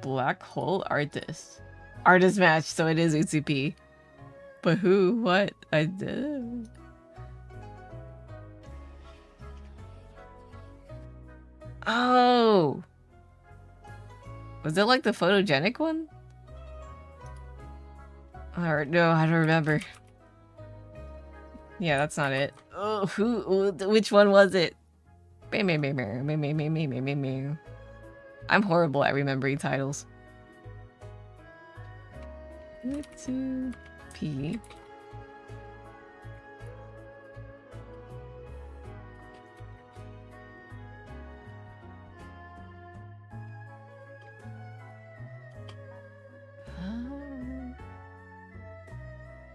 Black Hole Artist. Artist match, so it is Utsupi. But who? What? I did. Oh! Was it like the photogenic one? Or no, I don't remember. Yeah, that's not it. Oh, which one was it? I'm horrible at remembering titles. P.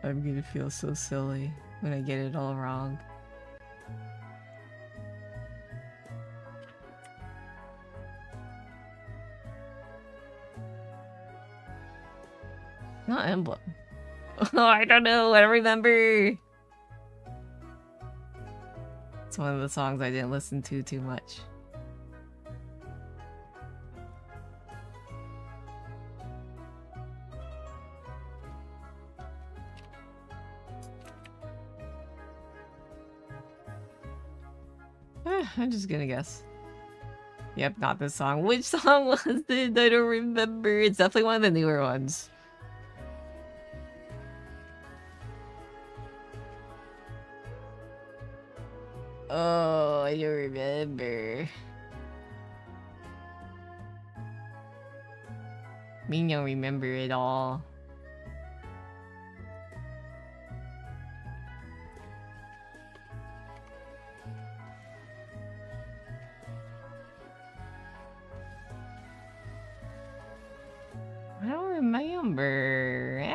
I'm gonna feel so silly when I get it all wrong. Not Emblem. Oh, I don't know. I don't remember. It's one of the songs I didn't listen to too much. I'm just gonna guess. Yep, not this song. Which song was it? I don't remember. It's definitely one of the newer ones. Oh, I don't remember. Me don't remember it all. I don't remember.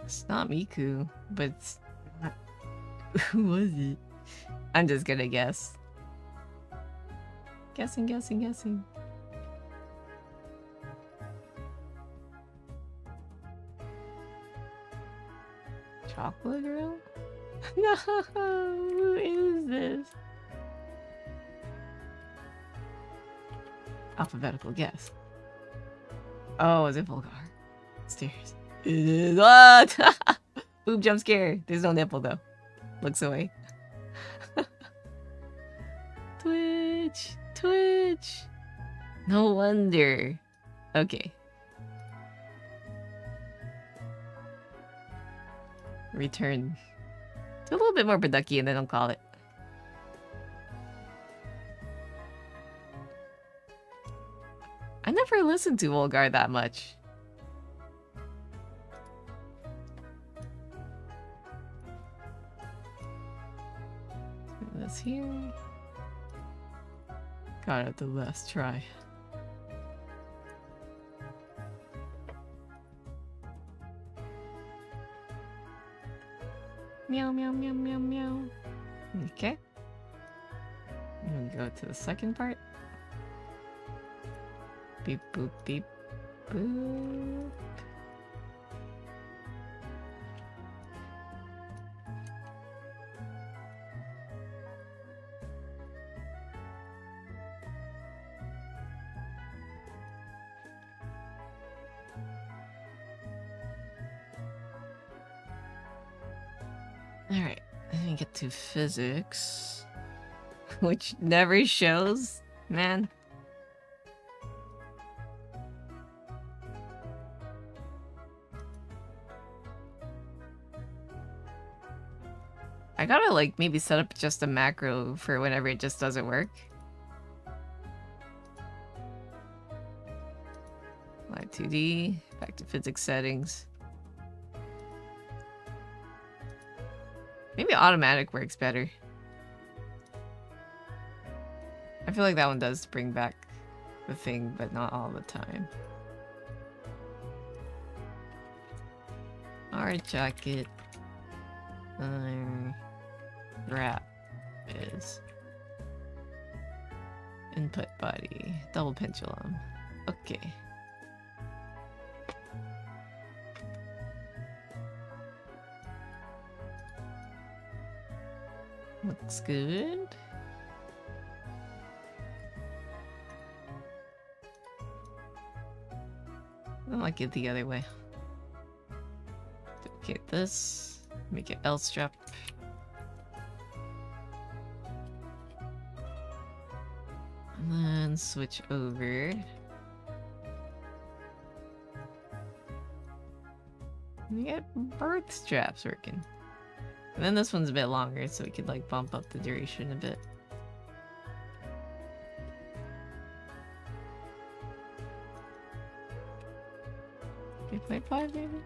It's not Miku, but it's not... Who was it? I'm just gonna guess. Guessing. Chocolate girl? No, who is this? Alphabetical guess. Oh, is it Volgar? Stairs. It is what? Boob jump scare. There's no nipple though. Looks away. Twitch. No wonder. Okay. Return. Do a little bit more Baducky and then I'll call it. I never listened to Volgar that much. This here. Got it the last try. Meow. Okay. I'm gonna go to the second part. Beep boop beep boop. Alright, then we get to physics, which never shows, man. I gotta like maybe set up just a macro for whenever it just doesn't work. Live2D, back to physics settings. Maybe automatic works better. I feel like that one does bring back the thing, but not all the time. Art jacket. Wrap is input body. Double pendulum. Okay. Looks good. I like it the other way. Duplicate this. Make it L strap. And then switch over. We get birth straps working. And then this one's a bit longer, so we could like bump up the duration a bit. .5 maybe?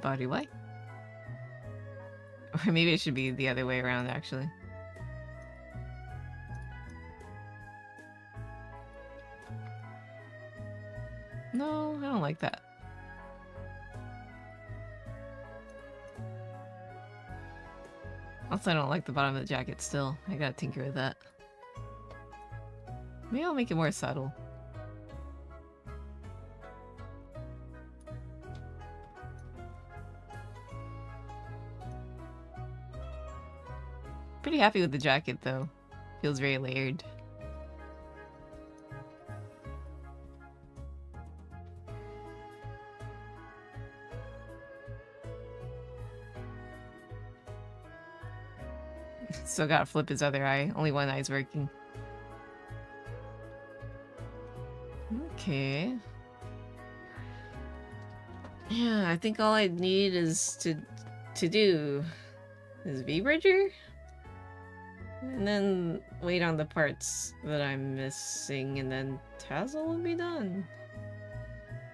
Body white? Or maybe it should be the other way around actually. No, I don't like that. Also, I don't like the bottom of the jacket still. I gotta tinker with that. Maybe I'll make it more subtle. Pretty happy with the jacket though. Feels very layered. Still gotta flip his other eye. Only one eye's working. Okay. Yeah, I think all I need is to do is V-Bridger? And then wait on the parts that I'm missing, and then Tazzle will be done.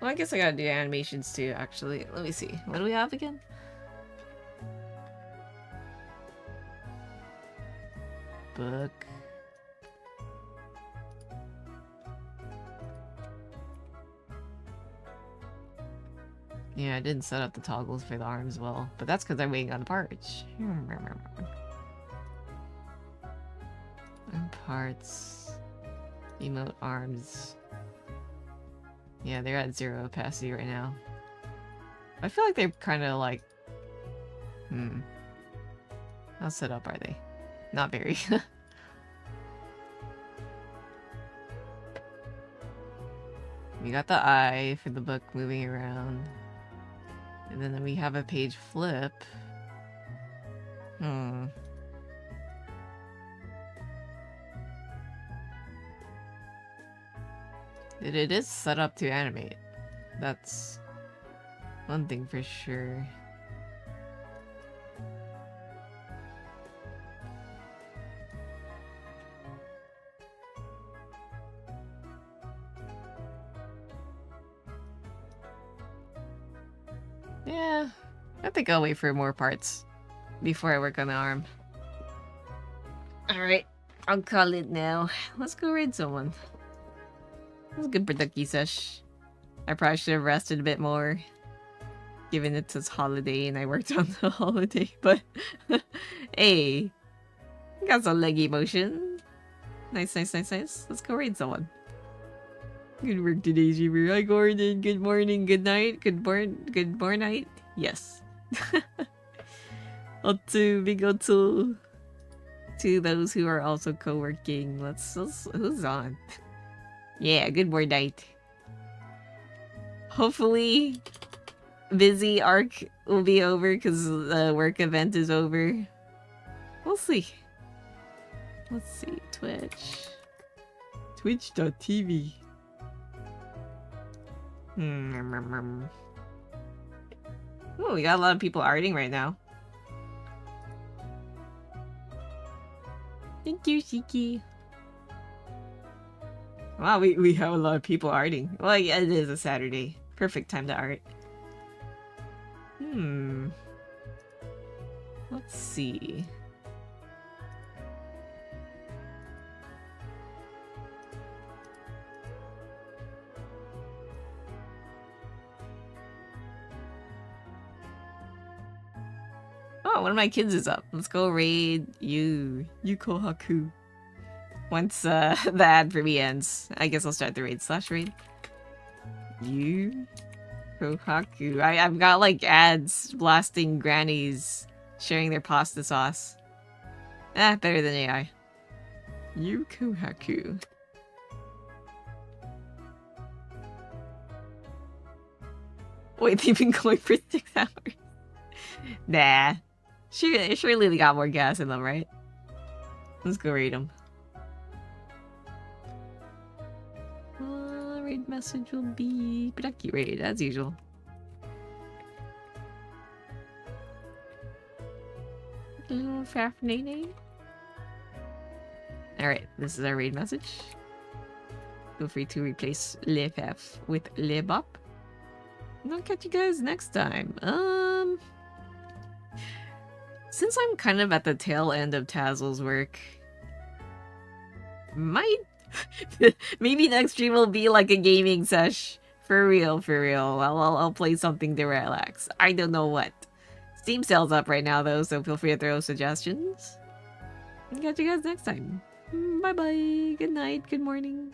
Well, I guess I gotta do animations too, actually. Let me see. What do we have again? book. Yeah, I didn't set up the toggles for the arms well, but that's because I'm waiting on parts. And parts. Emote arms. Yeah, they're at 0 opacity right now. I feel like they're kind of like... How set up are they? Not very. We got the eye for the book moving around. And then we have a page flip. It is set up to animate. That's one thing for sure. Yeah, I think I'll wait for more parts before I work on the arm. Alright, I'll call it now. Let's go raid someone. That was a good productive sesh. I probably should have rested a bit more, given it's his holiday and I worked on the holiday, but hey, got some leggy motion. Nice. Let's go raid someone. Good work today, Jimmy. Hi, Gordon. Good morning, good night, good morning night. Yes. Otto, big Otto. To those who are also co-working, let's who's on? Yeah, good morning night. Hopefully, busy arc will be over because the work event is over. We'll see. Let's see, Twitch. Twitch.tv. Oh, we got a lot of people arting right now. Thank you, Shiki. Wow, we have a lot of people arting. Well, yeah, it is a Saturday. Perfect time to art. Let's see. Oh, one of my kids is up. Let's go raid you. Yuko Haku. Once the ad for me ends, I guess I'll start the raid / raid. You Kohaku. I've got like ads blasting grannies sharing their pasta sauce. Better than AI. You Kohaku. Wait, they've been going for 6 hours. Nah. Surely they got more gas in them, right? Let's go raid them. Raid message will be Producky raid, as usual. Fafnene. Alright, this is our raid message. Feel free to replace Le Faf with Le Bop. And I'll catch you guys next time. Since I'm kind of at the tail end of Tazzle's work, maybe next stream will be like a gaming sesh. For real. I'll play something to relax. I don't know what. Steam sale's up right now though, so feel free to throw suggestions. I'll catch you guys next time. Bye bye. Good night. Good morning.